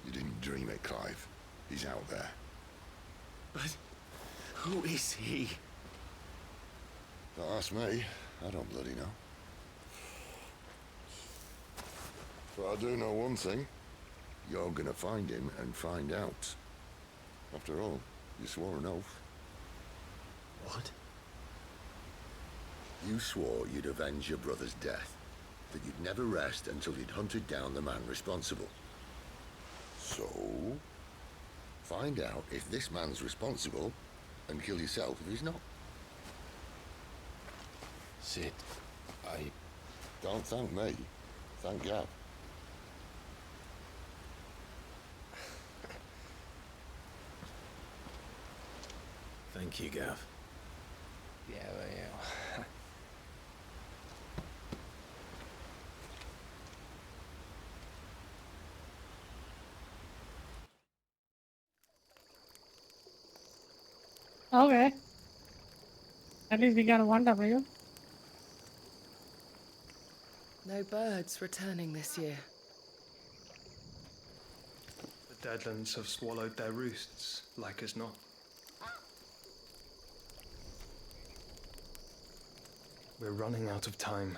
You didn't dream it, Clive. He's out there. But who is he? Don't ask me. I don't bloody know. But I do know one thing. You're gonna find him and find out. After all, you swore an oath. What? You swore you'd avenge your brother's death, that you'd never rest until you'd hunted down the man responsible. So, find out if this man's responsible, and kill yourself if he's not. Cid, Don't thank me. Thank Gav. Thank you, Gav. Yeah, well, yeah. Okay. At least we got a 1W. No birds returning this year. The Deadlands have swallowed their roosts, like as not. We're running out of time.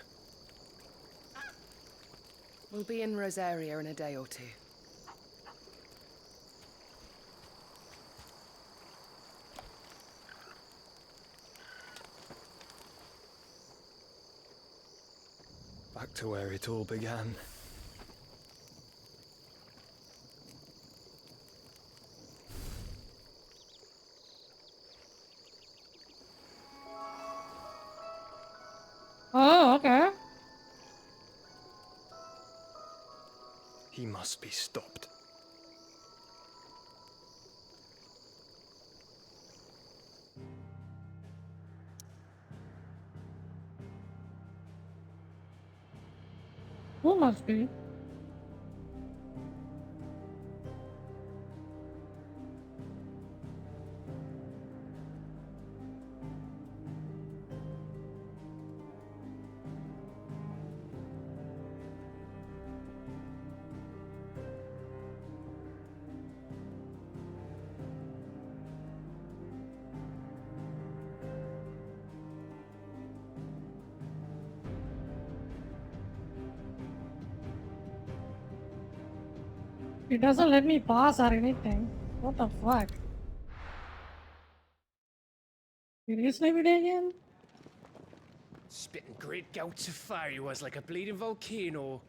We'll be in Rosaria in a day or two. Back to where it all began. Oh, okay. He must be stopped. Who must be? It doesn't let me pass or anything. What the fuck? Seriously, video game? Spitting great gouts of fire he was, like a bleeding volcano.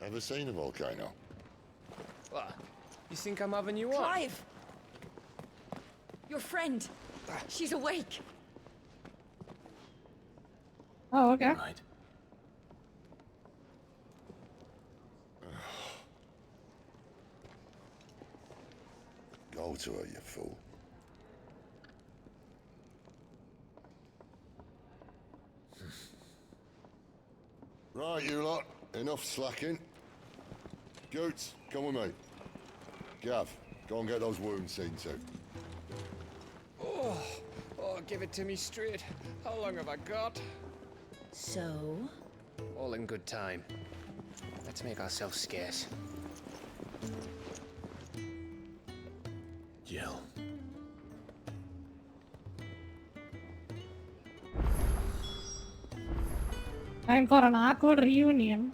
Ever seen a volcano? What? You think I'm having you on? Clive! Your friend. She's awake. Oh, okay. Right. Go to her, you fool. Right, you lot. Enough slacking. Goots, come with me. Gav, go and get those wounds seen to. Oh, give it to me straight. How long have I got? So? All in good time. Let's make ourselves scarce. Jill. Time for an awkward reunion.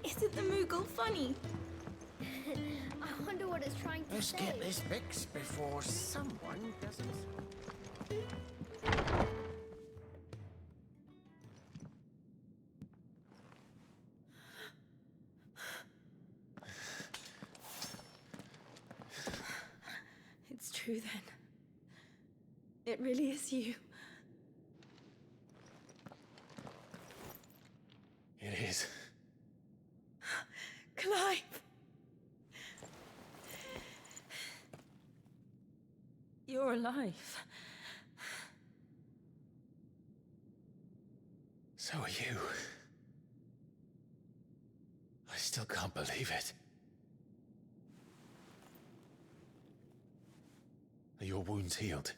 Isn't the Moogle funny? I wonder what it's trying to Let's say. get this fixed before someone doesn't. It's true then. It really is you. It is. Clive! You're alive. So are you. I still can't believe it. Are your wounds healed?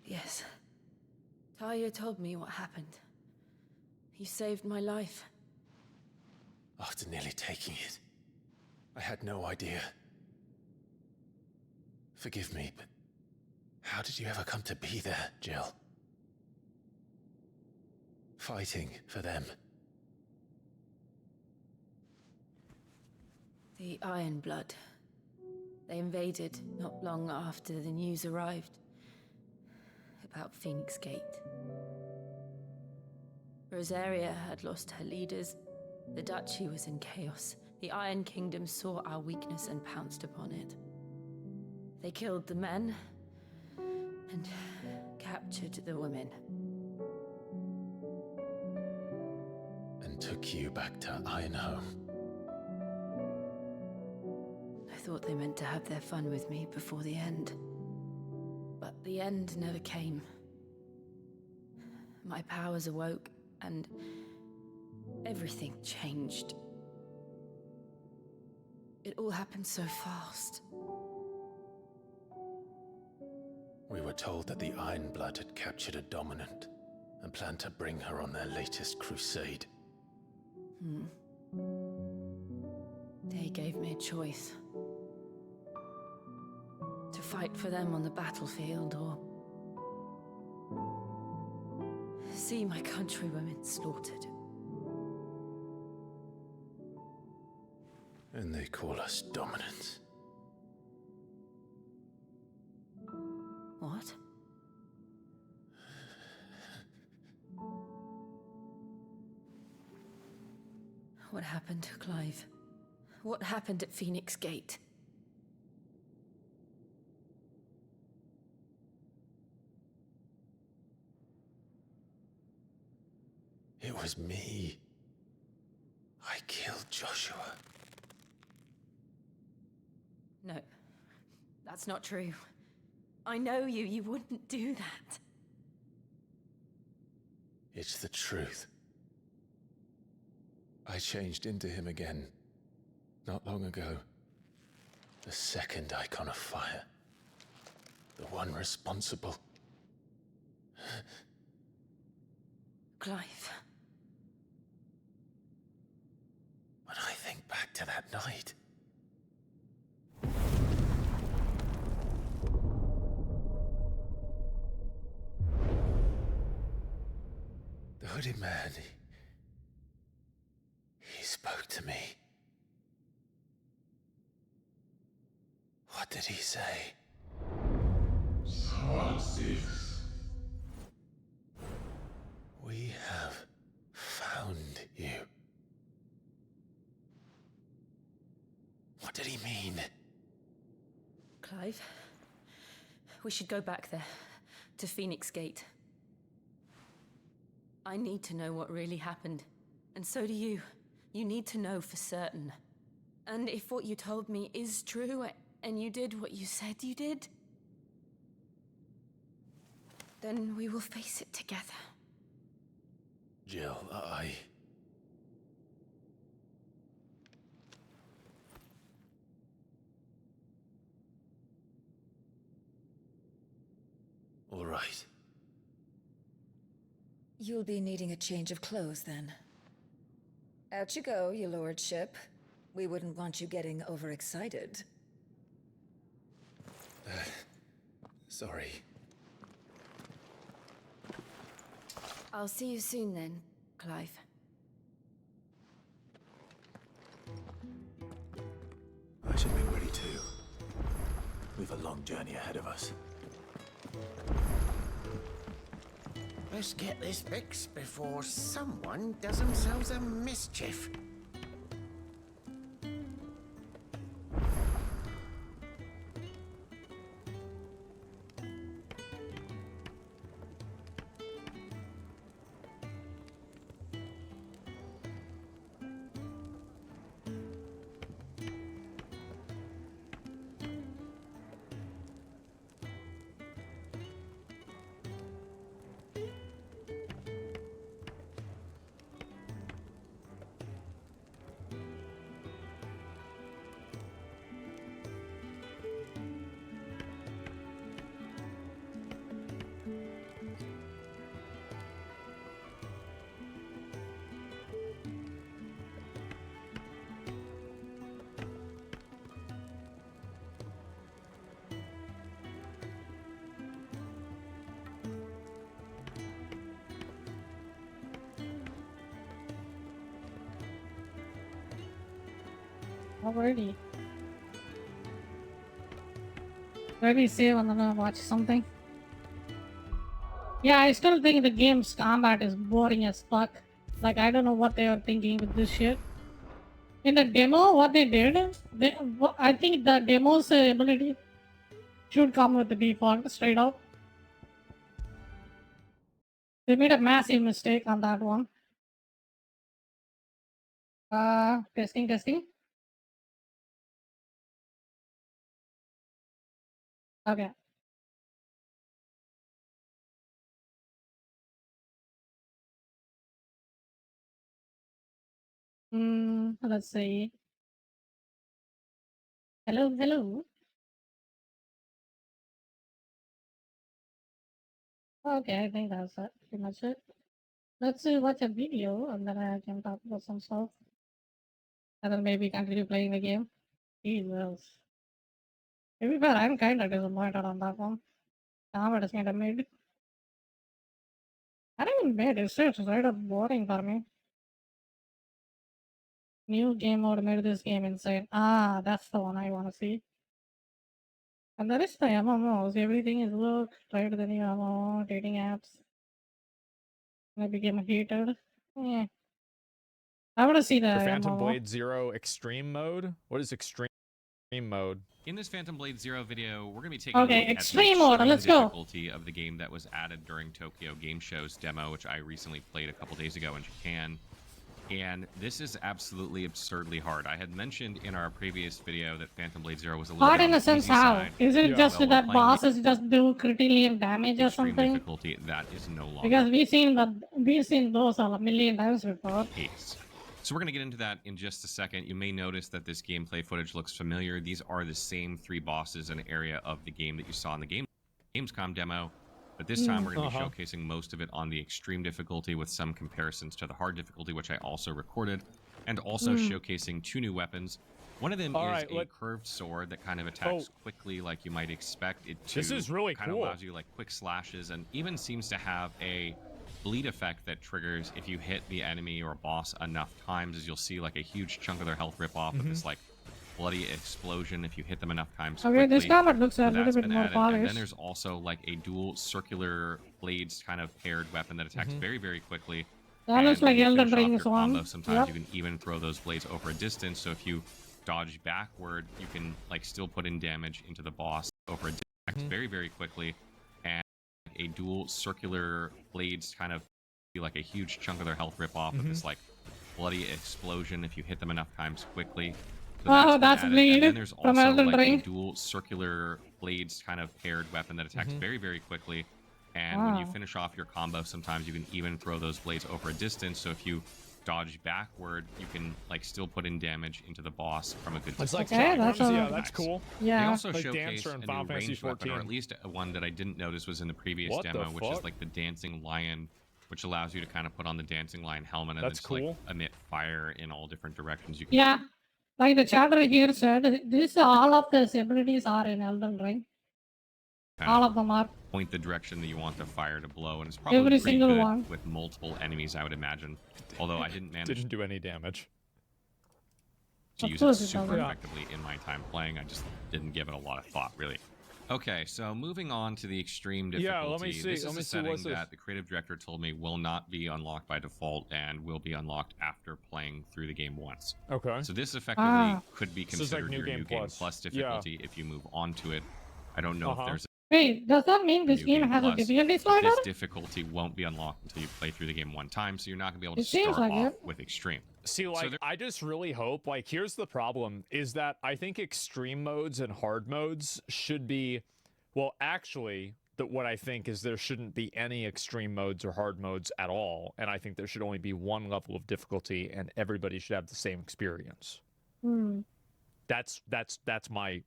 Yes. Talia told me what happened. You saved my life. After nearly taking it, I had no idea. Forgive me, but how did you ever come to be there, Jill? Fighting for them. The Iron Blood. They invaded not long after the news arrived about Phoenix Gate. Rosaria had lost her leaders. The Duchy was in chaos. The Iron Kingdom saw our weakness and pounced upon it. They killed the men and captured the women. And took you back to Ironhome. I thought they meant to have their fun with me before the end. But the end never came. My powers awoke, and everything changed. It all happened so fast. We were told that the Iron Blood had captured a dominant and planned to bring her on their latest crusade. They gave me a choice. To fight for them on the battlefield, or see my countrywomen slaughtered. And they call us dominants. What? What happened, Clive? What happened at Phoenix Gate? It was me. I killed Joshua. No, that's not true. I know you. You wouldn't do that. It's the truth. I changed into him again, not long ago. The second Icon of Fire. The one responsible. Clive. When I think back to that night... The hooded man, he spoke to me. What did he say? We have found you. What did he mean? Clive, we should go back there, to Phoenix Gate. I need to know what really happened. And so do you. You need to know for certain. And if what you told me is true, and you did what you said you did, then we will face it together. Jill, All right. You'll be needing a change of clothes, then. Out you go, your lordship. We wouldn't want you getting overexcited. Sorry. I'll see you soon then, Clive. I should be ready too. We've a long journey ahead of us. Let's get this fixed before someone does themselves a mischief. Alrighty. Ready, save and then I'll watch something. Yeah, I still think the game's combat is boring as fuck. Like, I don't know what they are thinking with this shit. In the demo, what they did, I think the demo's ability should come with the default straight up. They made a massive mistake on that one. Testing. Okay. Let's see. Hello. Okay, I think that's it. Pretty much it. Let's watch a video and then I can talk about some stuff. And then maybe continue playing the game. Jesus. To be fair, I'm kinda disappointed on that one. Combat is kinda mid. I don't even mid, it's just straight up boring for me. New game mode made this game insane. Ah, that's the one I wanna see. And there is the MMOs. Everything is work, try to the new MMO, dating apps. I became heated. Yeah. I wanna see the For Phantom MMO. Blade Zero Extreme Mode? What is Extreme Mode? In this Phantom Blade Zero video, we're going to be taking Okay, a look at extreme the mode, let's go. difficulty of the game that was added during Tokyo Game Show's demo, which I recently played a couple days ago in Japan. And this is absolutely absurdly hard. I had mentioned in our previous video that Phantom Blade Zero was a little Hard bit in on the the sense easy how? side. Is it just Well, that we're playing bosses just do critically damage or extreme something? difficulty, that is no longer Because we've seen those a million times before. the case. So we're going to get into that in just a second. You may notice that this gameplay footage looks familiar. These are the same 3 bosses in an area of the game that you saw in the Gamescom demo. But this time we're going to be showcasing most of it on the extreme difficulty with some comparisons to the hard difficulty, which I also recorded, and also showcasing 2 new weapons. One of them is a curved sword that kind of attacks quickly like you might expect it to. This is really kind of cool. allows you like quick slashes and even seems to have a bleed effect that triggers if you hit the enemy or boss enough times, as you'll see like a huge chunk of their health rip off with this like bloody explosion if you hit them enough times quickly. Okay, this combat looks a So little that's bit been more added. And then polished. there's also like a dual circular blades kind of paired weapon that attacks very, very quickly. That looks And like when you Elden finish off Ring's your combo, one. sometimes Yep. you can even throw those blades over a distance. So if you dodge backward, you can like still put in damage into the boss over a distance very, very quickly. And a dual circular blades kind of like a huge chunk of their health rip off with this like bloody explosion if you hit them enough times quickly. So Oh, been that's added. bleed And then there's from also Elden like Ring. a dual circular blades kind of paired weapon that attacks very, very quickly. And when you Wow. finish off your combo, sometimes you can even throw those blades over a distance. So if you dodge backward, you can like still put in damage into the boss from a good distance. It's like Okay, that's shotguns, a- yeah, that's cool. They Yeah. also Like showcased Dancer a in new Final Fantasy ranged weapon, or 14. at least one that I didn't notice was in the previous What the demo, which is fuck? like the Dancing Lion, which allows you to kind of put on the Dancing Lion helmet and That's then just, cool. like emit fire in all different directions. You can Yeah, like the chatter here said, this all of these abilities are in Elden Ring. All of them are. point the direction that you want the fire to blow, and it's probably Every pretty single good one. with multiple enemies, I would imagine. Although I didn't manage Didn't do any damage. to Of use course it it super doesn't. effectively in my time playing. I just didn't give it a lot of thought, really. Okay, so moving on to the extreme difficulty. Yeah, let me see- This let is me a see, setting what's this? that the creative director told me will not be unlocked by default and will be unlocked after playing through the game once. Okay. So this effectively Ah. could be This is like considered New your Game New Game Plus. Plus Yeah. difficulty if you move on to it. I don't know if there's Wait, does that mean this New game Game has a Plus, difficulty but slider? this difficulty won't be unlocked until you play through the game one time, so you're not gonna be able to It seems start like off it. with extreme. See, like, I just really hope, like, here's the problem, is that I think extreme modes and hard modes should be, well, actually, what I think is there shouldn't be any extreme modes or hard modes at all, and I think there should only be one level of difficulty, and everybody should have the same experience. Hmm. That's my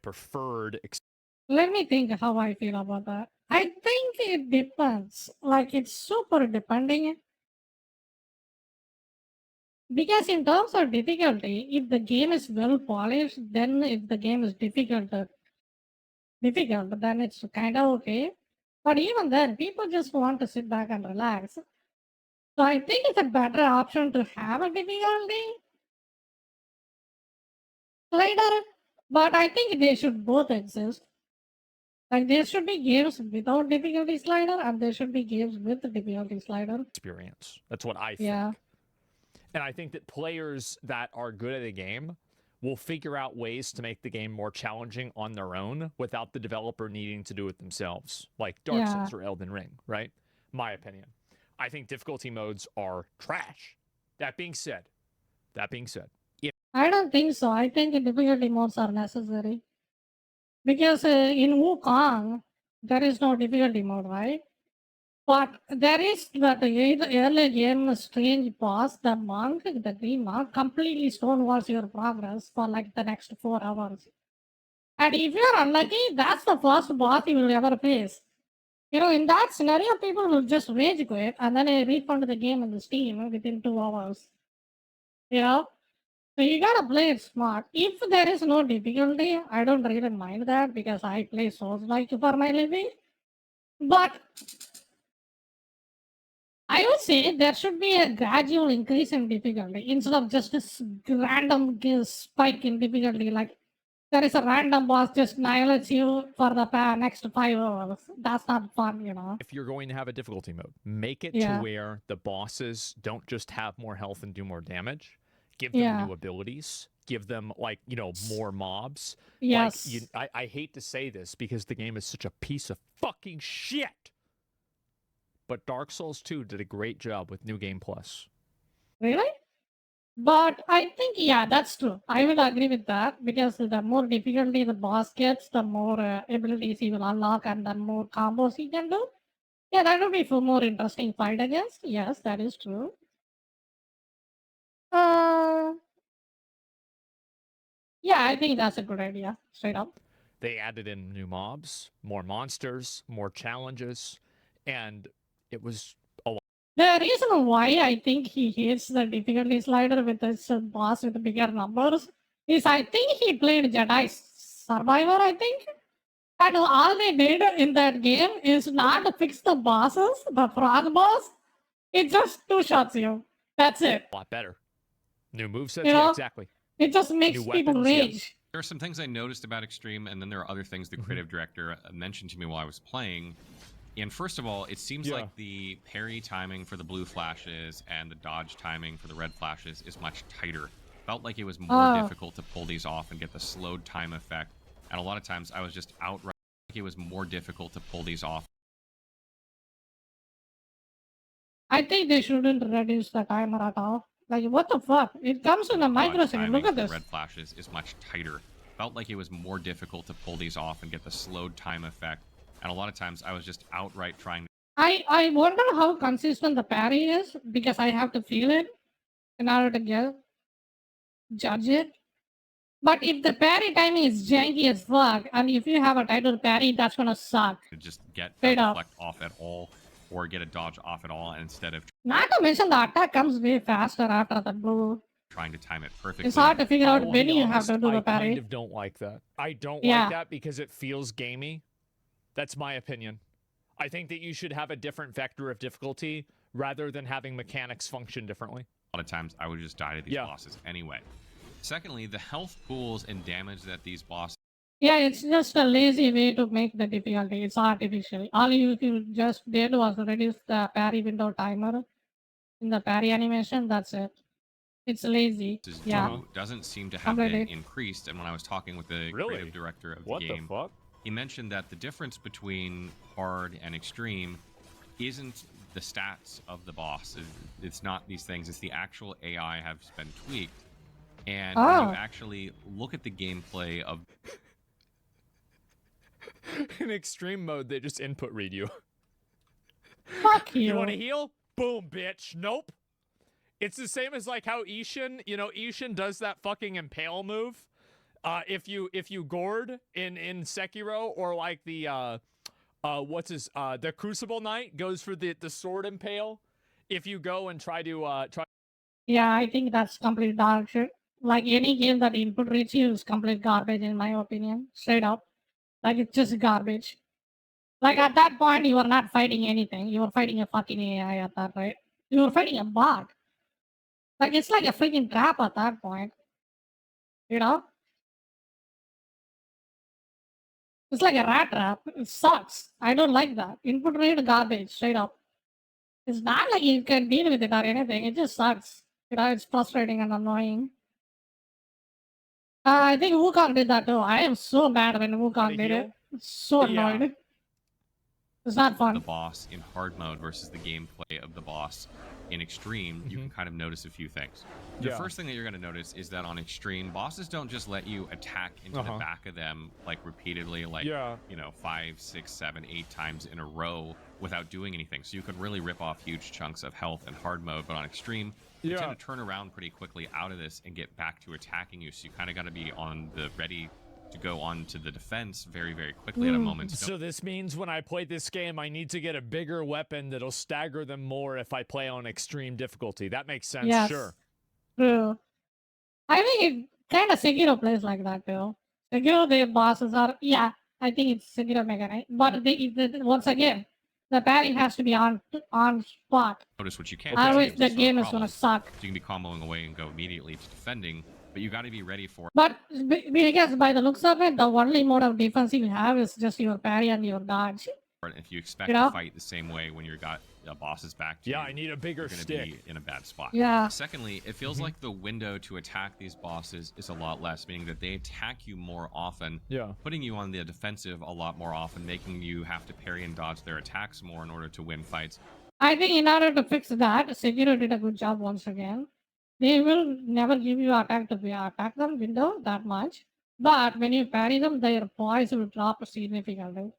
preferred. Let me think how I feel about that. I think it depends. Like, it's super depending. Because in terms of difficulty, if the game is well polished, then if the game is difficult, then it's kind of okay. But even then, people just want to sit back and relax. So I think it's a better option to have a difficulty slider. But I think they should both exist. Like, there should be games without difficulty slider, and there should be games with the difficulty slider. Experience. That's what I think. Yeah. And I think that players that are good at a game will figure out ways to make the game more challenging on their own without the developer needing to do it themselves, like Dark Yeah. Souls or Elden Ring, right? My opinion. I think difficulty modes are trash. That being said, if I don't think so. I think difficulty modes are necessary. Because in Wukong, there is no difficulty mode, right? But there is that early game strange boss, the monk, the green monk, completely stonewalls your progress for like the next 4 hours. And if you're unlucky, that's the first boss you will ever face. You know, in that scenario, people will just rage quit and then refund the game in the Steam within 2 hours. You know? So you gotta play it smart. If there is no difficulty, I don't really mind that because I play Souls-like for my living. But I would say there should be a gradual increase in difficulty instead of just this random spike in difficulty. Like there is a random boss just annihilates you for the next 5 hours. That's not fun, you know. you're going to have a difficulty mode, make it Yeah. to where the bosses don't just have more health and do more damage. Give them Yeah. new abilities. Give them, like, you know, more mobs. Yes. Like, I hate to say this because the game is such a piece of fucking shit. But Dark Souls 2 did a great job with New Game Plus. Really? But I think, yeah, that's true. I will agree with that because the more difficulty the boss gets, the more abilities he will unlock and the more combos he can do. Yeah, that would be a more interesting fight against. Yes, that is true. Yeah, I think that's a good idea. Straight up. They added in new mobs, more monsters, more challenges, and it was a lot. The reason why I think he hates the difficulty slider with this boss with bigger numbers is I think he played Jedi Survivor, I think. And all they did in that game is not fix the bosses, the frog boss. It just two-shots you. That's it. A lot better. New movesets, You yeah, know, exactly. It just makes New people weapons, yeah. rage. There are some things I noticed about Extreme, and then there are other things the creative director mentioned to me while I was playing. And first of all, it seems like the parry timing for the blue flashes and the dodge timing for the red flashes is much tighter. Felt like it was more difficult to pull these off and get the slowed time effect. And a lot of times I was just outright like it was more difficult to pull these off. I think they shouldn't reduce the timer at all. Like, what the fuck? It comes in a Dodge microsecond. timing Look at for the this. red flashes is much tighter. Felt like it was more difficult to pull these off and get the slowed time effect. And a lot of times I was just outright trying to I wonder how consistent the parry is because I have to feel it in order to judge it. But if the parry timing is janky as fuck, and if you have a tighter parry, that's gonna suck. just get Straight that up. deflect off at all or get a dodge off at all instead of Not to mention the attack comes way faster after the blue. trying to time it perfectly. It's hard to figure out I'll when be you have to honest, do the I parry. kind of don't like that. I don't Yeah. like that because it feels gamey. That's my opinion. I think that you should have a different vector of difficulty rather than having mechanics function differently. A lot of times I would just die to these bosses anyway. Secondly, the health pools and damage that these bosses Yeah, it's just a lazy way to make the difficulty. It's artificial. All you just did was reduce the parry window timer in the parry animation. That's it. It's lazy. Yeah. doesn't seem to have been Completely. increased. And when I was talking with the creative director of the game, he mentioned that the difference between hard and extreme isn't the stats of the boss. It's not these things. It's the actual AI has been tweaked. And when you actually look at the gameplay of in extreme mode, they just input read you. Fuck you. You want to heal? Boom, bitch. Nope. It's the same as like how Ishin, you know, Ishin does that fucking impale move. If you gourd in Sekiro, or like the the Crucible Knight goes for the sword impale. If you go and try to Yeah, I think that's complete dog shit. Like any game that input reads you is complete garbage in my opinion. Straight up. Like it's just garbage. Like at that point you are not fighting anything. You are fighting a fucking AI at that rate. You are fighting a bot. Like it's like a freaking trap at that point. You know? It's like a rat trap. It sucks. I don't like that. Input rate garbage, straight up. It's not like you can deal with it or anything. It just sucks. You know, it's frustrating and annoying. I think Wukong did that too. I am so mad when Wukong did it. It's so annoyed. It's not fun. the boss in hard mode versus the gameplay of the boss in extreme, you can kind of notice a few things. The first thing that you're going to notice is that on extreme, bosses don't just let you attack into the back of them like repeatedly, like you know, 5, 6, 7, 8 times in a row without doing anything. So you could really rip off huge chunks of health in hard mode, but on extreme, you tend to turn around pretty quickly out of this and get back to attacking you. So you kind of got to be on the ready to go on to the defense very, very quickly at a moment's notice. So this means when I play this game, I need to get a bigger weapon that'll stagger them more if I play on extreme difficulty. That makes sense, Yes. sure. True. I think it kind of Sekiro plays like that too. Sekiro, the bosses are, I think it's Sekiro mechanic. But once again, the parry has to be on spot. Notice what you can. Otherwise, the game is gonna suck. So you can be comboing away and go immediately to defending, but you got to be ready for it. But I guess by the looks of it, the only mode of defense you have is just your parry and your dodge. If you expect to fight the same way when you got bosses back to you, I need a bigger you're gonna stick. be in a bad spot. Yeah. Secondly, it feels like the window to attack these bosses is a lot less, meaning that they attack you more often, putting you on the defensive a lot more often, making you have to parry and dodge their attacks more in order to win fights. I think in order to fix that, Sekiro did a good job once again. They will never give you attack them window that much, but when you parry them, their poise will drop significantly.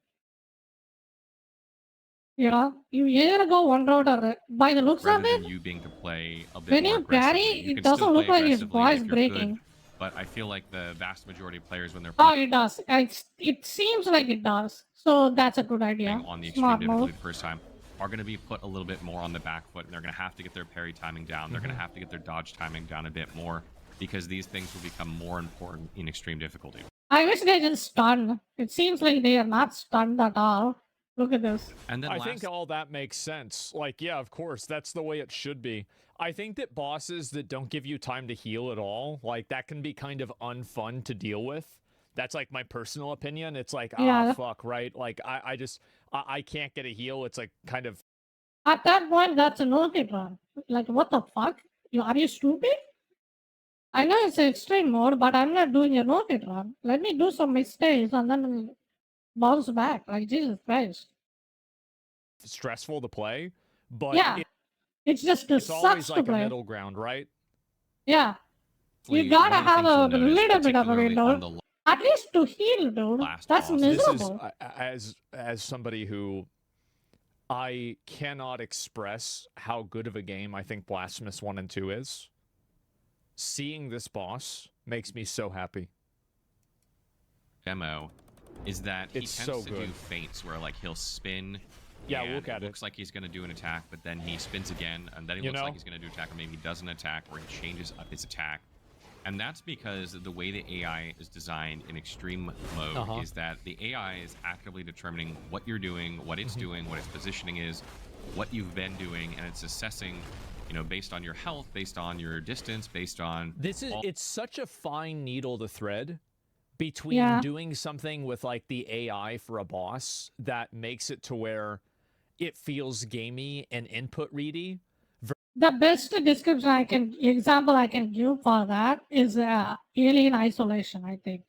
You know, you either go one route or by the looks Rather of it, than you being to play a bit when more you parry, aggressively. You it can doesn't still look play like his aggressively voice if you're breaking. good, but I feel like the vast majority of players, when they're Oh, it does. It seems like it does. So that's a good idea. on the extreme Smart difficulty move. the first time, are going to be put a little bit more on the back foot, and they're going to have to get their parry timing down. They're going to have to get their dodge timing down a bit more, because these things will become more important in extreme difficulty. I wish they didn't stun. It seems like they are not stunned at all. Look at this. And then I think all that makes sense. Like, yeah, of course, that's the way it should be. I think that bosses that don't give you time to heal at all, like, that can be kind of unfun to deal with. That's, like, my personal opinion. It's like, fuck, right? Like, I can't get a heal. It's, like, kind of... At that point, that's a no-hit run. Like, what the fuck? Are you stupid? I know it's an extreme mode, but I'm not doing a no-hit run. Let me do some mistakes and then bounce back. Like, Jesus Christ. stressful to play, but Yeah. It's just it's sucks always to like a play. middle ground, right? Yeah. You gotta have a little bit of a window. At least to heal, dude. That's This is miserable. as somebody who I cannot express how good of a game I think Blasphemous 1 and 2 is. Seeing this boss makes me so happy. Demo is that he It's tends so to good. do feints where like he'll spin. Yeah, and look at it. looks like he's going to do an attack, but then he spins again, and then he You looks know? like he's going to do attack, or maybe he does an attack, or he changes up his attack. And that's because the way the AI is designed in extreme mode is that the AI is actively determining what you're doing, what it's doing, what its positioning is, what you've been doing, and it's assessing, you know, based on your health, based on your distance, based on it's such a fine needle to thread between doing something with like the AI for a boss that makes it to where it feels gamey and input ready. The best example I can give for that is Alien Isolation, I think.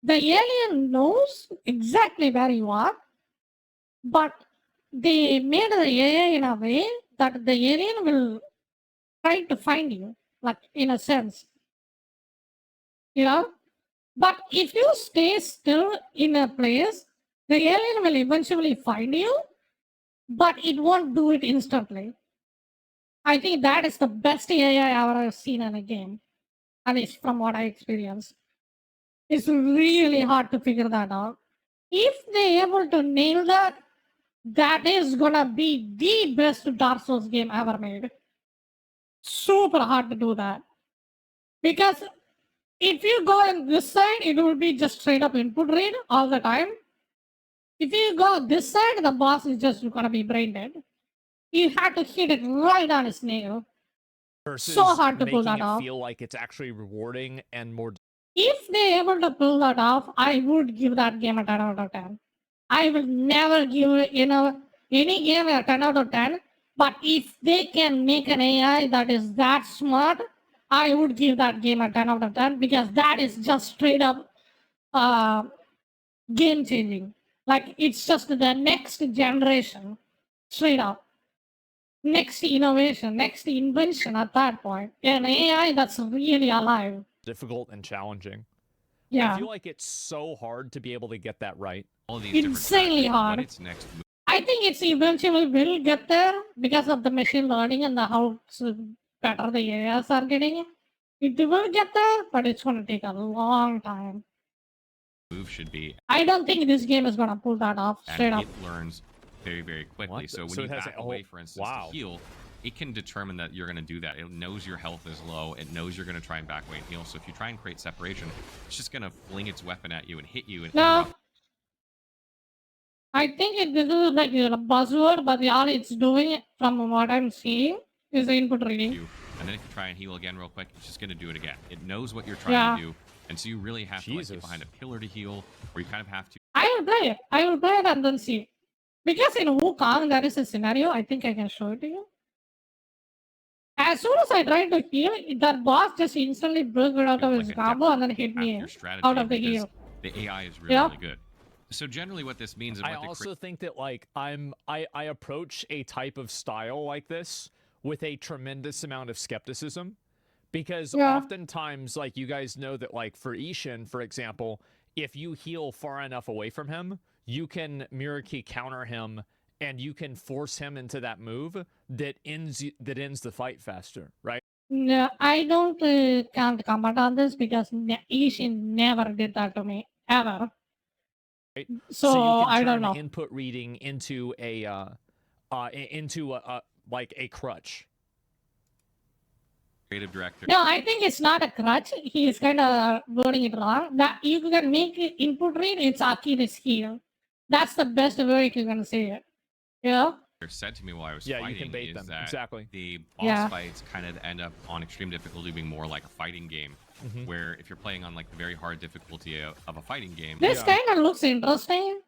The alien knows exactly where you are, but they made the AI in a way that the alien will try to find you, like in a sense. You know? But if you stay still in a place, the alien will eventually find you, but it won't do it instantly. I think that is the best AI I've ever seen in a game, at least from what I experienced. It's really hard to figure that out. If they're able to nail that, that is gonna be the best Dark Souls game ever made. Super hard to do that. Because if you go on this side, it will be just straight up input read all the time. If you go this side, the boss is just gonna be brain dead. You have to hit it right on its nail. Versus so hard to making pull that it off. feel like it's actually rewarding and more. If they're able to pull that off, I would give that game a 10 out of 10. I will never give any game a 10 out of 10. But if they can make an AI that is that smart, I would give that game a 10 out of 10 because that is just straight up game changing. Like it's just the next generation, straight up. Next innovation, next invention at that point. An AI that's really alive. Difficult and challenging. Yeah. I feel like it's so hard to be able to get that right. All these Insanely hard. What its next move. I think it's eventually will get there because of the machine learning and how better the AIs are getting. It will get there, but it's going to take a long time. Move should be. I don't think this game is going to pull that off straight And up. it learns very, very quickly. So when So you it has back a- away, for instance, wow. to heal, it can determine that you're going to do that. It knows your health is low. It knows you're going to try and back away and heal. So if you try and create separation, it's just going to fling its weapon at you and hit you. And No. I think this is like a buzzword, but all it's doing, from what I'm seeing, is the input reading. And then if you try and heal again real quick, it's just going to do it again. It knows what you're trying Yeah. to do. And so you really have to like, get behind a pillar to heal, or you kind of have to. I will play it. I will play it and then see. Because in Wukong, there is a scenario, I think I can show it to you. As soon as I tried to heal, that boss just instantly broke it out of his combo and then hit me strategy out of the because heal. The AI is really, Yeah. really good. So generally what this means and I what also think that like I approach a type of style like this with a tremendous amount of skepticism because Yeah. oftentimes like you guys know that like for Ishin, for example, if you heal far enough away from him, you can mirror key counter him and you can force him into that move that ends the fight faster, right? No, I don't can't comment on this because Ishin never did that to me, ever. Right? So, you can I don't turn know. input reading into a like a crutch. creative director. No, I think it's not a crutch. He is kind of wording it wrong. That you can make it input read, it's Achilles heel. That's the best way you can say it. Yeah? Said to me while I was Yeah, you fighting can bait is them. that Exactly. the boss Yeah. fights kind of end up on extreme difficulty being more like a fighting game, Mhm. where if you're playing on like the very hard difficulty of a fighting game, This kind of looks interesting.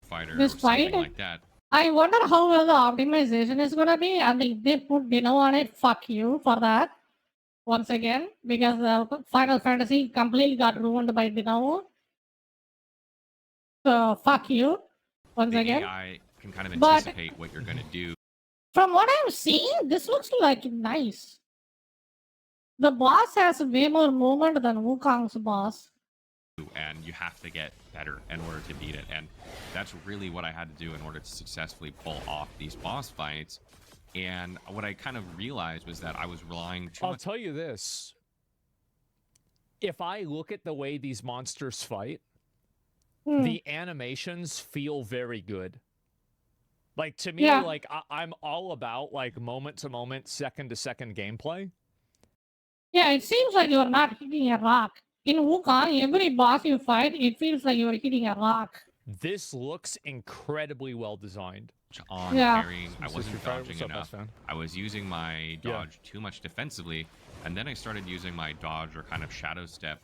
fighter this or something fight- like that, I wonder how well the optimization is gonna be, and if they put Dino on it, fuck you for that. Once again, because Final Fantasy completely got ruined by Dino. So fuck you. Once the again. AI can kind of But- anticipate what you're going to do. From what I'm seeing, this looks like nice. The boss has way more movement than Wukong's boss. And you have to get better in order to beat it. And that's really what I had to do in order to successfully pull off these boss fights. And what I kind of realized was that I was relying too I'll much. tell you this. If I look at the way these monsters fight, the animations feel very good. Like to me, Yeah. like I'm all about like moment to moment, second to second gameplay. Yeah, it seems like you are not hitting a rock. In Wukong, every boss you fight, it feels like you are hitting a rock. This looks incredibly well designed. On Yeah. parrying, I Mr. wasn't Street Fighter, dodging what's up, enough. best fan? I was using my dodge too much defensively, and then I started using my dodge or kind of shadow step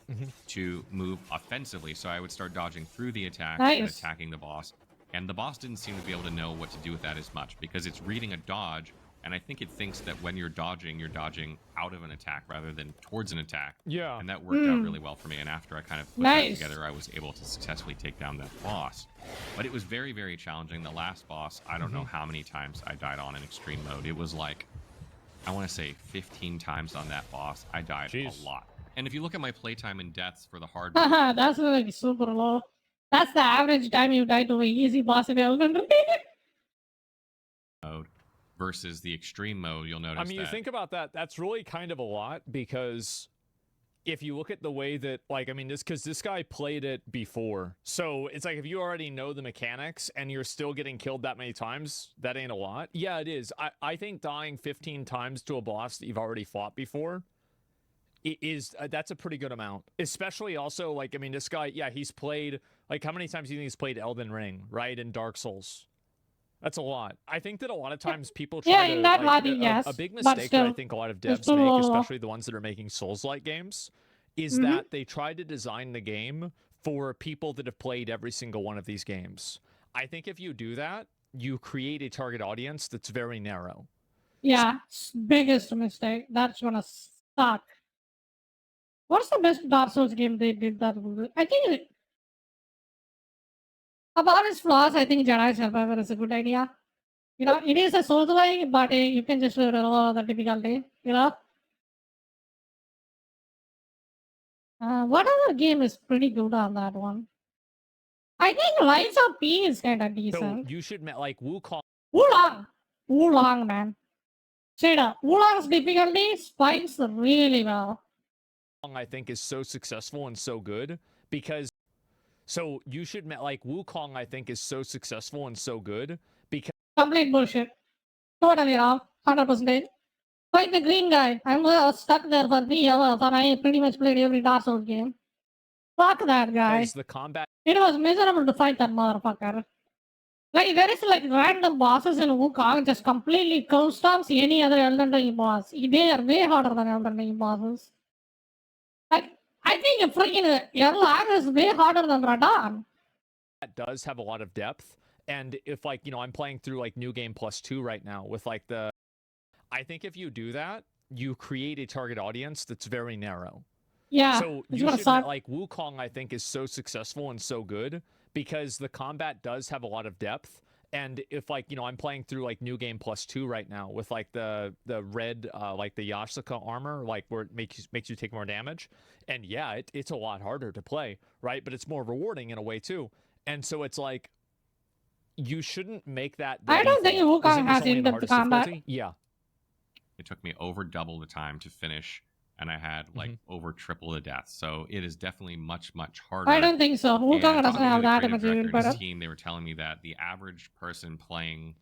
to move offensively. So I would start dodging through the attack and Nice. attacking the boss. And the boss didn't seem to be able to know what to do with that as much because it's reading a dodge, and I think it thinks that when you're dodging out of an attack rather than towards an attack. Yeah. And that worked out really well for me. And after I kind of put Nice. that together, I was able to successfully take down that boss. But it was very, very challenging. The last boss, I don't know how many times I died on in extreme mode. It was like, I want to say 15 times on that boss. I died a lot. And if you look at my playtime in deaths for the hard Haha, that's like super low. That's the average time you die to an easy boss in Elden Ring. mode versus the extreme mode, you'll notice I mean, you that think about that, that's really kind of a lot because if you look at the way that, like, I mean, because this guy played it before. So it's like if you already know the mechanics and you're still getting killed that many times, that ain't a lot. Yeah, it is. I think dying 15 times to a boss that you've already fought before that's a pretty good amount. Especially also, like, I mean, this guy, yeah, he's played, like, how many times do you think he's played Elden Ring, right? And Dark Souls. That's a lot. I think that a lot of times people try Yeah, to, in that like, logic, yes, a big but mistake that I still, think a lot of it's devs still make, low. especially the ones that are making Souls-like games, is Mhm. that they try to design the game for people that have played every single one of these games. I think if you do that, you create a target audience that's very narrow. Yeah, biggest mistake. That's gonna suck. What's the best Dark Souls game they did that? I think about its flaws, I think Jedi Survivor is a good idea. You know, it is a Souls-like, but you can just roll the difficulty. You know. What other game is pretty good on that one? I think Lights of P is kind of So decent. you should, like, Wukong. Wulong, man. Straight up, Wulong's difficulty spikes really well. I think is so successful and so good because so you should like Wukong I think is so successful and so good because Complete bullshit. Totally wrong. 100%. Like the green guy. I'm stuck there for 3 hours and I pretty much played every Dark Souls game. Fuck that guy. the combat It was miserable to fight that motherfucker. Like, there is like random bosses in Wukong just completely co-stomps any other Elden Ring boss. They are way harder than Elden Ring bosses. I think freaking Erlang is way harder than Radahn. that does have a lot of depth. And if, like, you know, I'm playing through like New Game Plus 2 right now with like I think if you do that, you create a target audience that's very narrow. Yeah, So it's you gonna should suck. like Wukong I think is so successful and so good because the combat does have a lot of depth. And if, like, you know, I'm playing through like New Game Plus 2 right now with like the red like the Yasuka armor, like where it makes you take more damage. And yeah, it's a lot harder to play, right? But it's more rewarding in a way too. And so it's like you shouldn't make that the I don't think default. Wukong Isn't this has only the in-depth hardest combat. difficulty? Yeah. it took me over double the time to finish, and I had like over triple the deaths. So it is definitely much, much harder. I don't think so. Wukong And doesn't talking to have the that creative much director even and his better. team, they were telling me that the average person playing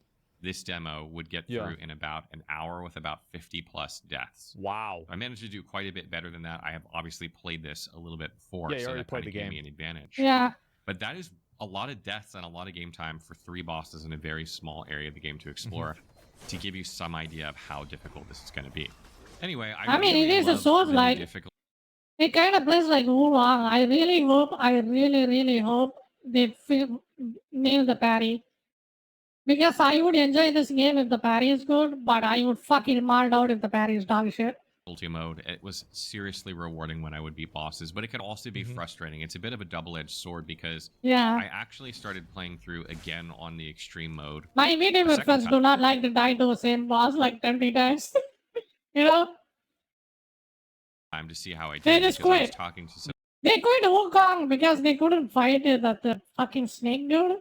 this demo would get Yeah. through in about an hour with about 50 plus deaths. Wow. I managed to do quite a bit better than that. I have obviously played this a little bit before, Yeah, you so already that played kind of the gave me game. an advantage. Yeah. But that is a lot of deaths and a lot of game time for 3 bosses in a very small area of the game to explore to give you some idea of how difficult this is going to be. Anyway, I mean, really it is a love Souls the new like. difficult- It kind of plays like Wulong. I really hope they nail the parry. Because I would enjoy this game if the parry is good, but I would fucking marred out if the parry is dog shit. difficulty mode. It was seriously rewarding when I would beat bosses, but it could also be frustrating. It's a bit of a double-edged sword because Yeah. I actually started playing through again on the extreme mode. My video The second friends time- do not like to die to the same boss like 20 times. You know? time to see how I did They just because I was quit. talking to some They quit Wukong because they couldn't fight the fucking snake dude.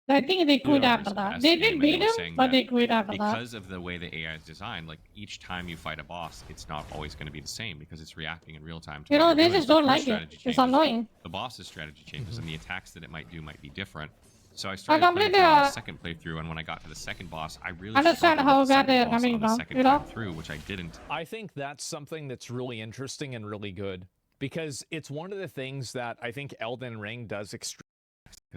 I think they quit after that. They did beat him, but they quit after that. because of the way the AI is designed. Like each time you fight a boss, it's not always going to be the same because it's reacting in real time. To You what know, you're they doing. just So don't your like it. strategy It's changes, annoying. The boss's strategy changes, and the attacks that it might do might be different. So I started playing completely through on a second playthrough, and when I got to the second boss, I really understand struggled how with the bad second they're boss coming on the from, second you know? time through, which I didn't. I think that's something that's really interesting and really good because it's one of the things that I think Elden Ring does extremely.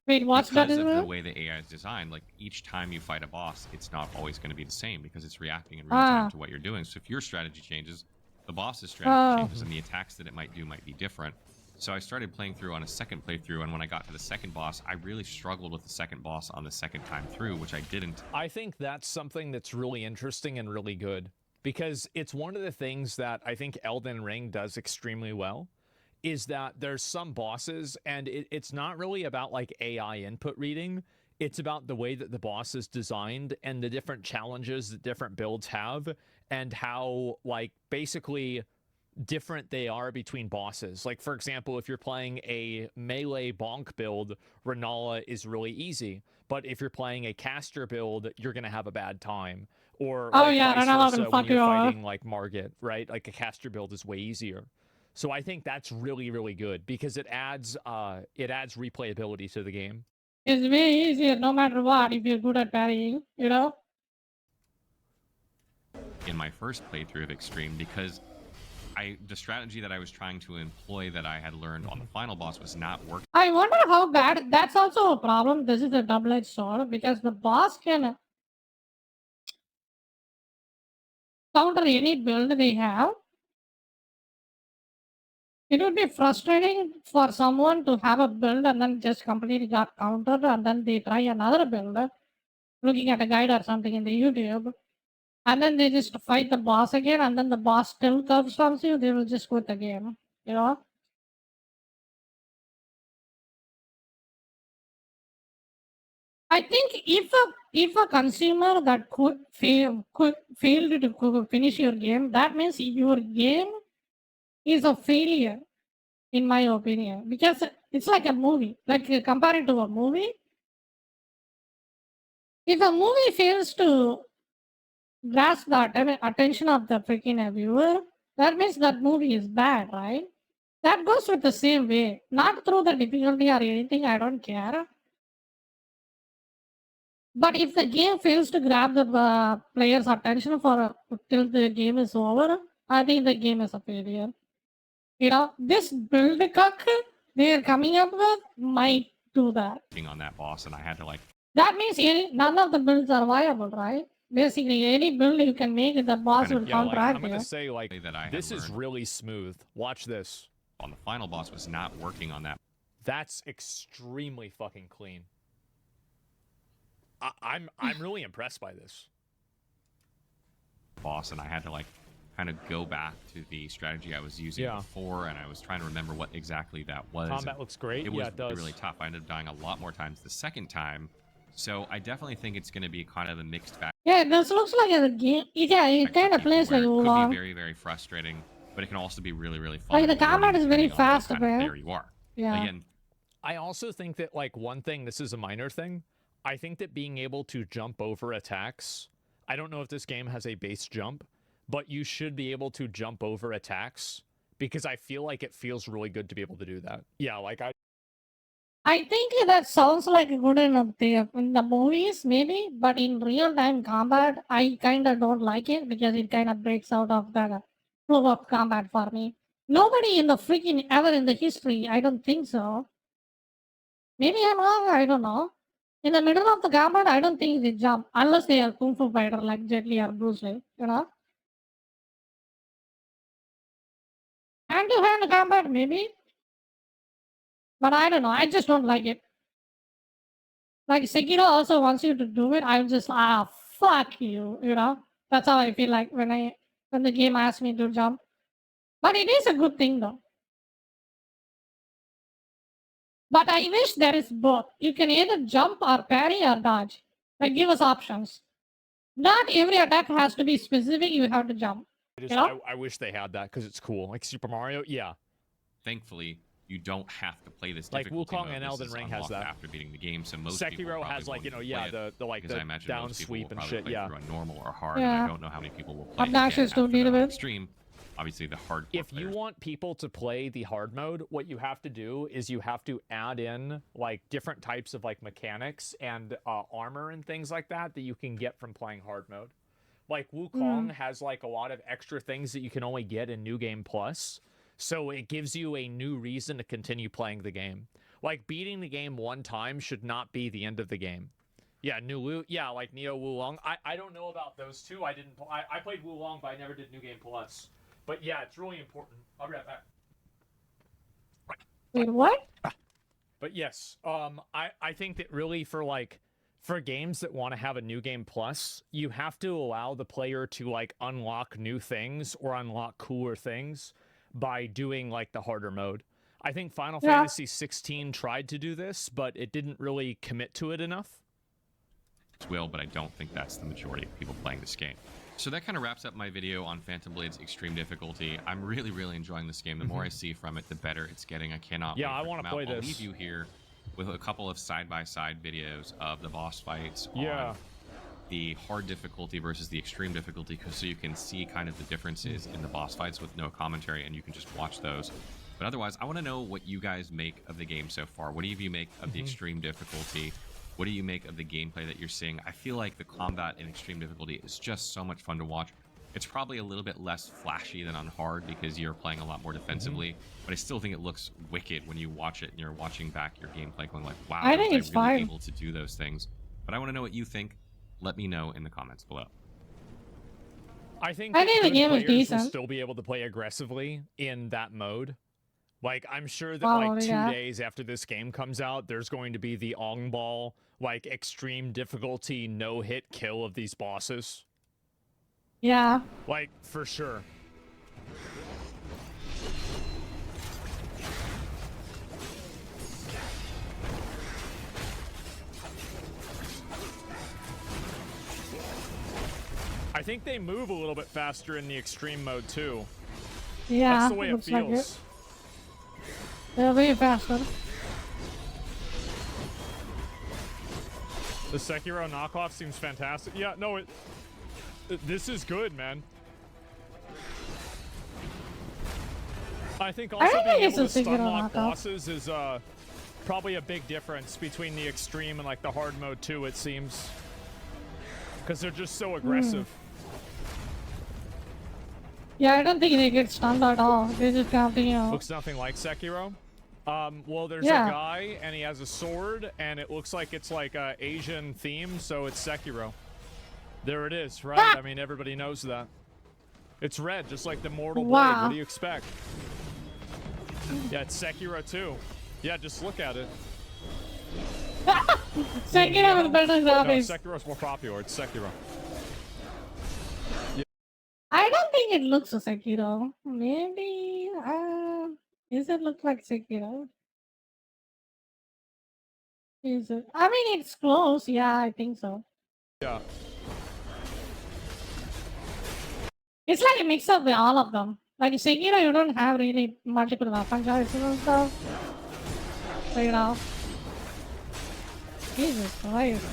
Wait, what's that? Because of the way the AI is designed, like each time you fight a boss, it's not always going to be the same because it's reacting in real time to what you're doing. So if your strategy changes, the boss's strategy changes, and the attacks that it might do might be different. So I started playing through on a second playthrough, and when I got to the second boss, I really struggled with the second boss on the second time through, which I didn't. I think that's something that's really interesting and really good because it's one of the things that I think Elden Ring does extremely well is that there's some bosses and it's not really about like AI input reading. It's about the way that the boss is designed and the different challenges that different builds have and how like basically different they are between bosses. Like, for example, if you're playing a melee bonk build, Renala is really easy. But if you're playing a caster build, you're going to have a bad time. Or like, vice versa, when you're fighting like Margit, right? Like a caster build is way easier. So I think that's really, really good because it adds replayability to the game. It's way easier no matter what if you're good at parrying, you know? In my first playthrough of Extreme, because the strategy that I was trying to employ that I had learned on the final boss was not working. I wonder how bad that's also a problem. This is a double-edged sword because the boss can counter any build they have. It would be frustrating for someone to have a build and then just completely got countered and then they try another build, looking at a guide or something in the YouTube, and then they just fight the boss again and then the boss still comes from you, they will just quit the game, you know? I think if a consumer that could fail to finish your game, that means your game is a failure, in my opinion, because it's like a movie. Like compare it to a movie. If a movie fails to grasp the attention of the freaking viewer, that means that movie is bad, right? That goes with the same way, not through the difficulty or anything. I don't care. But if the game fails to grab the player's attention till the game is over, I think the game is a failure. You know, this build cook they're coming up with might do that. On that boss, and I had to like. That means none of the builds are viable, right? Basically, any build you can make, the boss will counteract. I'm gonna say like this is really smooth. Watch this. On the final boss was not working on that. That's extremely fucking clean. I'm really impressed by this. Boss, and I had to like kind of go back to the strategy I was using before, and I was trying to remember what exactly that was. Combat looks great. It was it does. really tough. I ended up dying a lot more times the second time, so I definitely think it's going to be kind of a mixed bag. Yeah, this looks like a game. Yeah, it kind of plays like It could be very, very frustrating, but it can also be really, really fun. Like the combat is very fast, man. There you are. Yeah. Again, I also think that like one thing, this is a minor thing. I think that being able to jump over attacks, I don't know if this game has a base jump, but you should be able to jump over attacks because I feel like it feels really good to be able to do that. Yeah, like I think that sounds like good enough there in the movies, maybe, but in real-time combat, I kind of don't like it because it kind of breaks out of the flow of combat for me. Nobody in the freaking ever in the history, I don't think so. Maybe I'm wrong, I don't know. In the middle of the combat, I don't think they jump unless they are Kung Fu fighter like Jet Li or Bruce Lee, you know? Hand-to-hand combat, maybe? But I don't know, I just don't like it. Like Sekiro also wants you to do it, I'm just fuck you, you know? That's how I feel like when the game asks me to jump. But it is a good thing though. But I wish there is both. You can either jump or parry or dodge. Like give us options. Not every attack has to be specific, you have to jump. You know? I wish they had that because it's cool. Like Super Mario, yeah. Thankfully, you don't have to play this like difficulty Wukong mode. and Elden Ring has that After beating the game, so most Sekiro has like the down sweep and shit. Yeah, on normal or hard. Yeah. And I don't know how many people will play Obnoxious again to deal after with. Extreme. obviously the hardcore. If you want people to play the hard mode, what you have to do is you have to add in like different types of like mechanics and armor and things like that you can get from playing hard mode. Like Wukong has like a lot of extra things that you can only get in New Game Plus, so it gives you a new reason to continue playing the game. Like beating the game one time should not be the end of the game. Yeah, like Neo Wulong. I don't know about those two. I played Wulong, but I never did New Game Plus. But yeah, it's really important. I'll be right back. Wait, what? But yes, I think that really for games that want to have a New Game Plus, you have to allow the player to like unlock new things or unlock cooler things by doing like the harder mode. I think Final Fantasy 16 tried to do this, but it didn't really commit to it enough. Will, but I don't think that's the majority of people playing this game. So that kind of wraps up my video on Phantom Blade's extreme difficulty. I'm really, really enjoying this game. The more I see from it, the better it's getting. I cannot wait I want to play this. I'll leave you here with a couple of side-by-side videos of the boss fights on the hard difficulty versus the extreme difficulty, so you can see kind of the differences in the boss fights with no commentary, and you can just watch those. But otherwise, I want to know what you guys make of the game so far. What do you make of the extreme difficulty? What do you make of the gameplay that you're seeing? I feel like the combat in extreme difficulty is just so much fun to watch. It's probably a little bit less flashy than on hard because you're playing a lot more defensively, but I still think it looks wicked when you watch it and you're watching back your gameplay going like, wow, I think it's really fine. able to do those things. But I want to know what you think. Let me know in the comments below. I think the game is will decent. still be able to play aggressively in that mode. Like, I'm sure that, Oh, like, 2 yeah. days after this game comes out, there's going to be the Ong Ball, like, extreme difficulty no-hit kill of these bosses. Yeah. Like, for sure. I think they move a little bit faster in the extreme mode, too. Yeah, That's the way it looks like feels. They're way faster. The Sekiro knockoff seems fantastic. Yeah, no, this is good, man. I think also don't being think it's able a to stun Sekiro lock knockoff. bosses is probably a big difference between the extreme and like the hard mode too, it seems. Because they're just so aggressive. Yeah, I don't think they get stunned at all. They just have to, you know. Looks nothing like Sekiro. Well, there's Yeah. a guy, and he has a sword, and it looks like it's like a Asian theme, so it's Sekiro. There it is, right? I mean, everybody knows that. It's red, just like the Mortal Blade. Wow. What do you expect? Yeah, it's Sekiro too. Yeah, just look at it. Sekiro is better No, graphics. Sekiro's more popular. It's Sekiro. I don't think it looks like Sekiro. Maybe, does it look like Sekiro? Is it? I mean, it's close. Yeah, I think so. Yeah. It's like a mix of all of them. Like Sekiro, you don't have really multiple weapon choices and stuff. So, you know. Jesus Christ.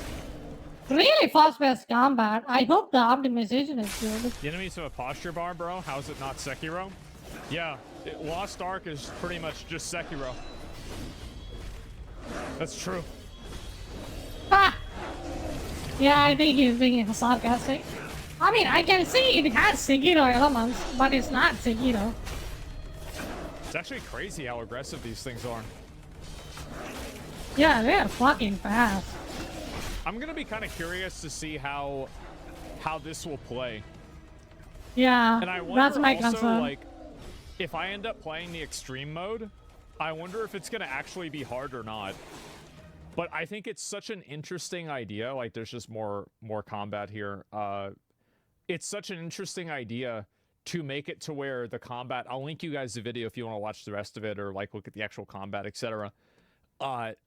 Really fast-paced combat. I hope the optimization is good. The enemies have a posture bar, bro. How's it not Sekiro? Yeah, Lost Ark is pretty much just Sekiro. That's true. Ah! Yeah, I think he's being sarcastic. I mean, I can see it has Sekiro elements, but it's not Sekiro. It's actually crazy how aggressive these things are. Yeah, they're fucking fast. I'm gonna be kind of curious to see how this will play. Yeah, And I wonder that's my also, concern. like, if I end up playing the extreme mode, I wonder if it's gonna actually be hard or not. But I think it's such an interesting idea. Like, there's just more combat here. It's such an interesting idea to make it to where the combat. I'll link you guys the video if you want to watch the rest of it or like look at the actual combat, etc.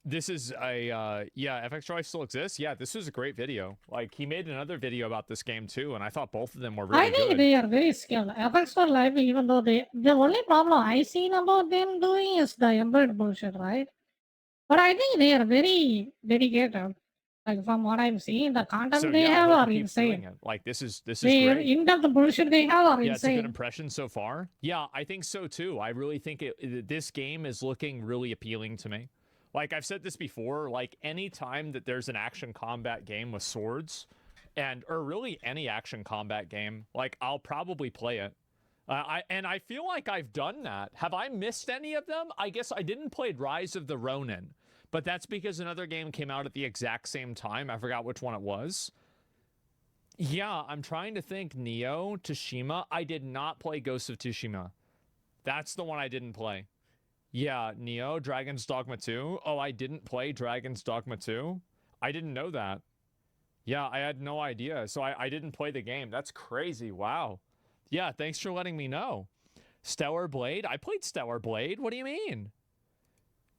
This is a yeah, FX Drive still exists. Yeah, this is a great video. Like, he made another video about this game too, and I thought both of them were really I think good. they are very skilled. FX for Live, even though the only problem I seen about them doing is the embed bullshit, right? But I think they are very dedicated. Like from what I'm seeing, the content So they yeah, I have hope are it keeps doing insane. it. Like this is The great. in-depth bullshit they have are Yeah, it's a good insane. impression so far. Yeah, I think so too. I really think this game is looking really appealing to me. Like I've said this before, like any time that there's an action combat game with swords, or really any action combat game, like I'll probably play it. I feel like I've done that. Have I missed any of them? I guess I didn't play Rise of the Ronin, but that's because another game came out at the exact same time. I forgot which one it was. Yeah, I'm trying to think. Neo, Tsushima. I did not play Ghost of Tsushima. That's the one I didn't play. Yeah, Neo, Dragon's Dogma 2. Oh, I didn't play Dragon's Dogma 2? I didn't know that. Yeah, I had no idea. So I didn't play the game. That's crazy. Wow. Yeah, thanks for letting me know. Stellar Blade? I played Stellar Blade. What do you mean?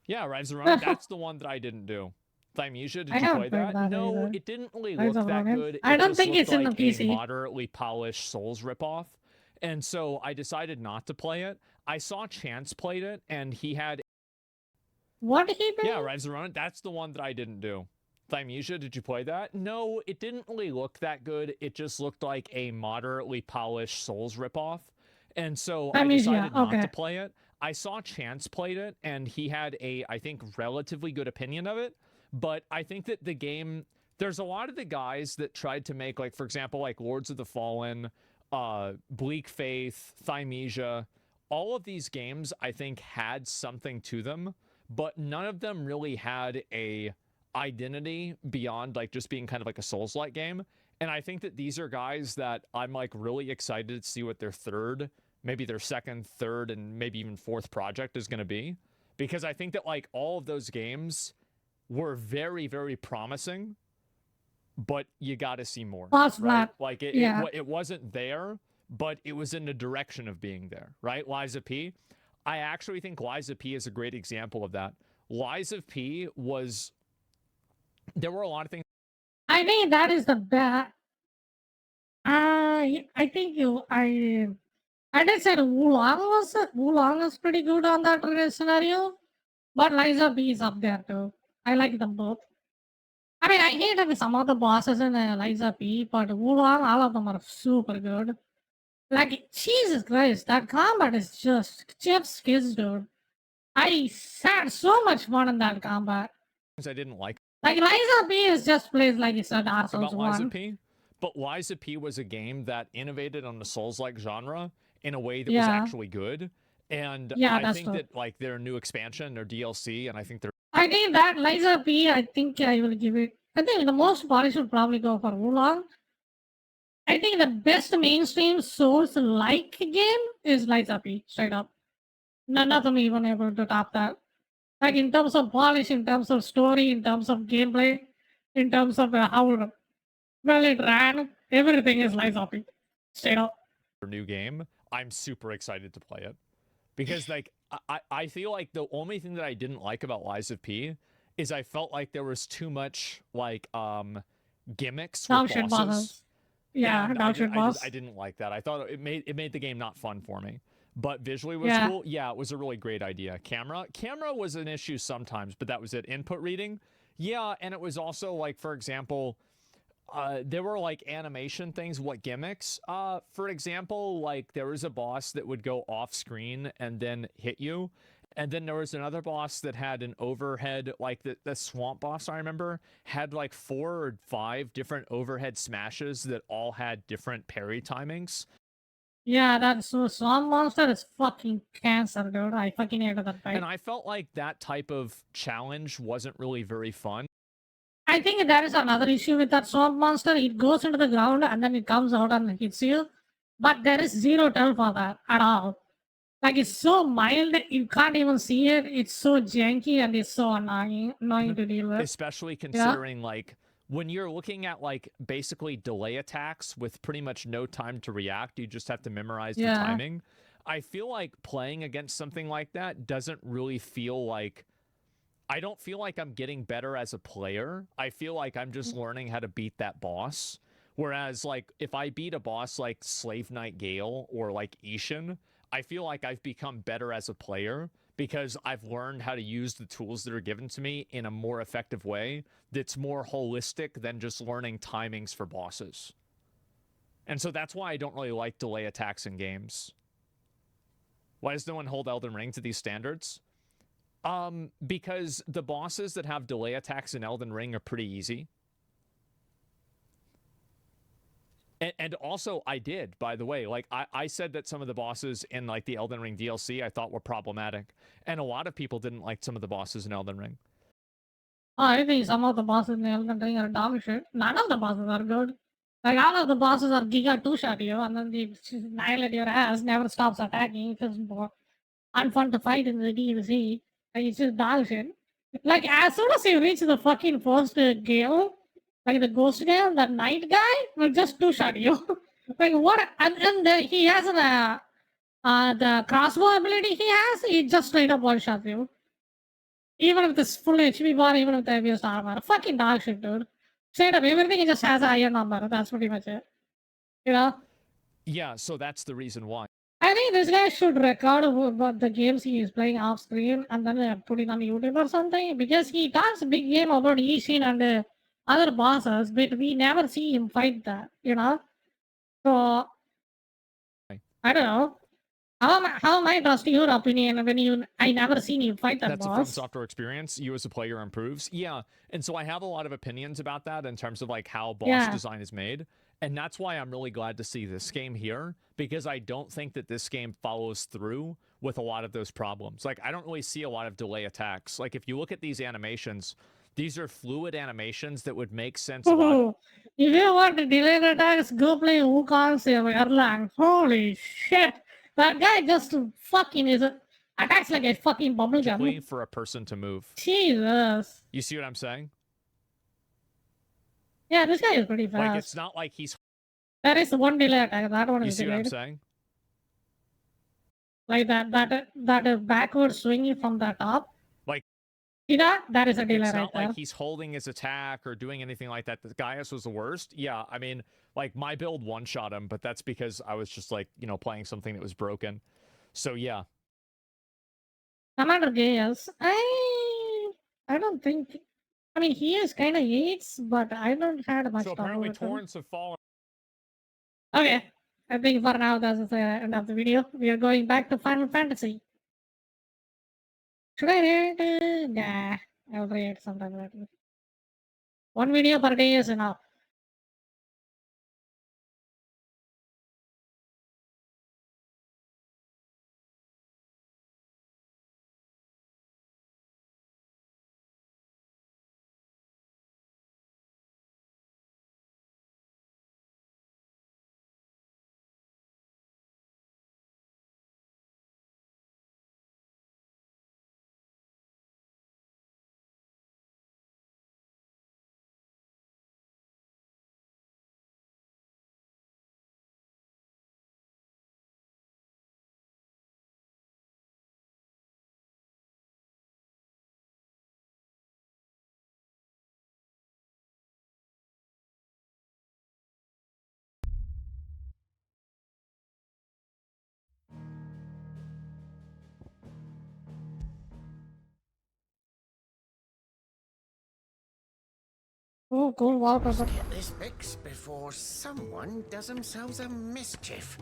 Yeah, Rise of the Ronin. That's the one that I didn't do. Thymesia, did you play that? No, either. it didn't really Rise look of that Ronin. good. I It don't just think looked it's in the like PC. a moderately polished Souls ripoff. And so I decided not to play it. I saw Chance played it, and he had... What did he do? Yeah, Rise of the Ronin. That's the one that I didn't do. Thymesia, did you play that? No, it didn't really look that good. It just looked like a moderately polished Souls ripoff. And so I decided not to play it. I saw Chance played it, and he had a, I think, relatively good opinion of it. But I think that the game, there's a lot of the guys that tried to make, like, for example, like Lords of the Fallen, Bleak Faith, Thymesia, all of these games, I think, had something to them, but none of them really had a identity beyond, like, just being kind of like a Souls-like game. And I think that these are guys that I'm, like, really excited to see what their third, maybe their second, third, and maybe even fourth project is going to be. Because I think that, like, all of those games were very, very promising, but you got to see more. Right? Like, it wasn't there, but it was in the direction of being there, right? Lies of P. I actually think Lies of P is a great example of that. Lies of P was... There were a lot of things... I think that is the best. I think I did say Wulong was pretty good on that scenario, but Liza B is up there too. I like them both. I mean, I hated some of the bosses in Liza P, but Wulong, all of them are super good. Like, Jesus Christ, that combat is just chef's kiss, dude. I had so much fun in that combat. I didn't like. Like, Liza P is just plays like it's a Dark Souls about Liza 1. P, but Liza P was a game that innovated on the Souls-like genre in a way that was actually good. And I think that, like, their new expansion, their DLC, and I think they're... I think that Liza P, I think I will give it... I think the most polished would probably go for Wulong. I think the best mainstream Souls-like game is Liza P, straight up. None of them even able to top that. Like, in terms of polish, in terms of story, in terms of gameplay, in terms of how well it ran, everything is Liza P, straight up. New game. I'm super excited to play it. Because, like, I feel like the only thing that I didn't like about Lies of P is I felt like there was too much, like, gimmicks with bosses. Yeah, I didn't like that. I thought it made the game not fun for me. But visually was cool. Yeah, it was a really great idea. Camera was an issue sometimes, but that was it. Input reading. Yeah, and it was also, like, for example, there were, like, animation things, what gimmicks. For example, like, there was a boss that would go off screen and then hit you. And then there was another boss that had an overhead, like the swamp boss, I remember, had like 4 or 5 different overhead smashes that all had different parry timings. Yeah, that swamp monster is fucking cancer, dude. I fucking hated that fight. And I felt like that type of challenge wasn't really very fun. I think that is another issue with that swamp monster. It goes into the ground and then it comes out and hits you. But there is zero tell for that at all. Like, it's so mild, you can't even see it. It's so janky and it's so annoying to deal with. Especially considering, like, when you're looking at, like, basically delay attacks with pretty much no time to react, you just have to memorize the timing. I feel like playing against something like that doesn't really feel like... I don't feel like I'm getting better as a player. I feel like I'm just learning how to beat that boss. Whereas, like, if I beat a boss like Slave Knight Gale or, like, Ishin, I feel like I've become better as a player because I've learned how to use the tools that are given to me in a more effective way that's more holistic than just learning timings for bosses. And so that's why I don't really like delay attacks in games. Why does no one hold Elden Ring to these standards? Because the bosses that have delay attacks in Elden Ring are pretty easy. And also, I did, by the way, like, I said that some of the bosses in, like, the Elden Ring DLC I thought were problematic. And a lot of people didn't like some of the bosses in Elden Ring. I think some of the bosses in Elden Ring are dog shit. None of the bosses are good. Like, all of the bosses are Giga 2-shot you, and then they annihilate your ass, never stops attacking. It's just more unfun to fight in the DLC. Like, it's just dog shit. Like, as soon as you reach the fucking first gale, like the ghost gale, that knight guy will just 2-shot you. Like, what? And he has the crossbow ability he has, he just straight up one-shots you. Even with this full HP bar, even with the heaviest armor. Fucking dog shit, dude. Straight up, everything he just has a higher number. That's pretty much it. You know? Yeah, so that's the reason why. I think this guy should record about the games he is playing off screen and then put it on YouTube or something. Because he talks a big game about Ishin and other bosses, but we never see him fight that, you know? So, I don't know. How am I trusting your opinion when I never seen you fight that That's boss? a From Software experience. You as a player improves. Yeah, and so I have a lot of opinions about that in terms of like how boss design is made. And that's why I'm really glad to see this game here, because I don't think that this game follows through with a lot of those problems. Like, I don't really see a lot of delay attacks. Like, if you look at these animations, these are fluid animations that would make sense a lot. If you want to delay the attacks, go play Wukong's Erlang. Holy shit! That guy just fucking attacks like a fucking bubblegum. For a person to move. Jesus. You see what I'm saying? Yeah, this guy is pretty fast. Like, it's not like he's... There is one delay attack. That one You is see delayed. what I'm saying? Like that backward swinging from the top. Like, see that? That is a delay it's right not there. like he's holding his attack or doing anything like that. The Gaius was the worst. Yeah, I mean, like, my build one-shot him, but that's because I was just, like, you know, playing something that was broken. So, yeah. Commander Gaius, I don't think... I mean, he is kind of Yates, but I don't have much So trouble apparently with him. torrents have fallen. Okay, I think for now that's the end of the video. We are going back to Final Fantasy. Should I read it? Nah, I'll read it sometime later. One video per day is enough. Oh, cool wallpaper. Let's get this fixed before someone does themselves a mischief.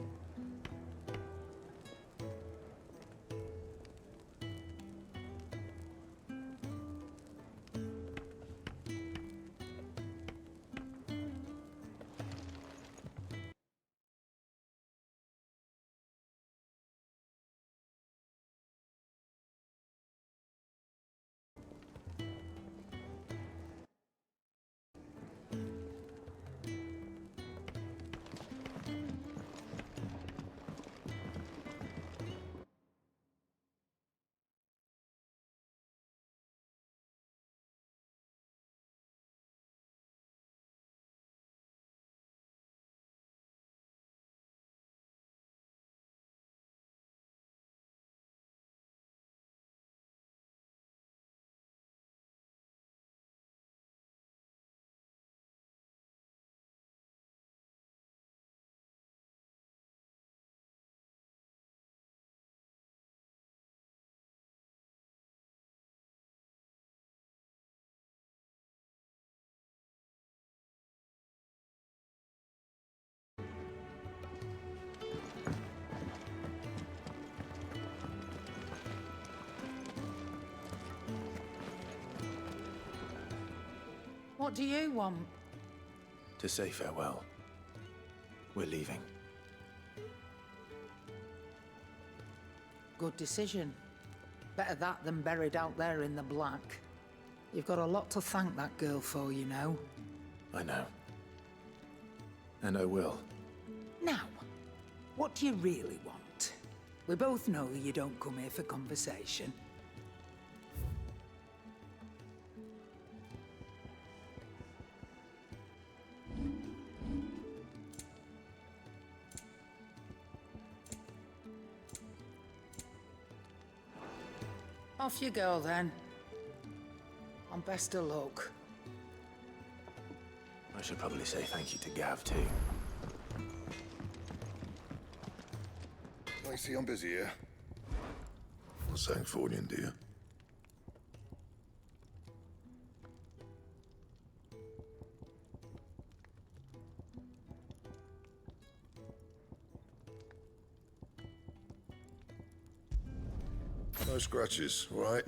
What do you want? To say farewell. We're leaving. Good decision. Better that than buried out there in the black. You've got a lot to thank that girl for, you know. I know. And I will. Now, what do you really want? We both know you don't come here for conversation. Off you go, then. And best of luck. I should probably say thank you to Gav, too. I see I'm busy here. Not saying Fordian, do you? No scratches, all right?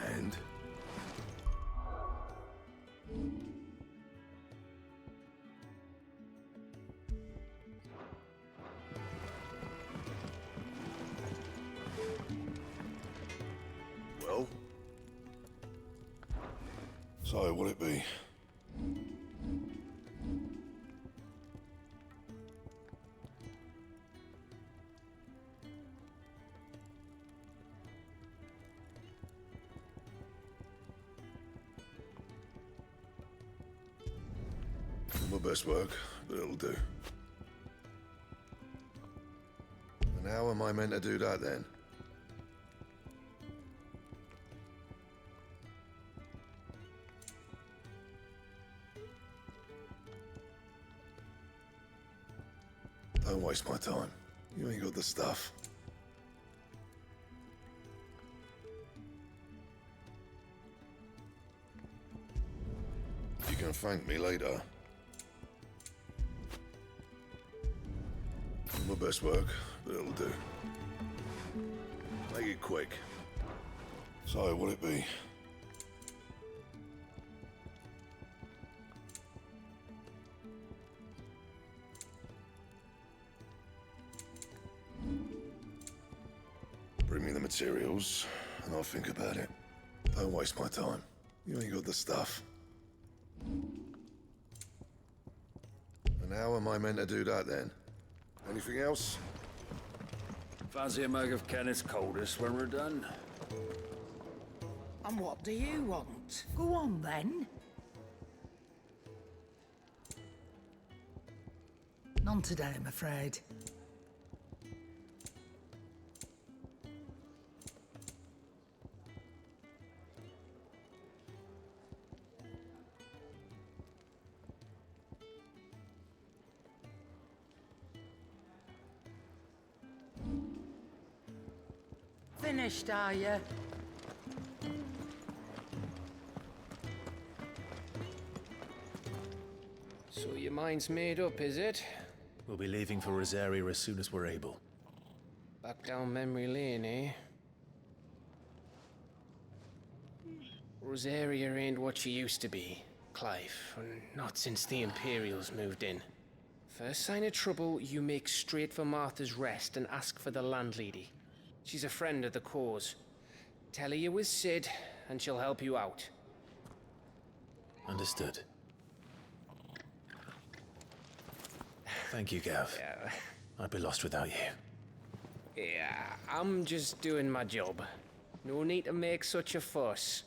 And? Well? So, what'll it be? My best work, but it'll do. And how am I meant to do that then? Don't waste my time. You ain't got the stuff. You can thank me later. My best work, but it'll do. Make it quick. So, what'll it be? Bring me the materials, and I'll think about it. Don't waste my time. You ain't got the stuff. And how am I meant to do that then? Anything else? Fancy a mug of Kenneth's coldest when we're done? And what do you want? Go on, then. None today, I'm afraid. Finished, are you? So your mind's made up, is it? We'll be leaving for Rosaria as soon as we're able. Back down memory lane, eh? Rosaria ain't what she used to be, Clive. Not since the Imperials moved in. First sign of trouble, you make straight for Martha's Rest and ask for the landlady. She's a friend of the cause. Tell her you was Sid, and she'll help you out. Understood. Thank you, Gav. Yeah. I'd be lost without you. Yeah, I'm just doing my job. No need to make such a fuss.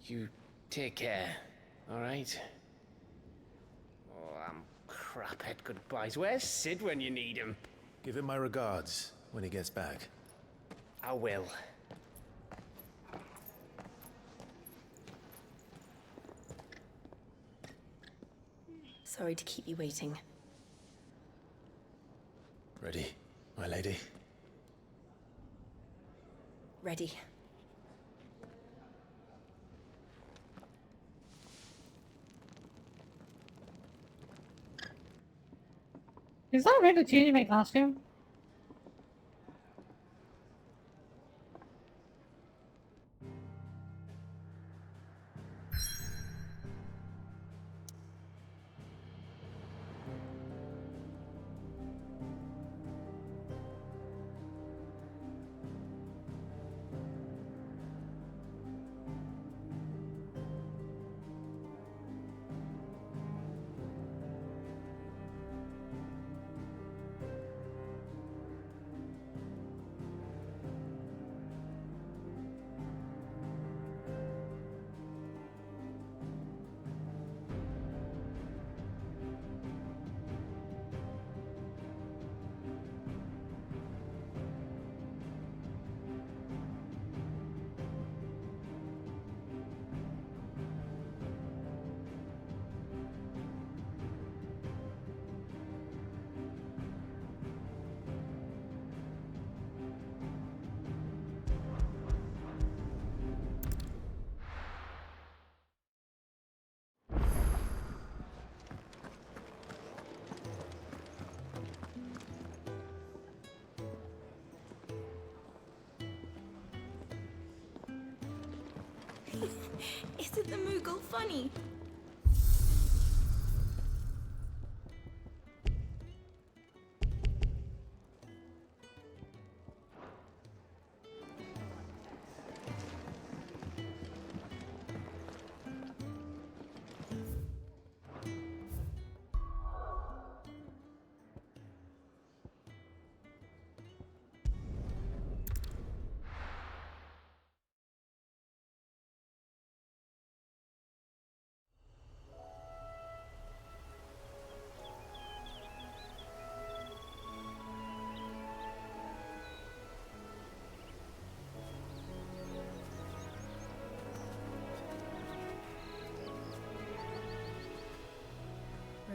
You take care, all right? Oh, I'm crap at goodbyes. Where's Sid when you need him? Give him my regards when he gets back. I will. Sorry to keep you waiting. Ready, my lady? Ready. Is that right to change my costume? Isn't the Moogle funny?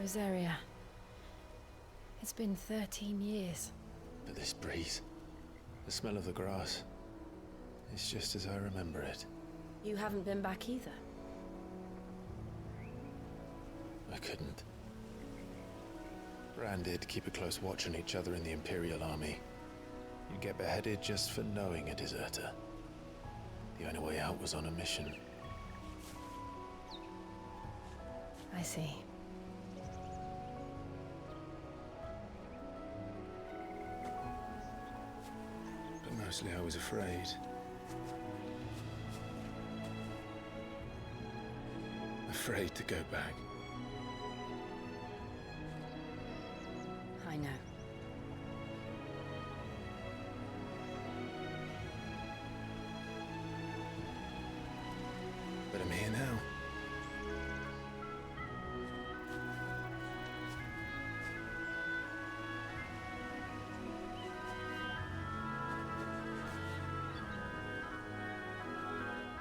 Rosaria. It's been 13 years. But this breeze, the smell of the grass, it's just as I remember it. You haven't been back either. I couldn't. Bran did keep a close watch on each other in the Imperial Army. You'd get beheaded just for knowing a deserter. The only way out was on a mission. I see. But mostly I was afraid. Afraid to go back. I know. But I'm here now.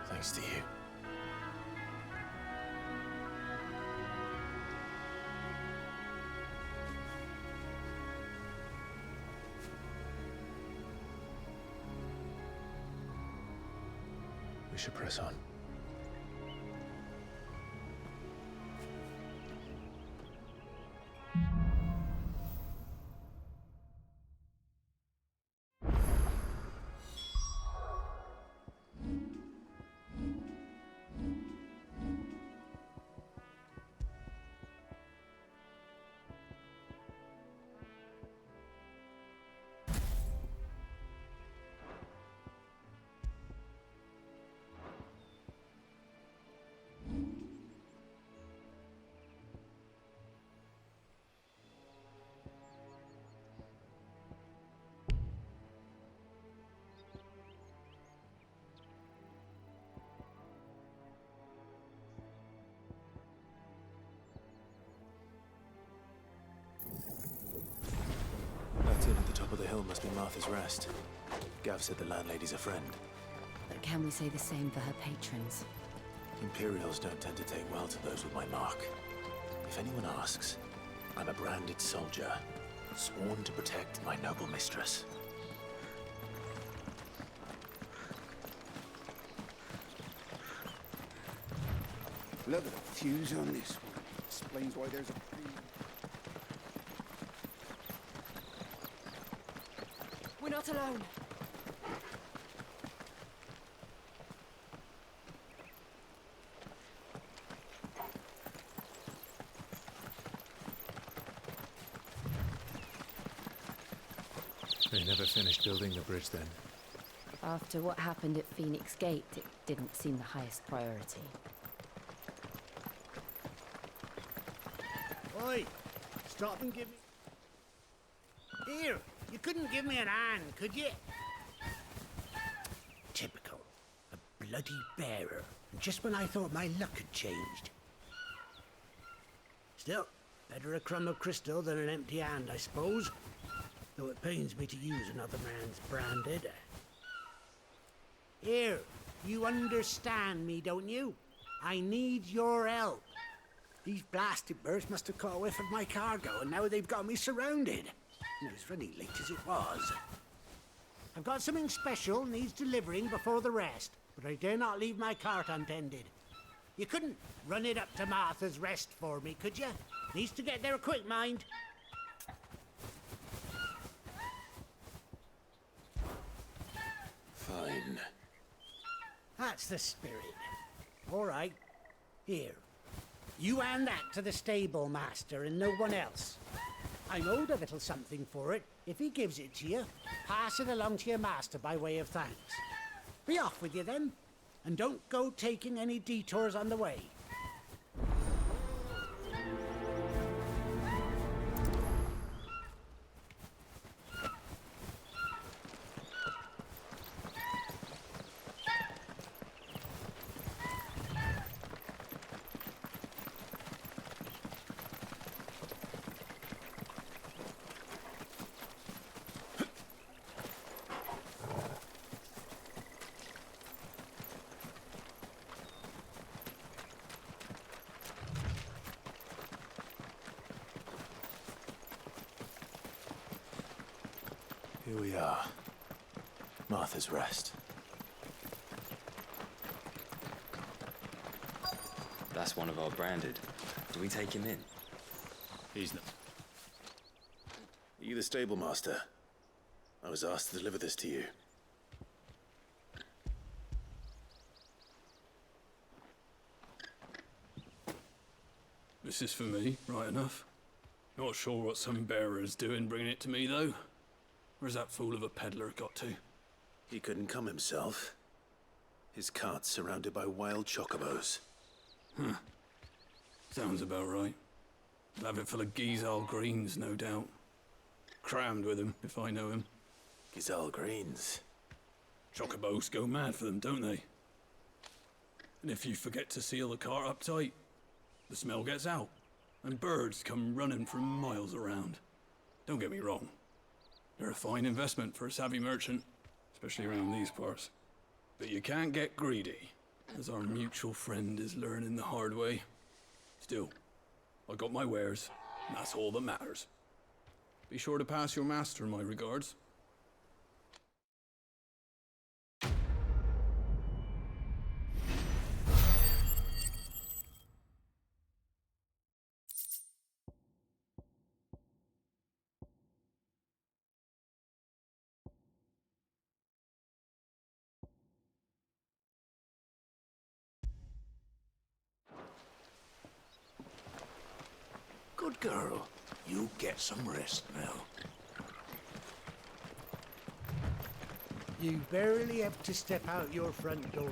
Thanks to you. We should press on. That inn at the top of the hill must be Martha's Rest. Gav said the landlady's a friend. But can we say the same for her patrons? Imperials don't tend to take well to those with my mark. If anyone asks, I'm a branded soldier, sworn to protect my noble mistress. Look at the fuse on this one. Explains why there's a We're not alone. They never finished building the bridge then. After what happened at Phoenix Gate, it didn't seem the highest priority. Oi! Stop and give me... Here! You couldn't give me an hand, could you? Typical. A bloody bearer. Just when I thought my luck had changed. Still, better a crumb of crystal than an empty hand, I suppose. Though it pains me to use another man's branded. Here, you understand me, don't you? I need your help. These blasted birds must have caught a whiff of my cargo, and now they've got me surrounded. And it was running late as it was. I've got something special needs delivering before the rest, but I dare not leave my cart untended. You couldn't run it up to Martha's Rest for me, could you? Needs to get there quick, mind. Fine. That's the spirit. All right. Here. You hand that to the stable master and no one else. I'm owed a little something for it. If he gives it to you, pass it along to your master by way of thanks. Be off with you then, and don't go taking any detours on the way. Here we are. Martha's Rest. That's one of our branded. Do we take him in? He's not. Are you the stable master? I was asked to deliver this to you. This is for me, right enough. Not sure what some bearer's doing bringing it to me, though. Where's that fool of a peddler got to? He couldn't come himself. His cart's surrounded by wild chocobos. Huh. Sounds about right. He'll have it full of Gizal greens, no doubt. Crammed with him, if I know him. Gizal greens? Chocobos go mad for them, don't they? And if you forget to seal the cart up tight, the smell gets out, and birds come running from miles around. Don't get me wrong. They're a fine investment for a savvy merchant, especially around these parts. But you can't get greedy, as our mutual friend is learning the hard way. Still, I got my wares, and that's all that matters. Be sure to pass your master my regards. Good girl. You get some rest now. You barely have to step out your front door.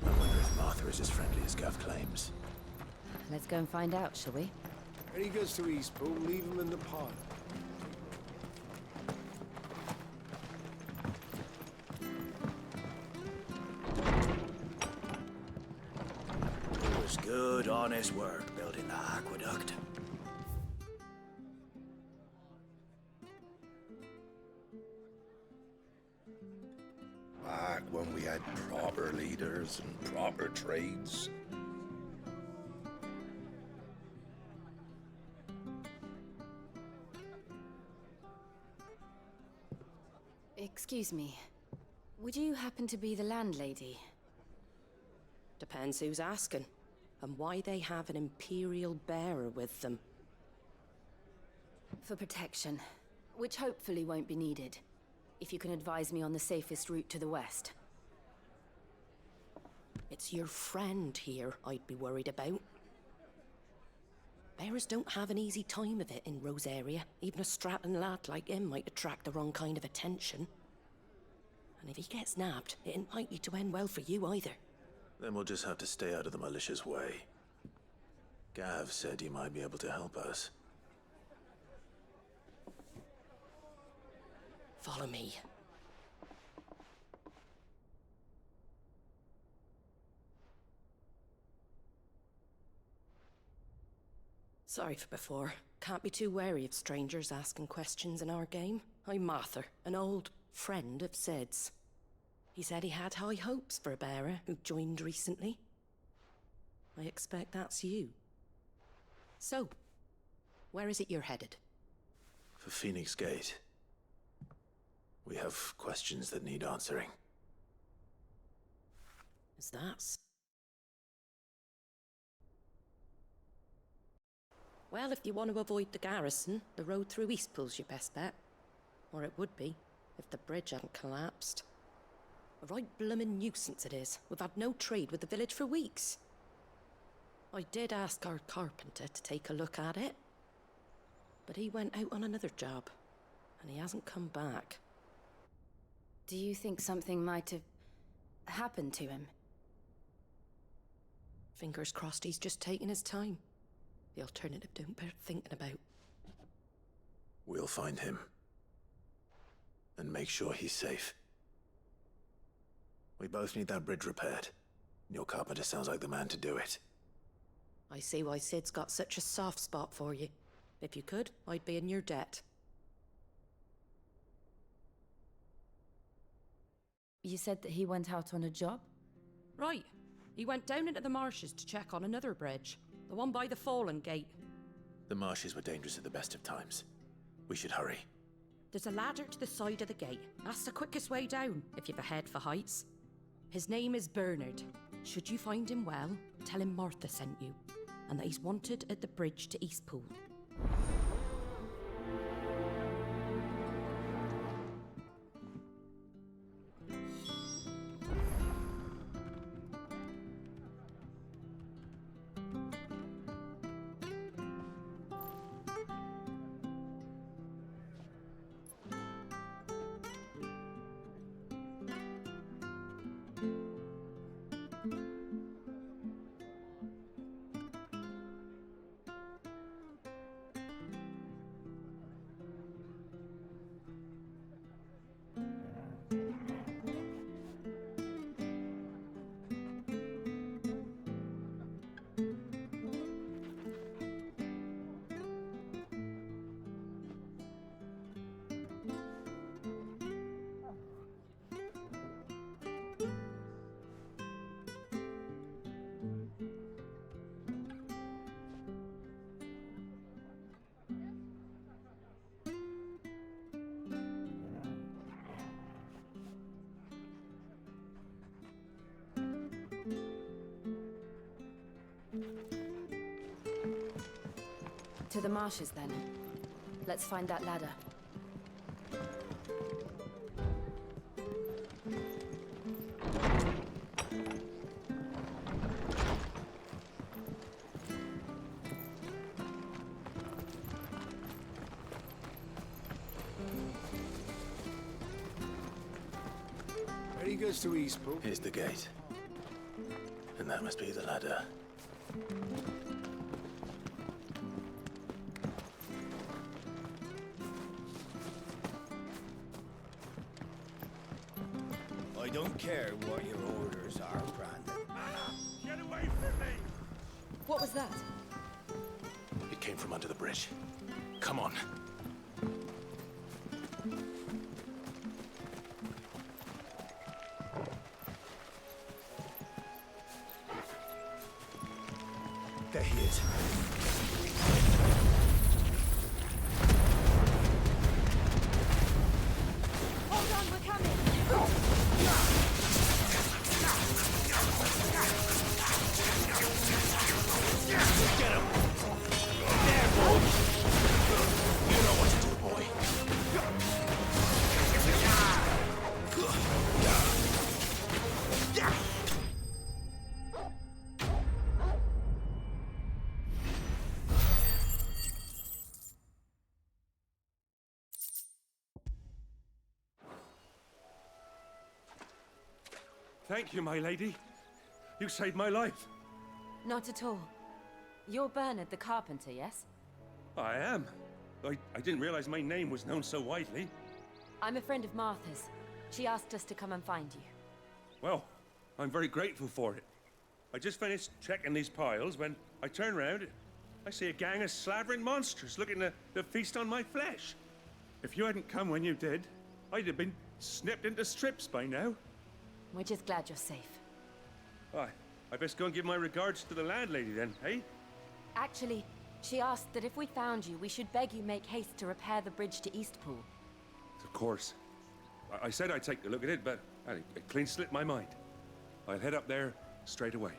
I wonder if Martha is as friendly as Gav claims. Let's go and find out, shall we? When he goes to Eastbourne, leave him in the pot. It was good, honest work building the aqueduct. Back when we had proper leaders and proper trades. Excuse me. Would you happen to be the landlady? Depends who's asking, and why they have an Imperial bearer with them. For protection, which hopefully won't be needed. If you can advise me on the safest route to the west. It's your friend here I'd be worried about. Bearers don't have an easy time of it in Rosaria. Even a Stratton lad like him might attract the wrong kind of attention. And if he gets nabbed, it ain't likely to end well for you either. Then we'll just have to stay out of the malicious way. Gav said he might be able to help us. Follow me. Sorry for before. Can't be too wary of strangers asking questions in our game. I'm Martha, an old friend of Sid's. He said he had high hopes for a bearer who joined recently. I expect that's you. So, where is it you're headed? For Phoenix Gate. We have questions that need answering. Is that? Well, if you want to avoid the garrison, the road through Eastpool's your best bet. Or it would be, if the bridge hadn't collapsed. A right bloomin' nuisance it is. We've had no trade with the village for weeks. I did ask our carpenter to take a look at it. But he went out on another job, and he hasn't come back. Do you think something might have happened to him? Fingers crossed he's just taking his time. The alternative don't bear thinking about. We'll find him. And make sure he's safe. We both need that bridge repaired. Your carpenter sounds like the man to do it. I see why Sid's got such a soft spot for you. If you could, I'd be in your debt. You said that he went out on a job? Right. He went down into the marshes to check on another bridge. The one by the Fallen Gate. The marshes were dangerous at the best of times. We should hurry. There's a ladder to the side of the gate. That's the quickest way down, if you've a head for heights. His name is Bernard. Should you find him well, tell him Martha sent you, and that he's wanted at the bridge to Eastpool. To the marshes, then. Let's find that ladder. Ready goes to Eastpool. Here's the gate. And that must be the ladder. I don't care what your orders are, Brandon. Get away from me! What was that? It came from under the bridge. Come on. There he is. Hold on, we're coming! Get him! There, boy! You know what to do, boy. Thank you, my lady. You saved my life. Not at all. You're Bernard the carpenter, yes? I am. I didn't realize my name was known so widely. I'm a friend of Martha's. She asked us to come and find you. Well, I'm very grateful for it. I just finished checking these piles when I turn around. I see a gang of slavering monsters looking to feast on my flesh. If you hadn't come when you did, I'd have been snipped into strips by now. We're just glad you're safe. I best go and give my regards to the landlady then, eh? Actually, she asked that if we found you, we should beg you make haste to repair the bridge to Eastpool. Of course. I said I'd take a look at it, but it clean slipped my mind. I'll head up there straight away.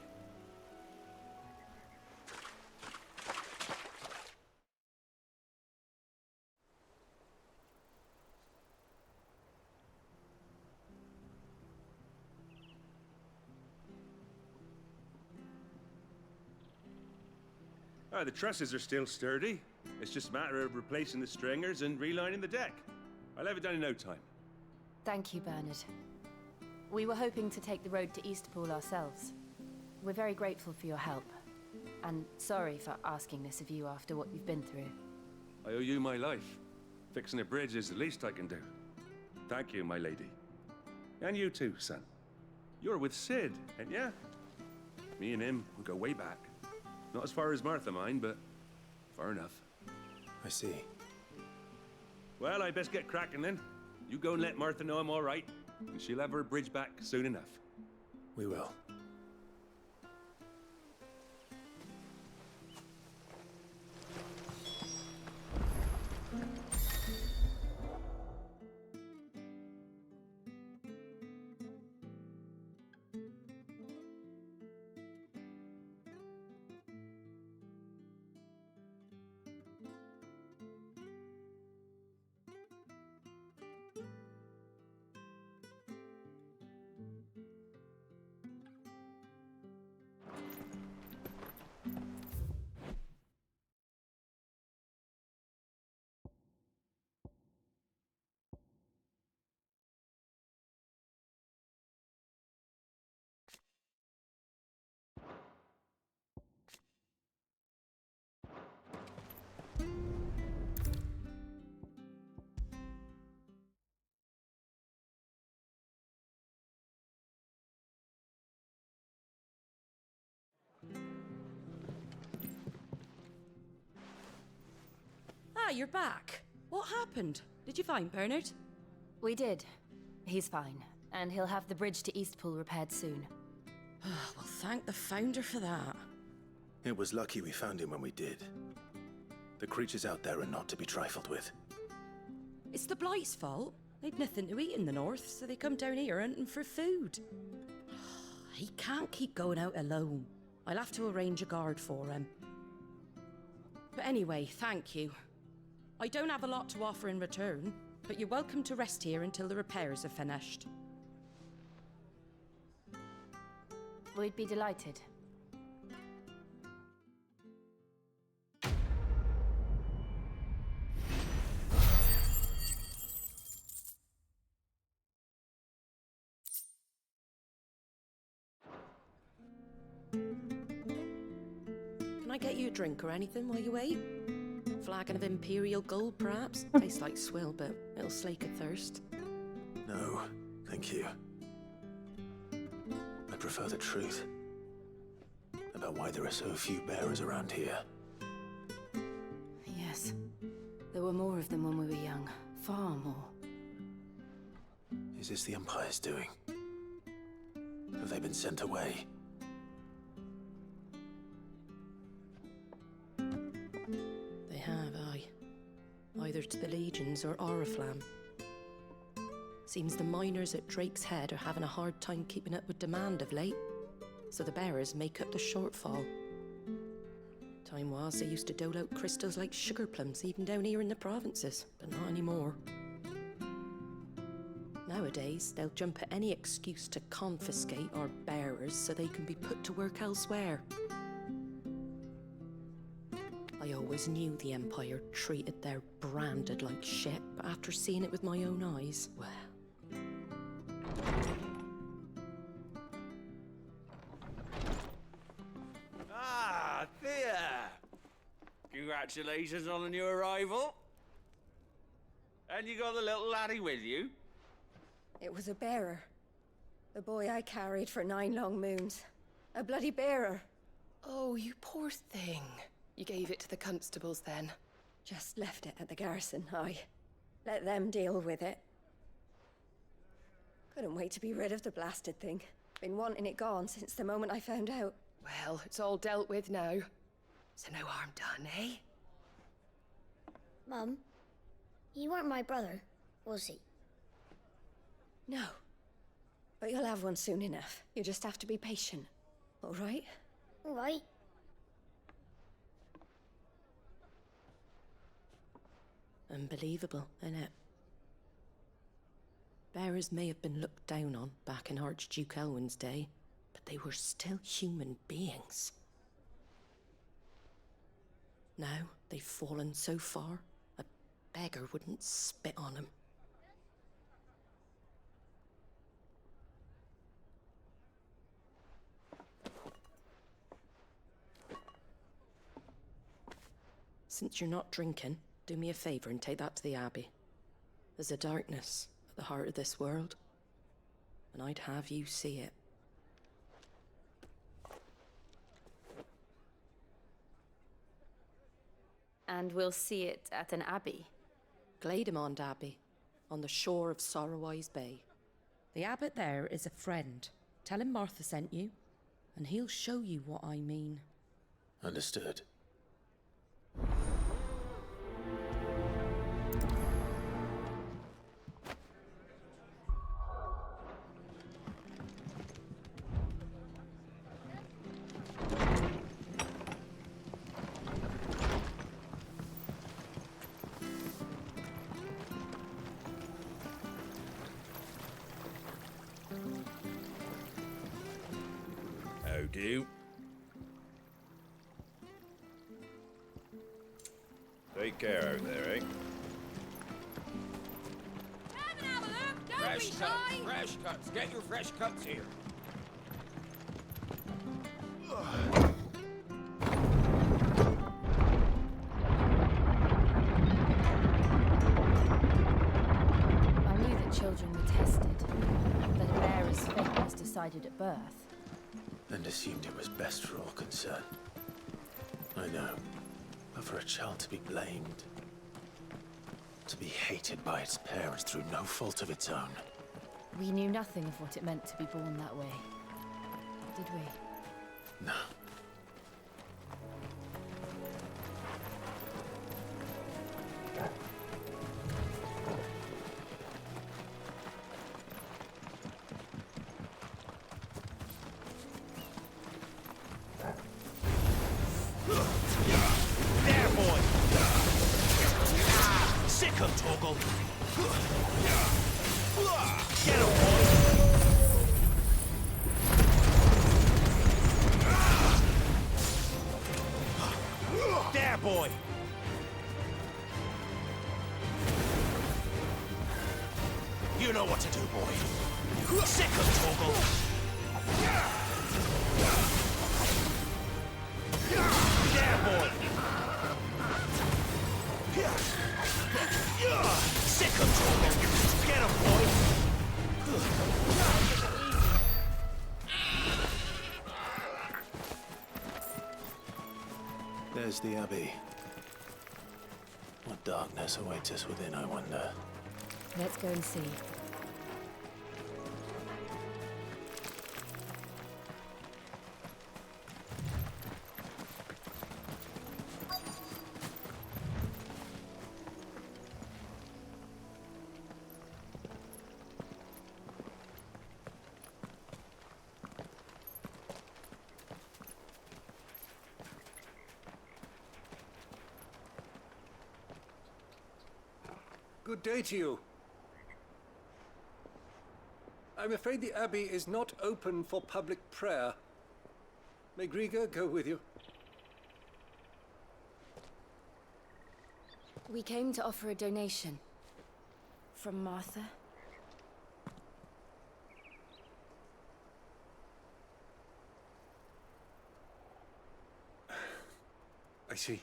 The trusses are still sturdy. It's just a matter of replacing the stringers and relining the deck. I'll have it done in no time. Thank you, Bernard. We were hoping to take the road to Eastpool ourselves. We're very grateful for your help. And sorry for asking this of you after what you've been through. I owe you my life. Fixing a bridge is the least I can do. Thank you, my lady. And you too, son. You're with Sid, ain't ya? Me and him, we go way back. Not as far as Martha, mind, but far enough. I see. Well, I best get cracking then. You go and let Martha know I'm all right, and she'll have her bridge back soon enough. We will. Ah, you're back. What happened? Did you find Bernard? We did. He's fine, and he'll have the bridge to Eastpool repaired soon. Well, thank the Founder for that. It was lucky we found him when we did. The creatures out there are not to be trifled with. It's the Blight's fault. They've nothing to eat in the north, so they come down here hunting for food. He can't keep going out alone. I'll have to arrange a guard for him. But anyway, thank you. I don't have a lot to offer in return, but you're welcome to rest here until the repairs are finished. We'd be delighted. Can I get you a drink or anything while you wait? Flagon of Imperial Gold, perhaps? Tastes like swill, but it'll slake a thirst. No, thank you. I prefer the truth about why there are so few bearers around here. Yes. There were more of them when we were young. Far more. Is this the Empire's doing? Have they been sent away? to the legions or Oriflamme. Seems the miners at Drake's Head are having a hard time keeping up with demand of late, so the bearers make up the shortfall. Time was they used to dole out crystals like sugar plums even down here in the provinces, but not anymore. Nowadays, they'll jump at any excuse to confiscate our bearers so they can be put to work elsewhere. I always knew the Empire treated their branded like shit, but after seeing it with my own eyes, well... Ah, Thea! Congratulations on the new arrival. And you got the little laddie with you? It was a bearer. The boy I carried for 9 long moons. A bloody bearer. Oh, you poor thing. You gave it to the constables then? Just left it at the garrison, I let them deal with it. Couldn't wait to be rid of the blasted thing. Been wanting it gone since the moment I found out. Well, it's all dealt with now. So no harm done, eh? Mum, he weren't my brother, was he? No. But you'll have one soon enough. You just have to be patient. All right? All right. Unbelievable, innit? Bearers may have been looked down on back in Archduke Elwin's day, but they were still human beings. Now they've fallen so far, a beggar wouldn't spit on them. Since you're not drinking, do me a favor and take that to the Abbey. There's a darkness at the heart of this world, and I'd have you see it. And we'll see it at an abbey. Glademond Abbey, on the shore of Sorrowwise Bay. The abbot there is a friend. Tell him Martha sent you, and he'll show you what I mean. Understood. How do? Take care out there, eh? Fresh cuts, fresh cuts. Get your fresh cuts here. I knew that children were tested, that a bearer's fate was decided at birth. And assumed it was best for all concerned. I know. But for a child to be blamed, to be hated by its parents through no fault of its own. We knew nothing of what it meant to be born that way, did we? No. There, boy! Sick of Torgal! Get him, boy! There, boy! You know what to do, boy. Sick of Torgal! There, boy! Sick of Torgal! Get him, boy! There's the Abbey. What darkness awaits us within, I wonder. Let's go and see. Good day to you. I'm afraid the Abbey is not open for public prayer. May Griga go with you? We came to offer a donation. From Martha. I see.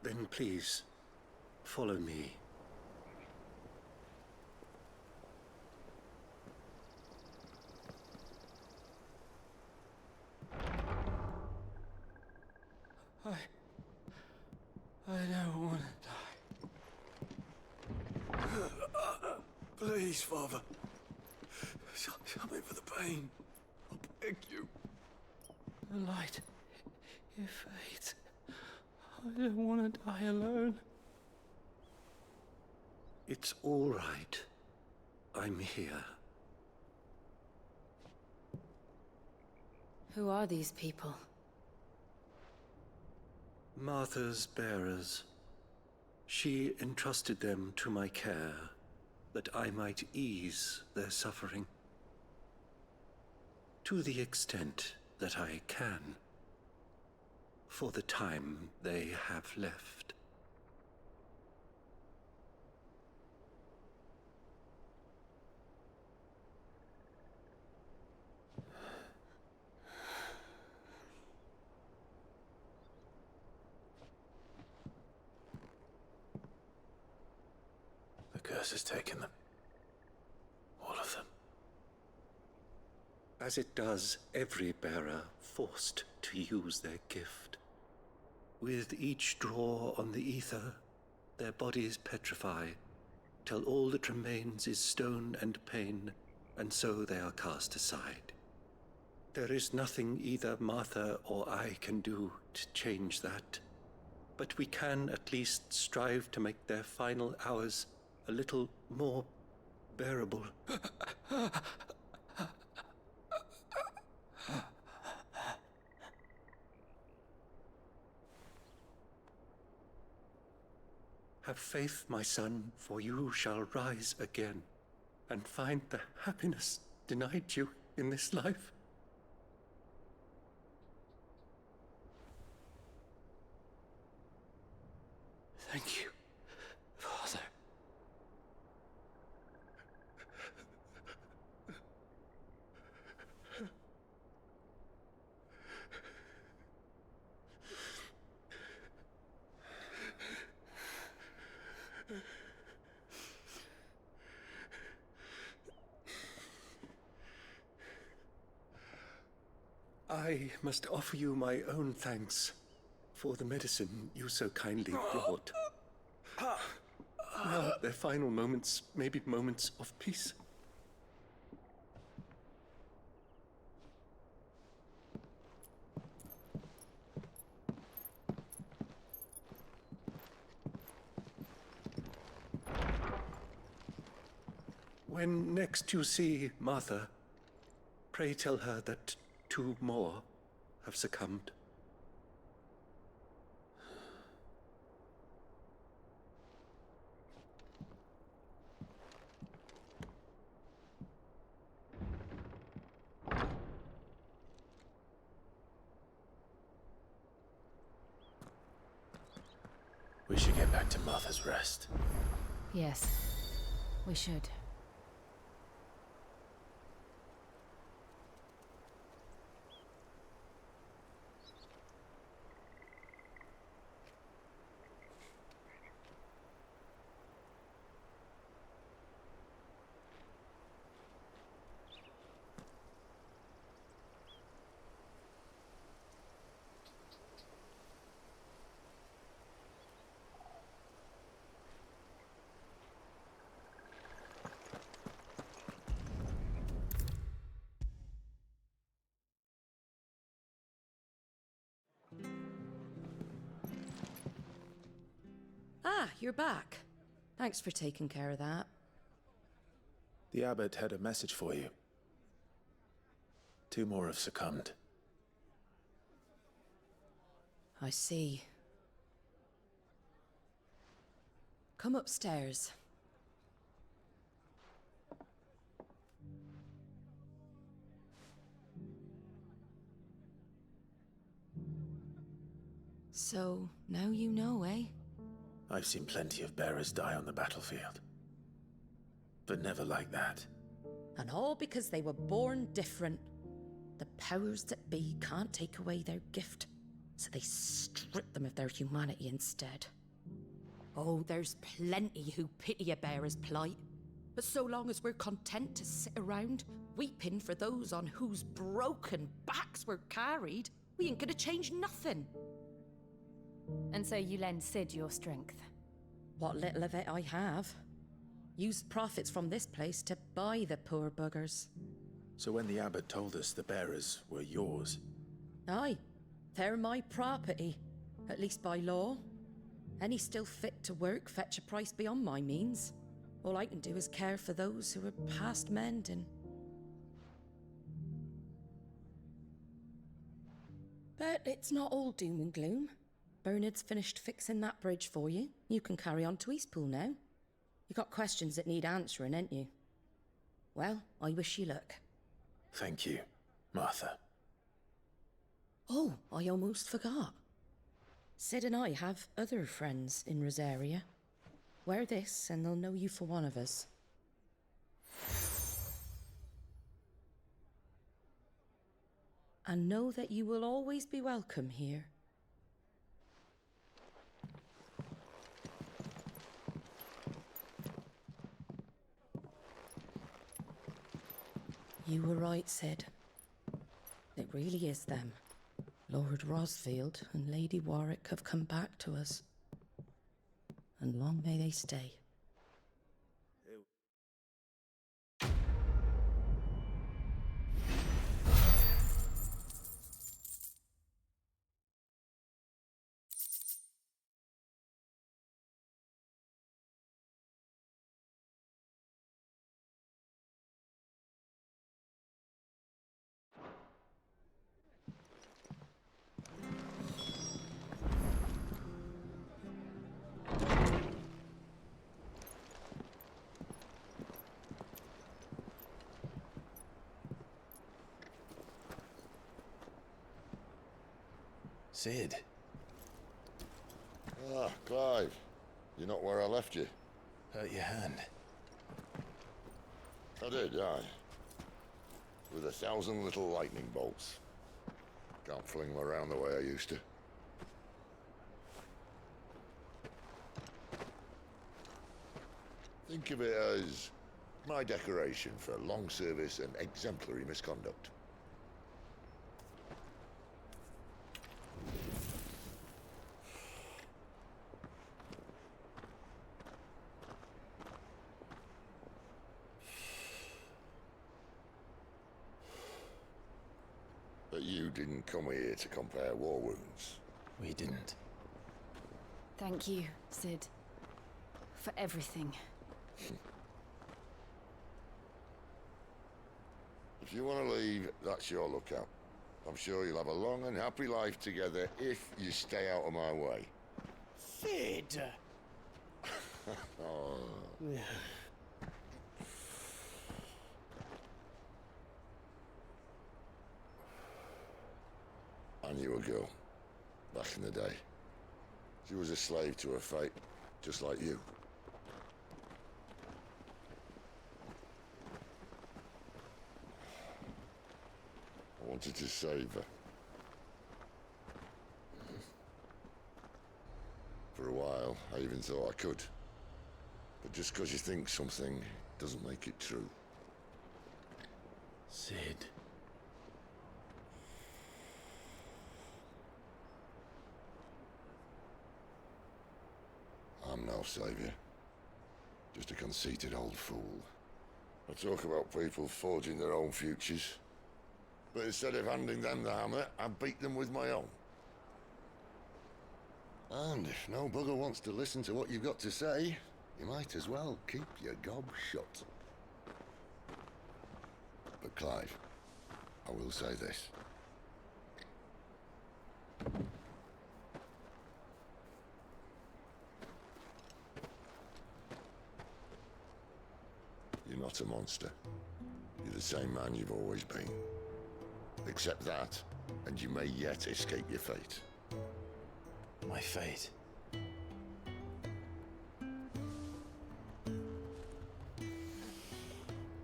Then please, follow me. I don't want to die. Please, Father. Shut me for the pain. I beg you. The light, it fades. I don't want to die alone. It's all right. I'm here. Who are these people? Martha's bearers. She entrusted them to my care, that I might ease their suffering. To the extent that I can, for the time they have left. The curse has taken them. All of them. As it does every bearer forced to use their gift. With each draw on the ether, their bodies petrify, till all that remains is stone and pain, and so they are cast aside. There is nothing either Martha or I can do to change that, but we can at least strive to make their final hours a little more bearable. Have faith, my son, for you shall rise again, and find the happiness denied you in this life. Thank you, Father. I must offer you my own thanks for the medicine you so kindly brought. Now, their final moments may be moments of peace. When next you see Martha, pray tell her that 2 more have succumbed. We should get back to Martha's Rest. Yes, we should. Ah, you're back. Thanks for taking care of that. The abbot had a message for you. 2 more have succumbed. I see. Come upstairs. So, now you know, eh? I've seen plenty of bearers die on the battlefield. But never like that. And all because they were born different. The powers that be can't take away their gift, so they strip them of their humanity instead. Oh, there's plenty who pity a bearer's plight. But so long as we're content to sit around, weeping for those on whose broken backs we're carried, we ain't gonna change nothing. And so you lend Cid your strength? What little of it I have. Use profits from this place to buy the poor buggers. So when the abbot told us the bearers were yours... Aye, they're my property, at least by law. Any still fit to work fetch a price beyond my means. All I can do is care for those who are past mending. But it's not all doom and gloom. Bernard's finished fixing that bridge for you. You can carry on to Eastpool now. You got questions that need answering, ain't you? Well, I wish you luck. Thank you, Martha. Oh, I almost forgot. Cid and I have other friends in Rosaria. Wear this and they'll know you for one of us. And know that you will always be welcome here. You were right, Cid. It really is them. Lord Rosfield and Lady Warwick have come back to us. And long may they stay. Cid. Ah, Clive. You're not where I left you. Hurt your hand. I did, aye. With 1,000 little lightning bolts. Can't fling them around the way I used to. Think of it as my decoration for long service and exemplary misconduct. But you didn't come here to compare war wounds. We didn't. Thank you, Cid. For everything. If you want to leave, that's your lookout. I'm sure you'll have a long and happy life together if you stay out of my way. Cid! Oh. I knew a girl, back in the day. She was a slave to her fate, just like you. I wanted to save her. For a while, I even thought I could. But just because you think something doesn't make it true. Cid. I'm no savior. Just a conceited old fool. I talk about people forging their own futures. But instead of handing them the hammer, I beat them with my own. And if no bugger wants to listen to what you've got to say, you might as well keep your gob shut. But Clive, I will say this. You're not a monster. You're the same man you've always been. Accept that, and you may yet escape your fate. My fate?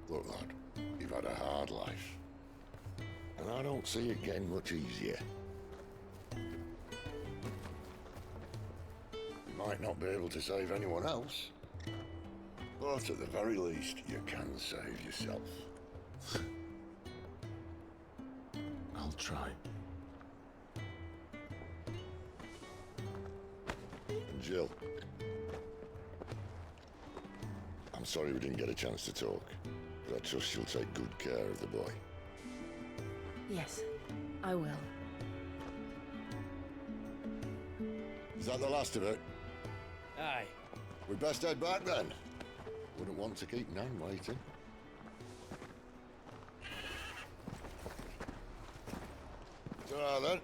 Look, lad, you've had a hard life. And I don't see it getting much easier. You might not be able to save anyone else, but at the very least, you can save yourself. I'll try. And Jill, I'm sorry we didn't get a chance to talk, but I trust you'll take good care of the boy. Yes, I will. Is that the last of it? Aye. We best head back then. Wouldn't want to keep Nan waiting. Ta-ra then.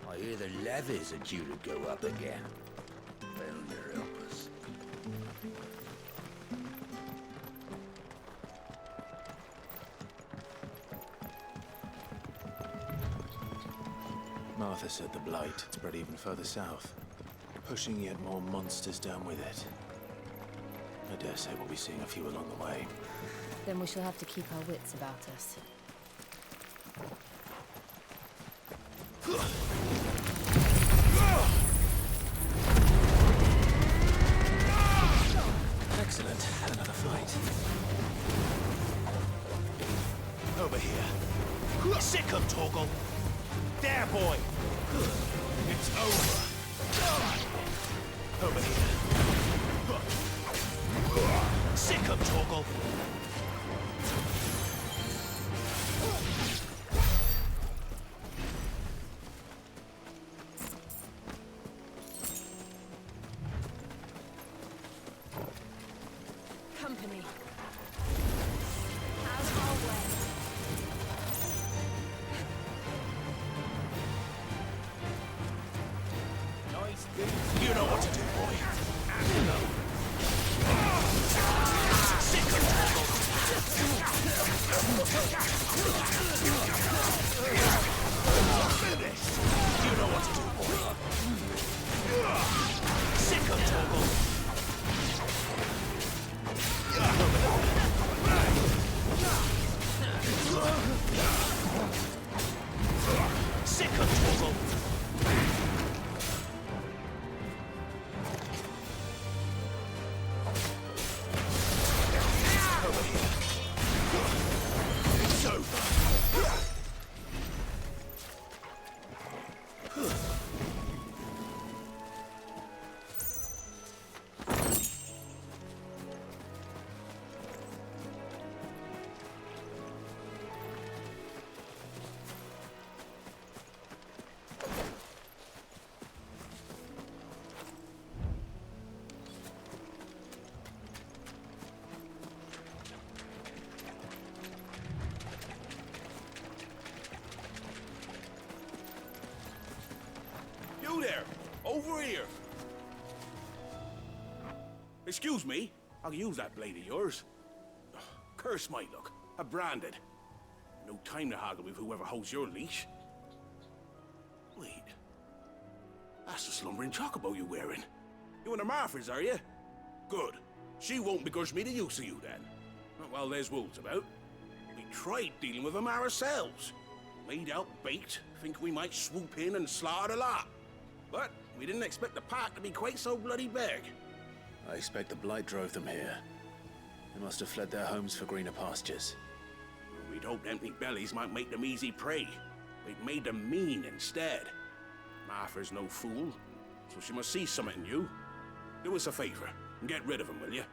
I hear the levies are due to go up again. Thunder help us. Martha said the blight spread even further south, pushing yet more monsters down with it. I dare say we'll be seeing a few along the way. Then we shall have to keep our wits about us. Excellent. Another fight. Over here. Sick 'em, Torgal. There, boy. It's over. Over here. Sick 'em, Torgal. Company. Out of our way. Nice. You know what to do, boy. Sick 'em, Torgal. Finish. You know what to do, boy. Sick 'em, Torgal. Sick of Torgal. Over here. It's over. You there! Over here! Excuse me, I'll use that blade of yours. Curse my luck. I'm branded. No time to haggle with whoever holds your leash. Wait. That's the slumbering chocobo you're wearing. You in the Marfors, are you? Good. She won't begrudge me the use of you then. Well, there's wolves about. We tried dealing with them ourselves. Laid out bait, think we might swoop in and slaughter the lot. But we didn't expect the pack to be quite so bloody big. I expect the Blight drove them here. They must have fled their homes for greener pastures. We'd hoped empty bellies might make them easy prey. We'd made them mean instead. Martha's no fool, so she must see something in you. Do us a favor and get rid of them, will you?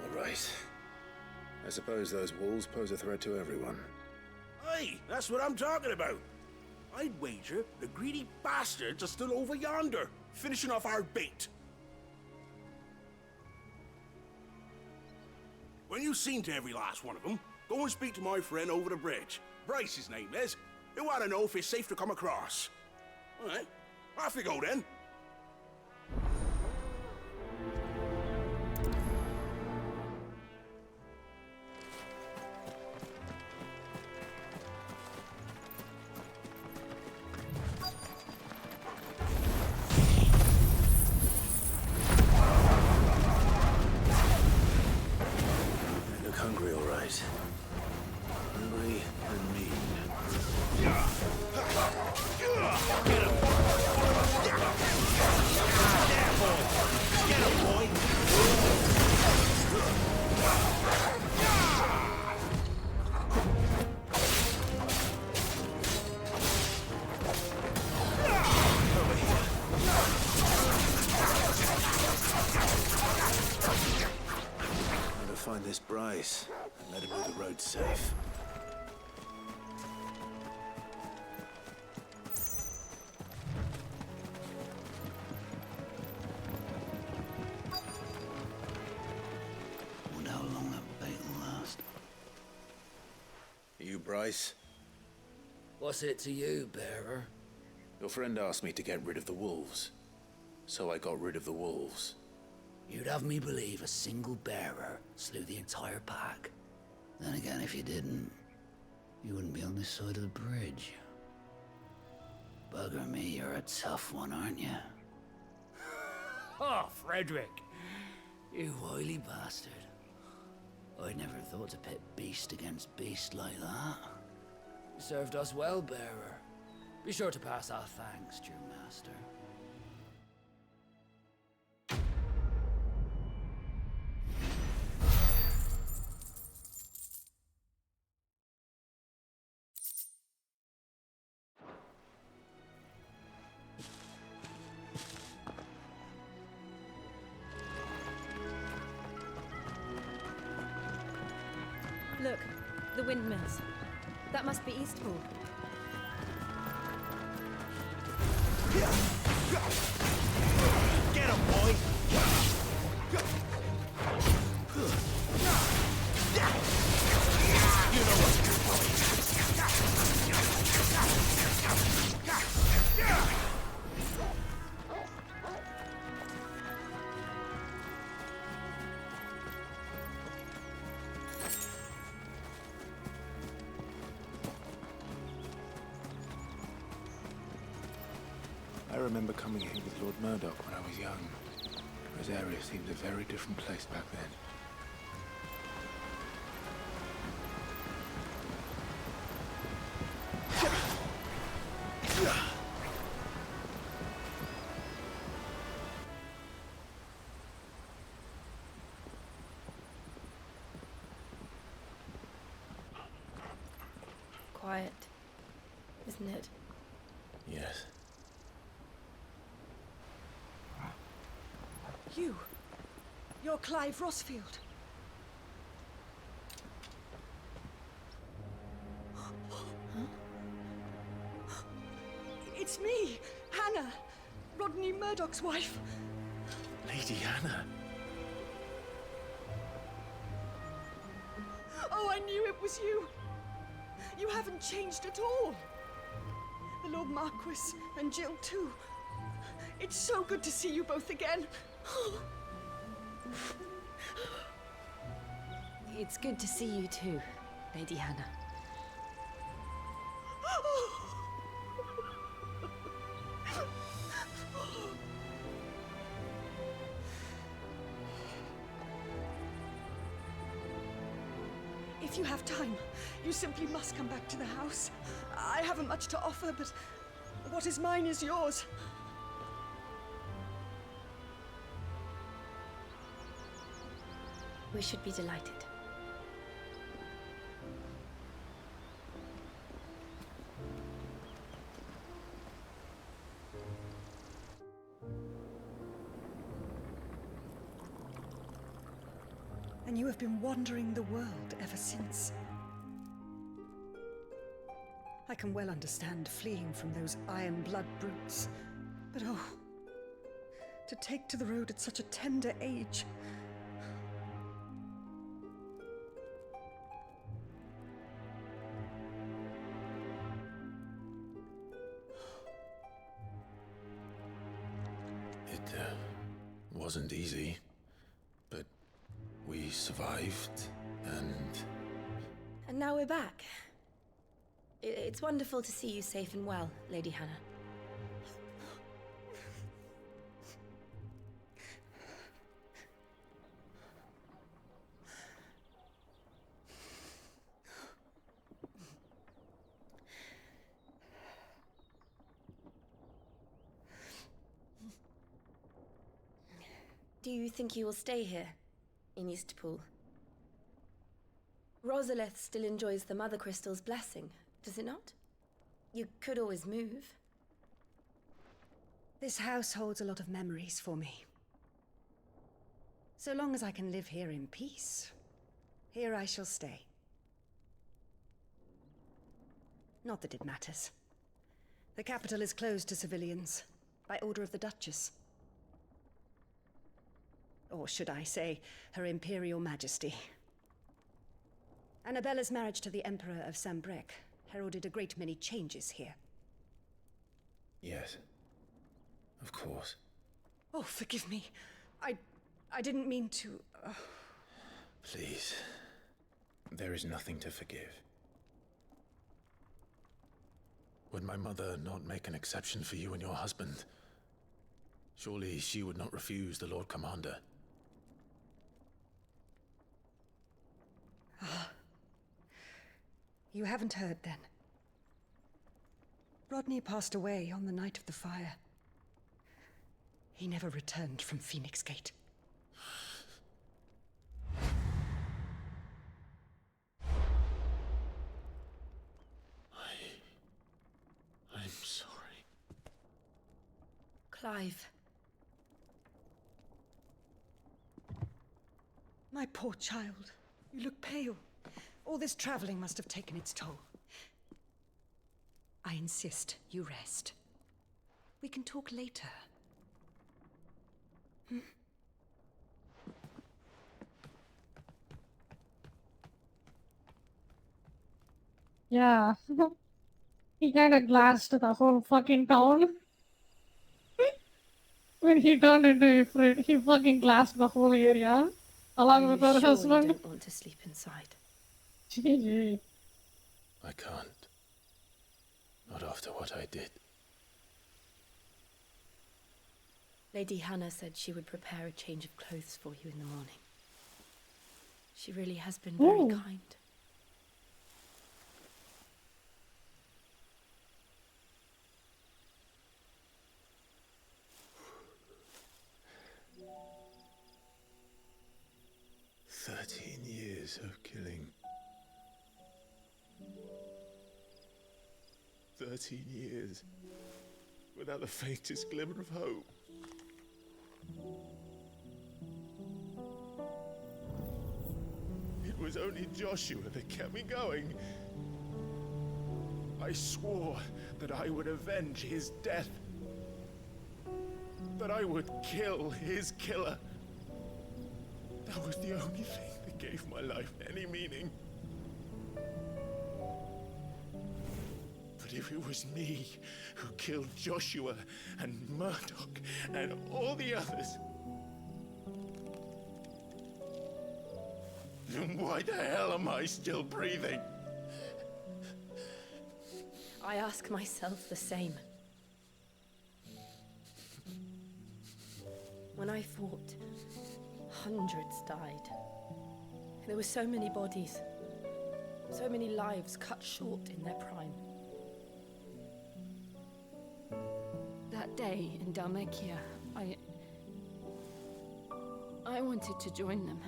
All right. I suppose those wolves pose a threat to everyone. Hey, that's what I'm talking about. I'd wager the greedy bastards are still over yonder, finishing off our bait. When you've seen to every last one of them, go and speak to my friend over the bridge. Bryce, his name is. He'll want to know if it's safe to come across. All right, off you go then. Hungry, all right. Hungry and mean. Get him, boy! Find this Bryce and let him know the road's safe. Wonder how long that bait will last. You, Bryce? What's it to you, bearer? Your friend asked me to get rid of the wolves, so I got rid of the wolves. You'd have me believe a single bearer slew the entire pack. Then again, if you didn't, you wouldn't be on this side of the bridge. Bugger me, you're a tough one, aren't you? Oh, Frederick! You wily bastard. I'd never thought to pit beast against beast like that. You served us well, bearer. Be sure to pass our thanks, dear master. Look, the windmills. That must be Eastpool. Get him, boy! You know what you're I remember coming here with Lord Murdoch when I was young. Rosaria seemed a very different place back then. Quiet, isn't it? Yes. You're Clive Rosfield. It's me, Hannah, Rodney Murdoch's wife. Lady Hannah. Oh, I knew it was you. You haven't changed at all. The Lord Marquis and Jill too. It's so good to see you both again. It's good to see you too, Lady Hannah. If you have time, you simply must come back to the house. I haven't much to offer, but what is mine is yours. We should be delighted. And you have been wandering the world ever since. I can well understand fleeing from those iron blood brutes, but oh, to take to the road at such a tender age. It wasn't easy, but we survived, and... And now we're back. It's wonderful to see you safe and well, Lady Hannah. Do you think you will stay here, in Eastpool? Rosalith still enjoys the Mother Crystal's blessing, does it not? You could always move. This house holds a lot of memories for me. So long as I can live here in peace, here I shall stay. Not that it matters. The capital is closed to civilians, by order of the Duchess. Or should I say, Her Imperial Majesty. Annabella's marriage to the Emperor of Sambrec heralded a great many changes here. Yes. Of course. Oh, forgive me. I didn't mean to... Please. There is nothing to forgive. Would my mother not make an exception for you and your husband? Surely she would not refuse the Lord Commander. You haven't heard, then. Rodney passed away on the night of the fire. He never returned from Phoenix Gate. I'm sorry. Clive. My poor child. You look pale. All this traveling must have taken its toll. I insist you rest. We can talk later. Yeah. He kind of glassed the whole fucking town. When he turned into Ifrit, he fucking glassed the whole area. Along Are with you her sure husband. you don't want to sleep inside? GG. I can't. Not after what I did. Lady Hannah said she would prepare a change of clothes for you in the morning. She really has been very Ooh. kind. Years of killing. 13 years without the faintest glimmer of hope. It was only Joshua that kept me going. I swore that I would avenge his death. That I would kill his killer. That was the only thing that gave my life any meaning. But if it was me who killed Joshua and Murdoch and all the others, then why the hell am I still breathing? I ask myself the same. When I fought, hundreds died. There were so many bodies, so many lives cut short in their prime. That day in Dhalmekia, I wanted to join them.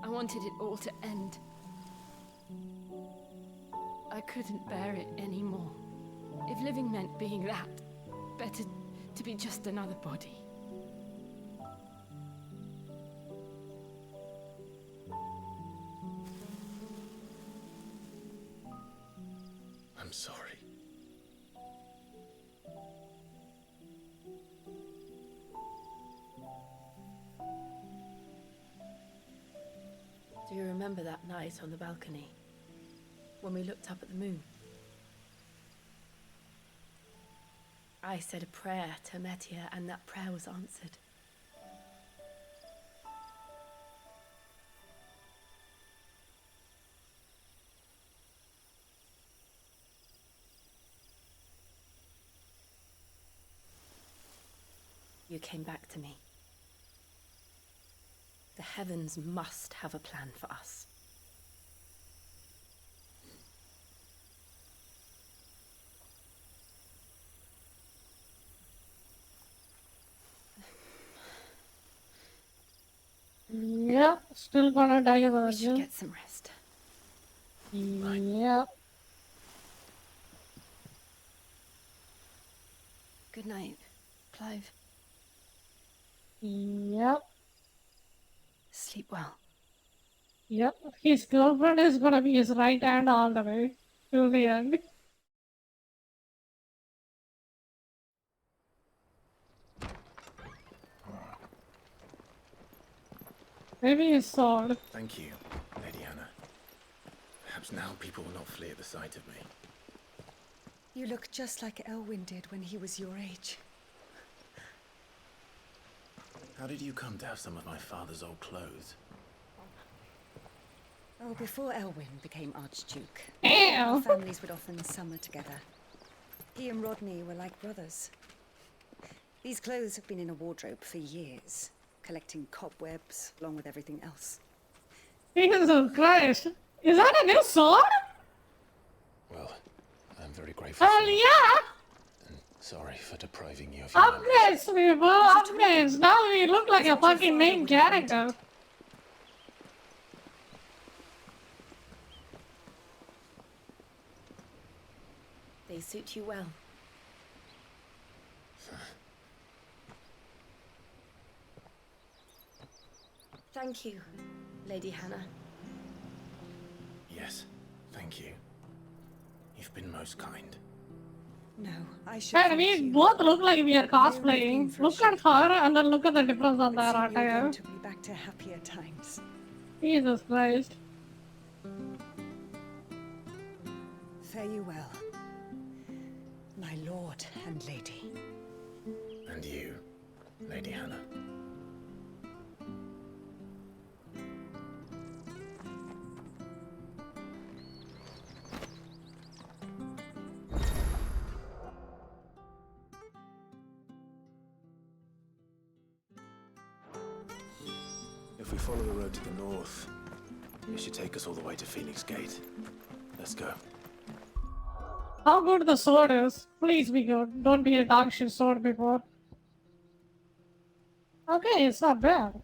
I wanted it all to end. I couldn't bear it anymore. If living meant being that, better to be just another body. I'm sorry. Do you remember that night on the balcony? When we looked up at the moon? I said a prayer to Metia, and that prayer was answered. You came back to me. The heavens must have a plan for us. Yep, still gonna die a We should virgin. get some rest. Yep. Good night, Clive. Yep. Sleep well. Yep. His girlfriend is gonna be his right hand all the way till the end. Maybe his sword. Thank you, Lady Hannah. Perhaps now people will not flee at the sight of me. You look just like Elwyn did when he was your age. How did you come to have some of my father's old clothes? Oh, before Elwyn became Archduke, Ew. our families would often summer together. He and Rodney were like brothers. These clothes have been in a wardrobe for years, collecting cobwebs along with everything else. Jesus Christ. Is that a new sword? Well, I'm very grateful. Hell yeah! Sorry for depriving you of your memories. Upgrades, people, upgrades. Now we look like a fucking main character. They suit you well. Thank you, Lady Hannah. Yes, thank you. You've been most kind. No, I should. Man, we both look like we are cosplaying. Look at her and then look at the difference on their Soon you're attire. going to be back to happier times. Jesus Christ. Fare you well, my lord and lady. And you, Lady Hannah. If we follow the road to the north, it should take us all the way to Phoenix Gate. Let's go. How good the sword is. Please be good. Don't be a dog shit sword before. Okay, it's not bad.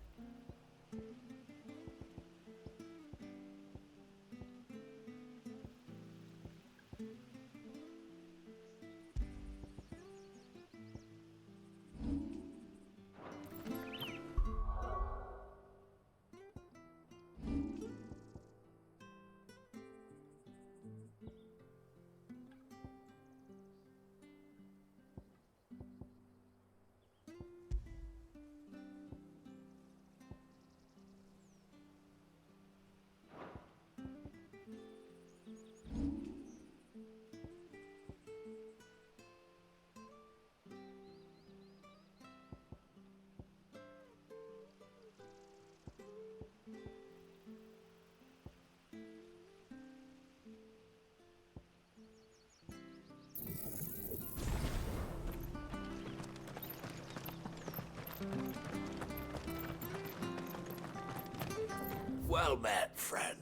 Well met, friend.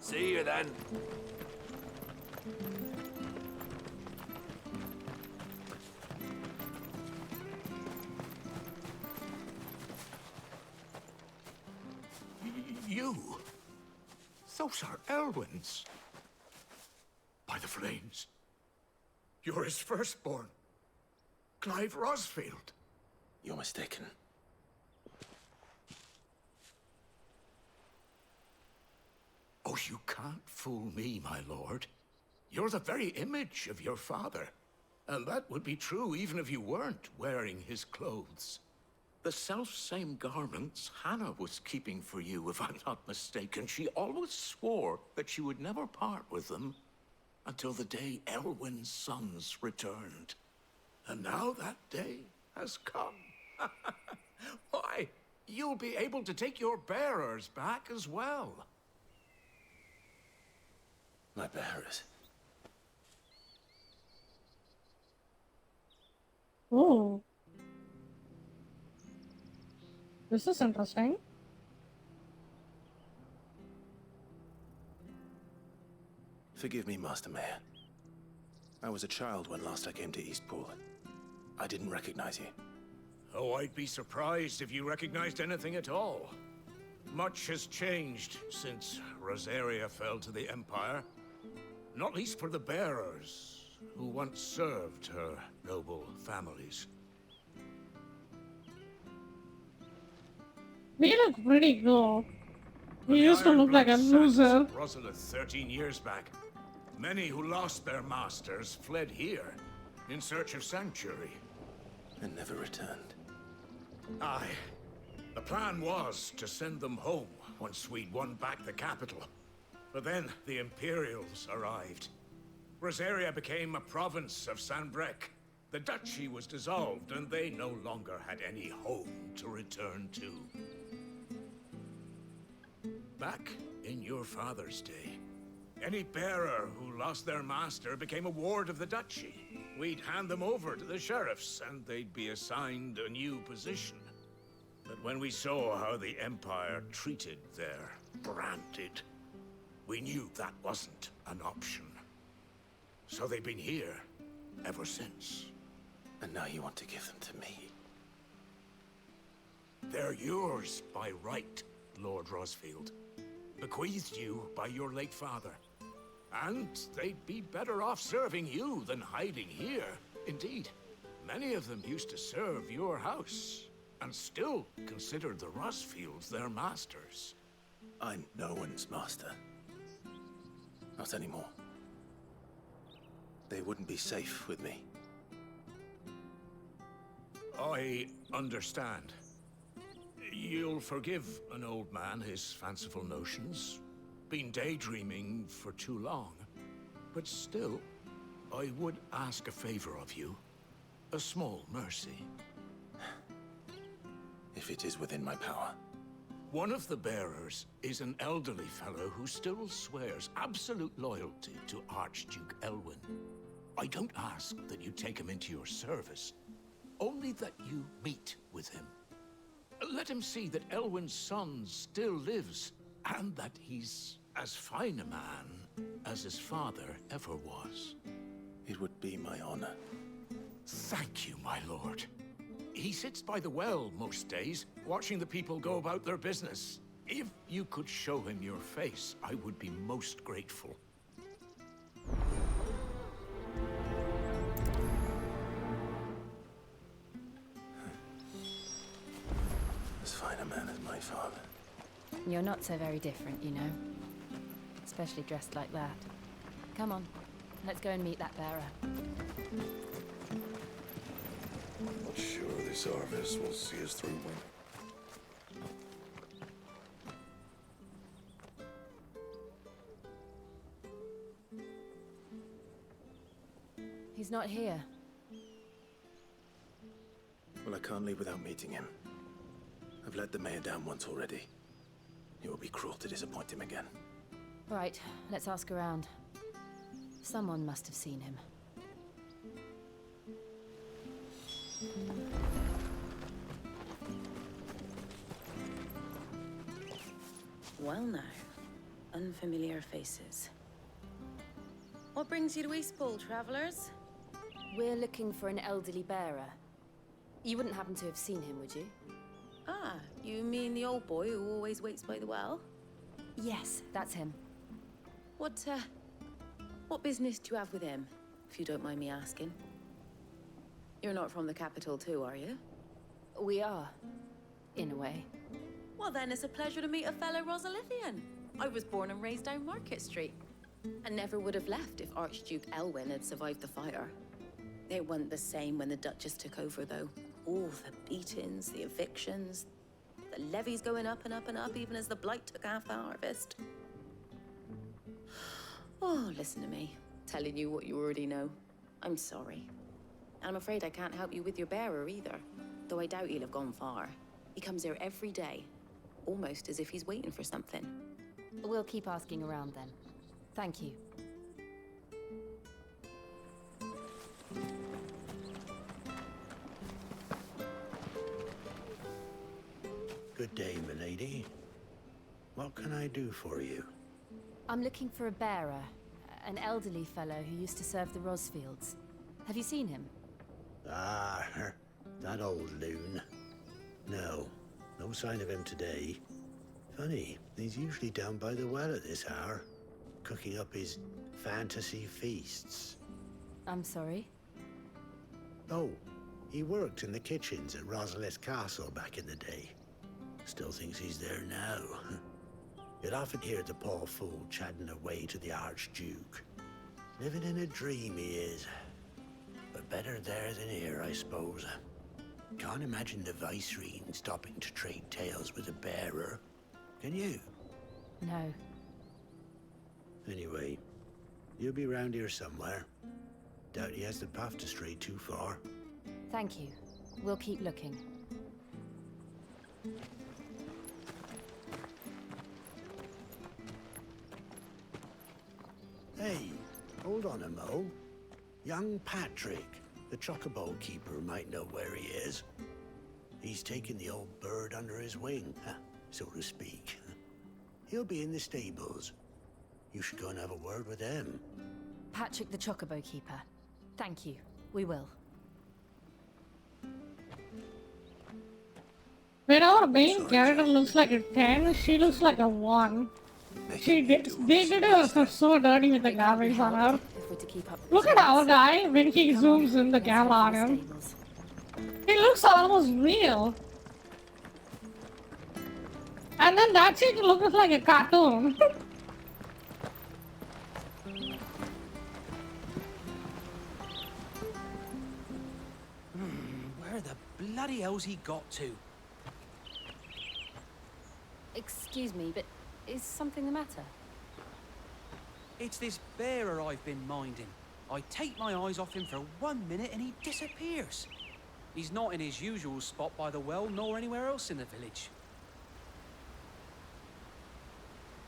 See you then. You? Those are Elwyn's. By the flames. You're his firstborn. Clive Rosfield. You're mistaken. Oh, you can't fool me, my lord. You're the very image of your father. And that would be true even if you weren't wearing his clothes. The self-same garments Hannah was keeping for you, if I'm not mistaken. She always swore that she would never part with them until the day Elwyn's sons returned. And now that day has come. Why, you'll be able to take your bearers back as well. My bearers. Oh. This is interesting. Forgive me, Master Mayor. I was a child when last I came to Eastpool. I didn't recognize you. Oh, I'd be surprised if you recognized anything at all. Much has changed since Rosaria fell to the Empire. Not least for the bearers, who once served her noble families. We look pretty cool. We used to look like a loser. Rosalith 13 years back. Many who lost their masters fled here in search of sanctuary. And never returned. Aye. The plan was to send them home once we'd won back the capital. But then the Imperials arrived. Rosaria became a province of Sanbreque. The duchy was dissolved, and they no longer had any home to return to. Back in your father's day, any bearer who lost their master became a ward of the duchy. We'd hand them over to the sheriffs, and they'd be assigned a new position. But when we saw how the Empire treated their branded, we knew that wasn't an option. So they've been here ever since. And now you want to give them to me? They're yours by right, Lord Rosfield. Bequeathed you by your late father. And they'd be better off serving you than hiding here. Indeed, many of them used to serve your house, and still considered the Rosfields their masters. I'm no one's master. Not anymore. They wouldn't be safe with me. I understand. You'll forgive an old man his fanciful notions. Been daydreaming for too long. But still, I would ask a favor of you. A small mercy. If it is within my power. One of the bearers is an elderly fellow who still swears absolute loyalty to Archduke Elwyn. I don't ask that you take him into your service, only that you meet with him. Let him see that Elwyn's son still lives, and that he's as fine a man as his father ever was. It would be my honor. Thank you, my lord. He sits by the well most days, watching the people go about their business. If you could show him your face, I would be most grateful. As fine a man as my father. You're not so very different, you know. Especially dressed like that. Come on, let's go and meet that bearer. Not sure this harvest will see us through winter. He's not here. Well, I can't leave without meeting him. I've let the mayor down once already. It would be cruel to disappoint him again. Right, let's ask around. Someone must have seen him. Well now, unfamiliar faces. What brings you to Eastpool, travelers? We're looking for an elderly bearer. You wouldn't happen to have seen him, would you? Ah, you mean the old boy who always waits by the well? Yes, that's him. What business do you have with him, if you don't mind me asking? You're not from the capital too, are you? We are, in a way. Well then, it's a pleasure to meet a fellow Rosalithian. I was born and raised down Market Street. And never would have left if Archduke Elwyn had survived the fire. It wasn't the same when the Duchess took over, though. All the beatings, the evictions, the levies going up and up and up, even as the blight took half the harvest. Oh, listen to me, telling you what you already know. I'm sorry. And I'm afraid I can't help you with your bearer either, though I doubt he'll have gone far. He comes here every day, almost as if he's waiting for something. We'll keep asking around then. Thank you. Good day, milady. What can I do for you? I'm looking for a bearer, an elderly fellow who used to serve the Rosfields. Have you seen him? Ah, that old loon. No sign of him today. Funny, he's usually down by the well at this hour, cooking up his fantasy feasts. I'm sorry? Oh, he worked in the kitchens at Rosalith Castle back in the day. Still thinks he's there now. You'd often hear the poor fool chatting away to the Archduke. Living in a dream he is. But better there than here, I suppose. Can't imagine the Viceroy stopping to trade tales with a bearer. Can you? No. Anyway, you'll be round here somewhere. Doubt he has the path to stray too far. Thank you. We'll keep looking. Hey, hold on a mo. Young Patrick, the chocobo keeper, might know where he is. He's taken the old bird under his wing, so to speak. He'll be in the stables. You should go and have a word with him. Patrick the Chocobo Keeper. Thank you. We will. When our main character looks like a 10, she looks like a 1. They did her so dirty with the graphics on her. Look at our guy when he zooms in the camera on him. He looks almost real. And then that chick looks like a cartoon. bloody hell's he got to? Excuse me, but is something the matter? It's this bearer I've been minding. I take my eyes off him for 1 minute and he disappears. He's not in his usual spot by the well, nor anywhere else in the village.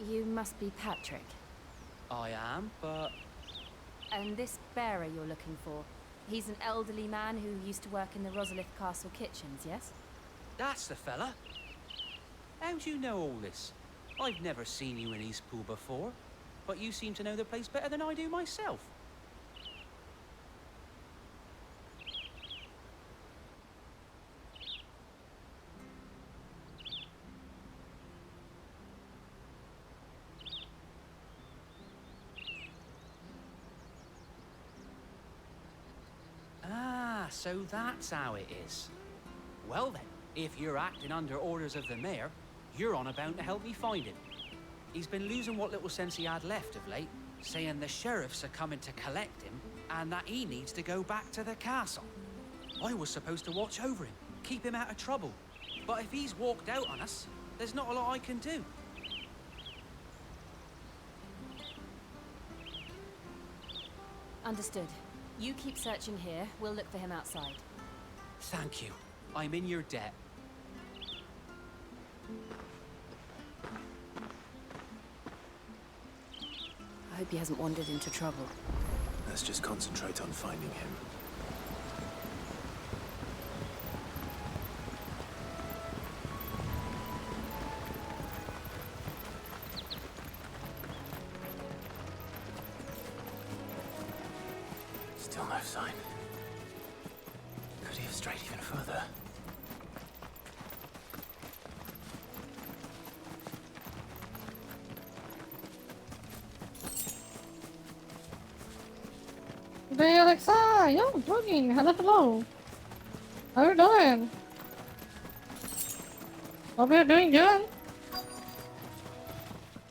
You must be Patrick. I am, but... And this bearer you're looking for, he's an elderly man who used to work in the Rosalith Castle kitchens, yes? That's the fella. How do you know all this? I've never seen you in Eastpool before, but you seem to know the place better than I do myself. Ah, so that's how it is. Well then, if you're acting under orders of the mayor, you're on about to help me find him. He's been losing what little sense he had left of late, saying the sheriffs are coming to collect him and that he needs to go back to the castle. I was supposed to watch over him, keep him out of trouble. But if he's walked out on us, there's not a lot I can do. Understood. You keep searching here, we'll look for him outside. Thank you. I'm in your debt. I hope he hasn't wandered into trouble. Let's just concentrate on finding him. Still no sign. Could he have strayed even further? Hey Alexa, yo, jogging. Hello. How you doing? Hope you're doing good.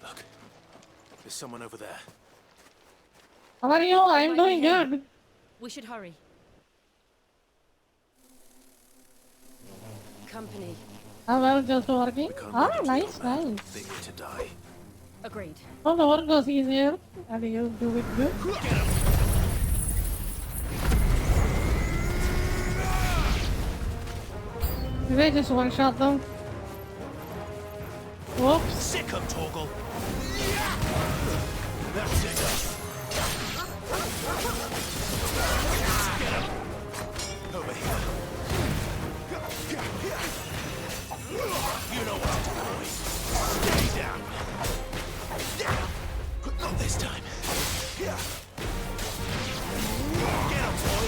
Look, there's someone over there. How are you? I'm doing good. We should hurry. Company. How well, just working? Ah, nice. They need to die. Agreed. All the work goes easier, and you do it good. Did they just one-shot them? Whoops. Sick of Torgal. That's it. Get him. Over here. You know what to do, boys. Stay down. Not this time. Get him, boy.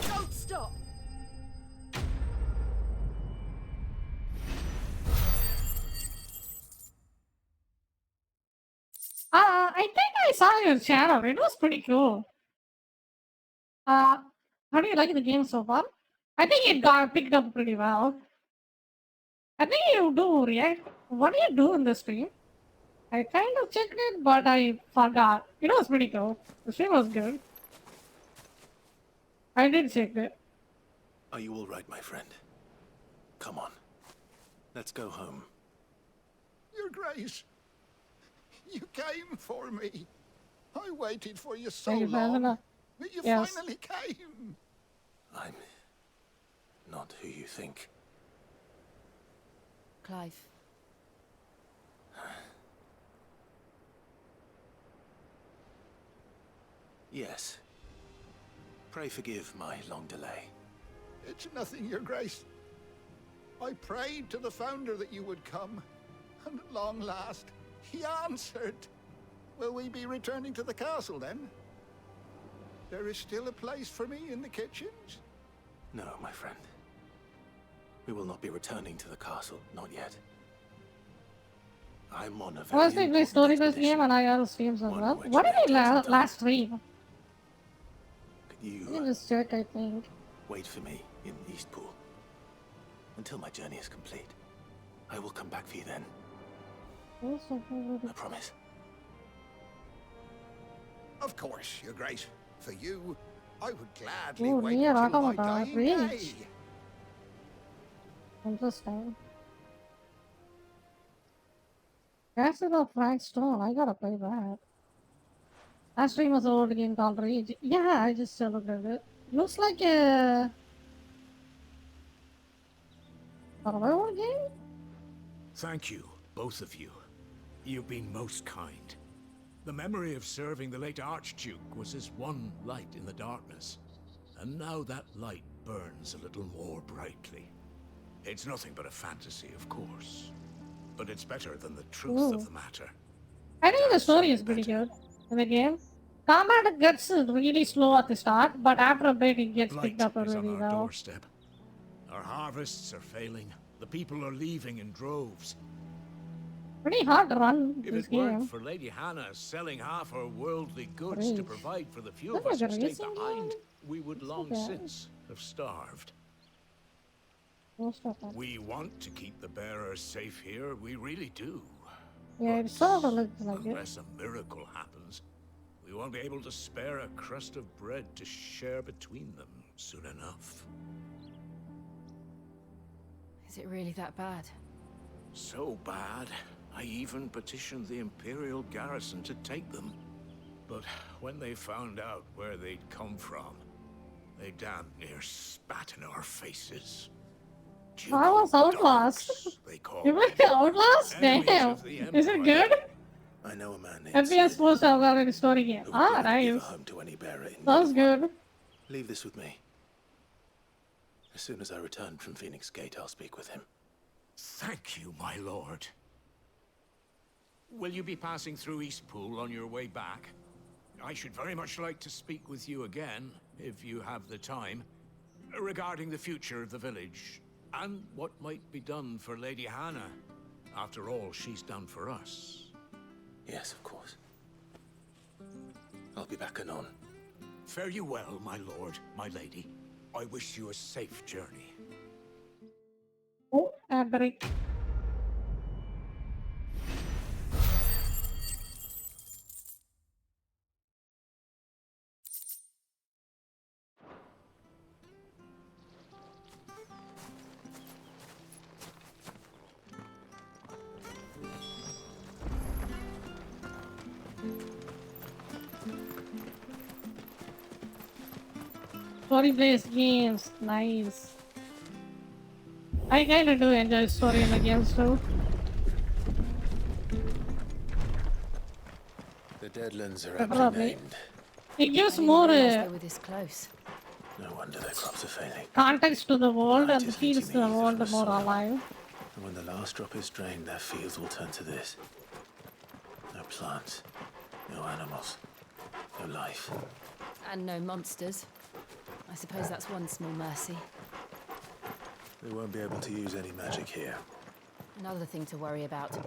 Don't stop! I think I saw your channel. It was pretty cool. How do you like the game so far? I think it got picked up pretty well. I think you do react. What do you do in the stream? I kind of checked it, but I forgot. It was pretty cool. The stream was good. I did check it. Are you all right, my friend? Come on. Let's go home. Your Grace, you came for me. I waited for you so Thank you, long, Pamela. but you Yes. finally came. I'm not who you think. Clive. Yes. Pray forgive my long delay. It's nothing, Your Grace. I prayed to the Founder that you would come, and at long last, he answered. Will we be returning to the castle then? There is still a place for me in the kitchens? No, my friend. We will not be returning to the castle, not yet. I'm on a very Honestly, play story-based game and IRL streams as well. What did I last stream? You Let me just check, I think. wait for me in Eastpool. Until my journey is complete. I will come back for you then. I promise. Of course, Your Grace. For you, I would gladly Oh, wait near until my automata. dying Great. day. Interesting. Castle of Frankstone. I gotta play that. That stream was old game called Rage. Yeah, I just looked at it. Looks like a survival game. Thank you, both of you. You've been most kind. The memory of serving the late Archduke was as one light in the darkness. And now that light burns a little more brightly. It's nothing but a fantasy, of course. But it's better than the truth of the matter. I think the story is pretty good in the game. Combat gets really slow at the start, but after a bit it gets picked up Is really on our well. doorstep. Our harvests are failing. The people are leaving in droves. Pretty hard to run If this it weren't game. for Lady Hannah selling half her worldly goods to Rage. provide for the few Look of us at who the stayed racing behind, game. we would long that. since have starved. Most of them. We want to keep the bearers safe here, we really do. Yeah, it sort of looks like it. Unless a miracle happens, we won't be able to spare a crust of bread to share between them soon enough. Is it really that bad? So bad, I even petitioned the Imperial garrison to take them. But when they found out where they'd come from, they damn near spat in our faces. I was Outlast. They call You went to Outlast? Enemies Damn. of the Is it good? I know a man named FPS supposed to have got a story game. who Ah, would gladly give a nice. home to any bearer in Sounds need. good. Leave this with me. As soon as I return from Phoenix Gate, I'll speak with him. Thank you, my lord. Will you be passing through Eastpool on your way back? I should very much like to speak with you again, if you have the time, regarding the future of the village, and what might be done for Lady Hannah. After all, she's done for us. Yes, of course. I'll be back anon. Fare you well, my lord, my lady. I wish you a safe journey. Oh, break. Story-based games, nice. I kinda do enjoy story in the games too. The Deadlands are Probably. aptly named. It gives I didn't more realise they were this close. No wonder their crops are failing. context to the world and just feels thinking the me world if it more was alive. And when the last drop is drained, their fields will turn to this. No plants, no animals, no life. And no monsters. I suppose that's one small mercy. They won't be able to use any magic here. Another thing to worry about.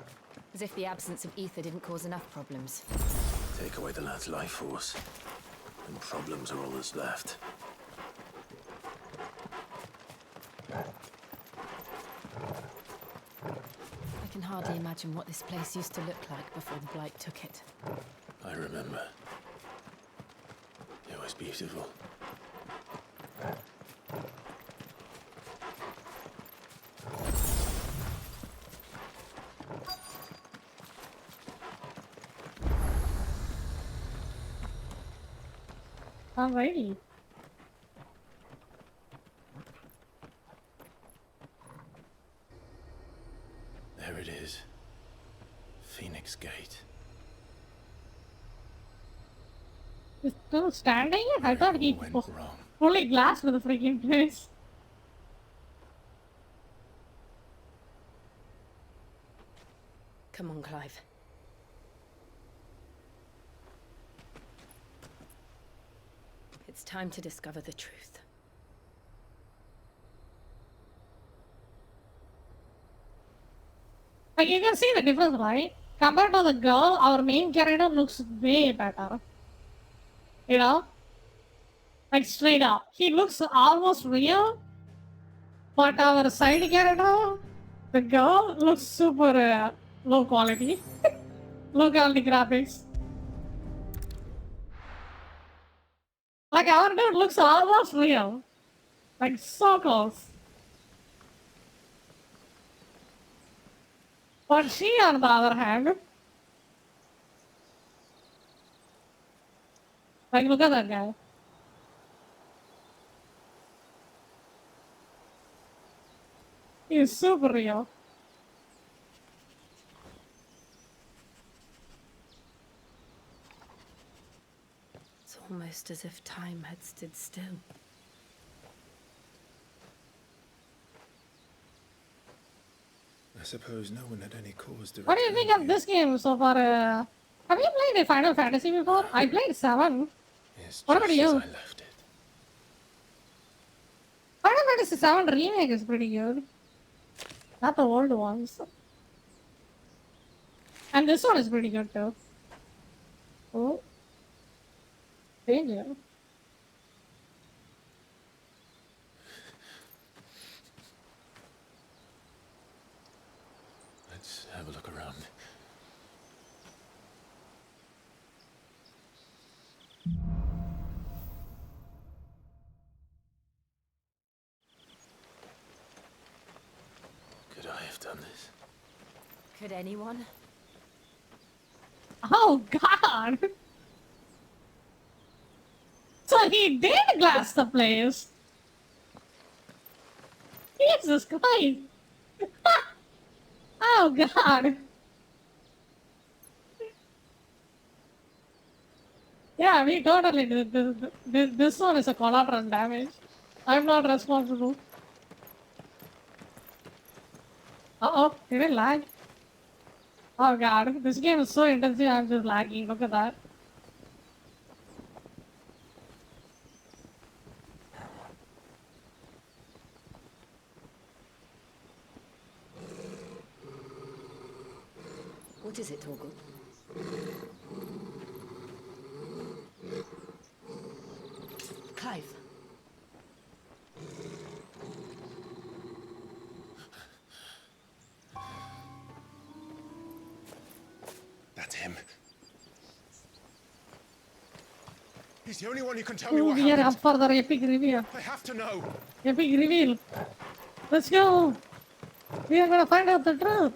As if the absence of ether didn't cause enough problems. Take away the lad's life force, and problems are all that's left. I can hardly imagine what this place used to look like before the Blight took it. I remember. It was beautiful. Alrighty. There it is. Phoenix Gate. He's still standing? I thought he went was wrong? fully glass with the freaking place. Come on, Clive. It's time to discover the truth. Like you can see the difference, right? Compared to the girl, our main character looks way better. You know? Like straight up. He looks almost real. But our side character, the girl, looks super low quality. Low quality graphics. Like, our dude looks almost real. Like, so close. But she, on the other hand, like, look at that guy. He's super real. It's almost as if time had stood still. I suppose no one had any cause to. What do you think of this game so far? Have you played a Final Fantasy before? I played 7. What about you? Final Fantasy 7 Remake is pretty good. Not the old ones. And this one is pretty good too. Oh. Danger. Let's have a look around. Could I have done this? Could anyone? Oh God! So he did glass the place! Jesus Christ! Oh God! Yeah, we totally did. This one is a collateral damage. I'm not responsible. Uh-oh, did it lag? Oh God, this game is so intensive, I'm just lagging. Look at that. What is it, Torgal? Clive. That's him. He's the only one who can tell me Oh, what we are happened. up for the epic reveal. I have to know. Epic reveal. Let's go. We are gonna find out the truth.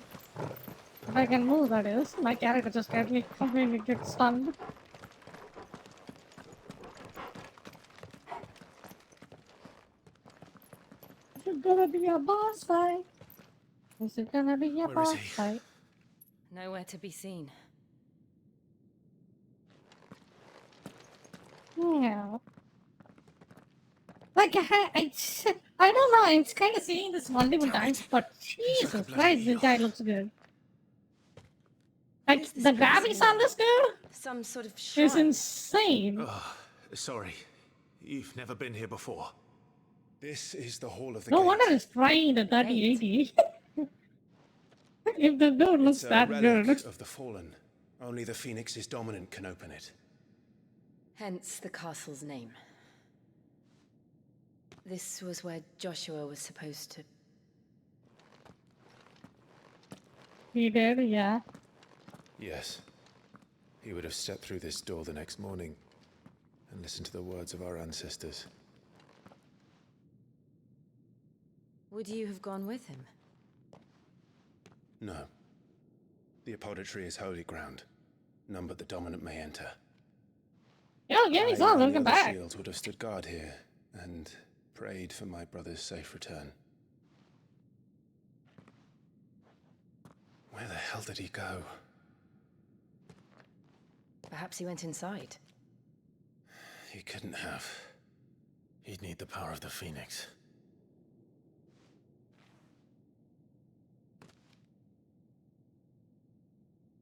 If I can move, that is. My character just completely gets stunned. Is it gonna be a boss fight? Is it gonna be a boss fight? Nowhere to be seen. Yeah. Like, I don't know, I'm kind of seeing this multiple times, but Jesus Christ, this guy looks good. Like, the graphics on this dude Some sort of is shrine. insane. Oh, sorry. You've never been here before. This is the Hall of the No Gate. wonder it's frying the 3080. If the dude looks It's a that relic good. of the Fallen. Only the Phoenix's dominant can open it. Hence the castle's name. This was where Joshua was supposed to... He did, yeah. Yes. He would have stepped through this door the next morning and listened to the words of our ancestors. Would you have gone with him? No. The Apodatory is holy ground. None but the dominant may enter. Yo, give me I some, and the looking other back. shields would have stood guard here and prayed for my brother's safe return. Where the hell did he go? Perhaps he went inside. He couldn't have. He'd need the power of the Phoenix.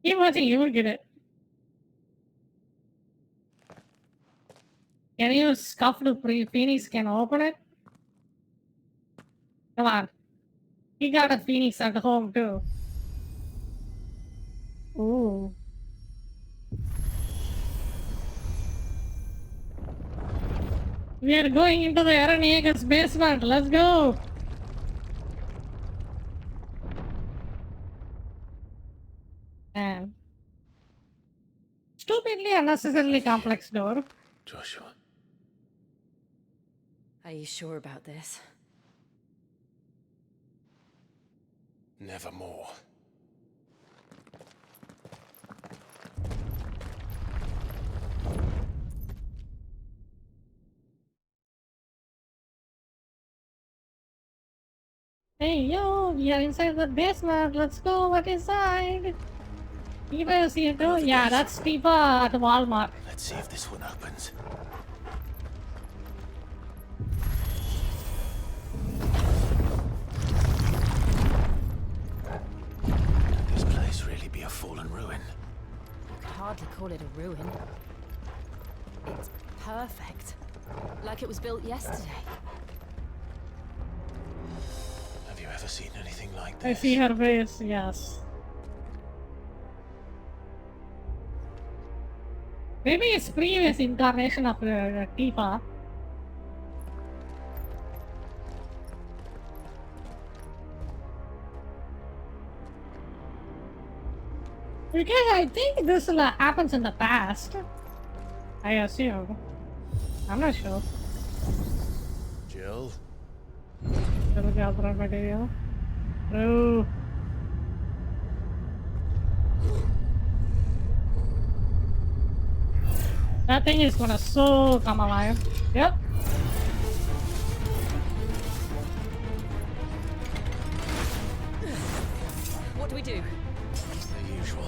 Keep watching, you will get it. Can you scuff the Phoenix can open it? Come on. He got a Phoenix at home too. Ooh. We are going into the Eren Yeager's basement. Let's go. Man. Stupidly unnecessarily complex door. Joshua. Are you sure about this? Nevermore. Hey, yo, we are inside the basement. Let's go. What inside? People see it too? Yeah, that's people at Walmart. Let's see if this one opens. Could this place really be a fallen ruin? You could hardly call it a ruin. It's perfect. Like it was built yesterday. Have you ever seen anything like I this? see her face, yes. Maybe it's previous incarnation of Tifa. Because I think this happens in the past. I assume. I'm not sure. Jill? No. That thing is gonna so come alive. Yep. What do we do? The usual.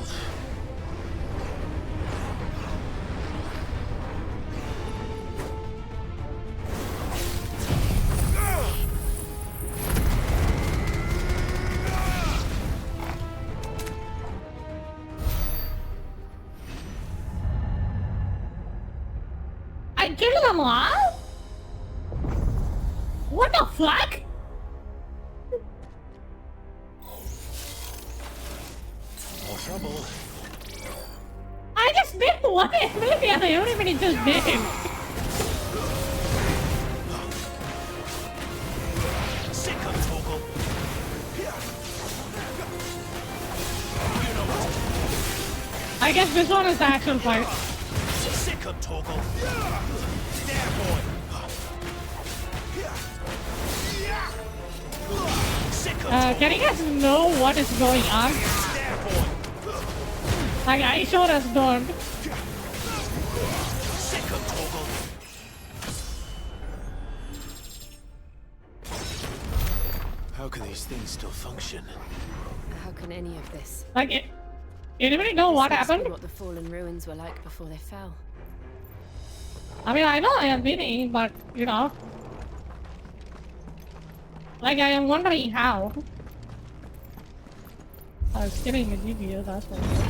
I killed them all? What the fuck? More trouble. I just did what maybe I don't even just did. Sick of Torgal. I guess this one is the actual fight. Sick of Torgal. There, boy. Sick of Can you guys know what is going on? There, boy. Like, I sure as don't. Sick of Torgal. How can these things still function? How can any of this? Like, anybody know what This must be happened? what the fallen ruins were like before they fell. I mean, I know I am winning, but, you know. Like, I am wondering how. I was kidding with GPU, that's what it is.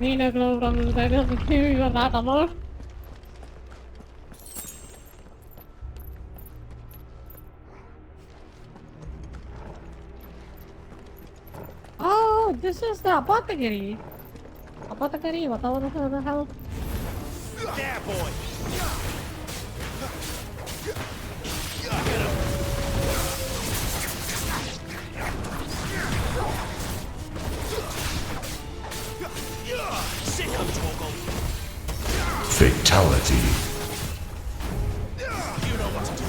Nina Glow from the title of the game, you are not alone. Oh, this is the apothecary. Apothecary, what the hell? There, boy. Sick of Torgal. Fatality. You know what to do.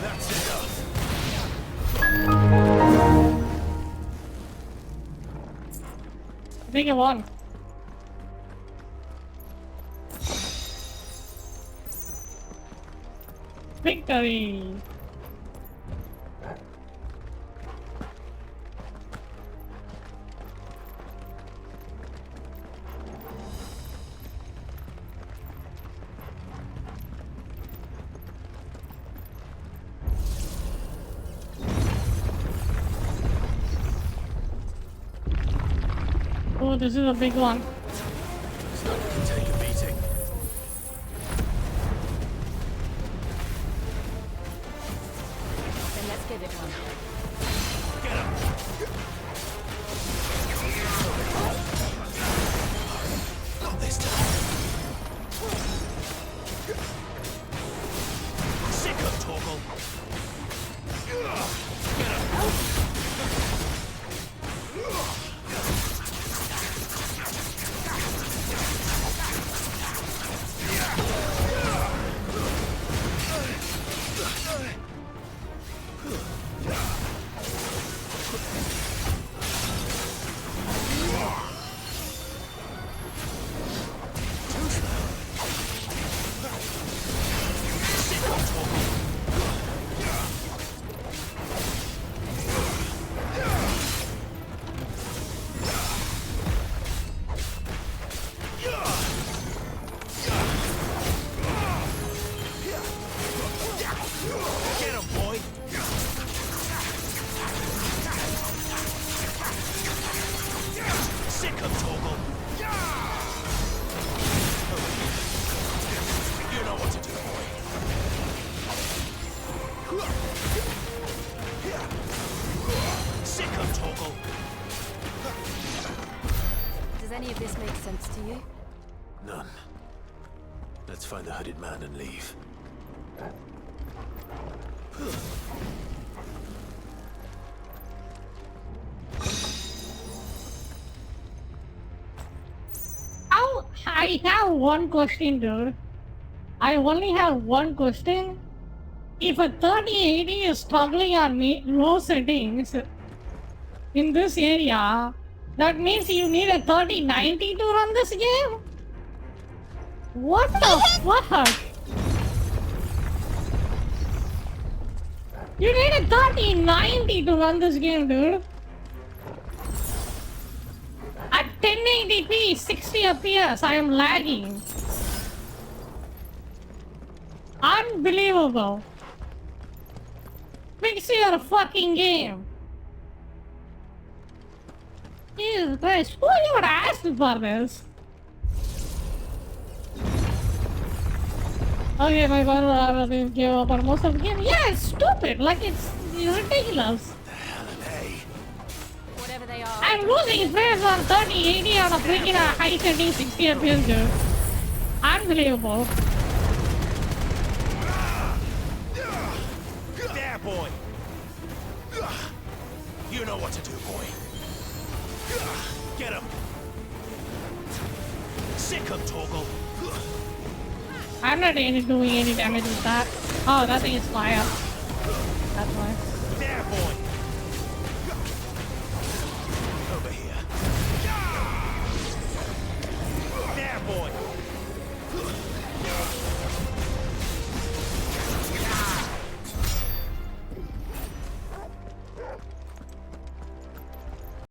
That's enough. I think I won. Victory! Oh, this is a big one. It's not going to take a beating. Then let's give it one. Get him. Not this time. Sick of Torgal. Get him. Does any of this make sense to you? None. Let's find the hooded man and leave. I have one question, dude. I only have one question. If a 3080 is struggling on low settings in this area, that means you need a 3090 to run this game? What the fuck? You need a 3090 to run this game, dude. At 1080p, 60 FPS, I am lagging. Unbelievable. Fix your fucking game. Jesus Christ, who even asked for this? Okay, my brother gave up on most of the game. Yeah, it's stupid. Like, it's ridiculous. Whatever they are. I'm losing frames on 3080 on a freaking high setting 60 FPS, dude. Unbelievable. There, boy. You know what to do, boy. Get him. Sick him, Torgal. I'm not doing any damage with that. Oh, that thing is fire. That's why. There, boy.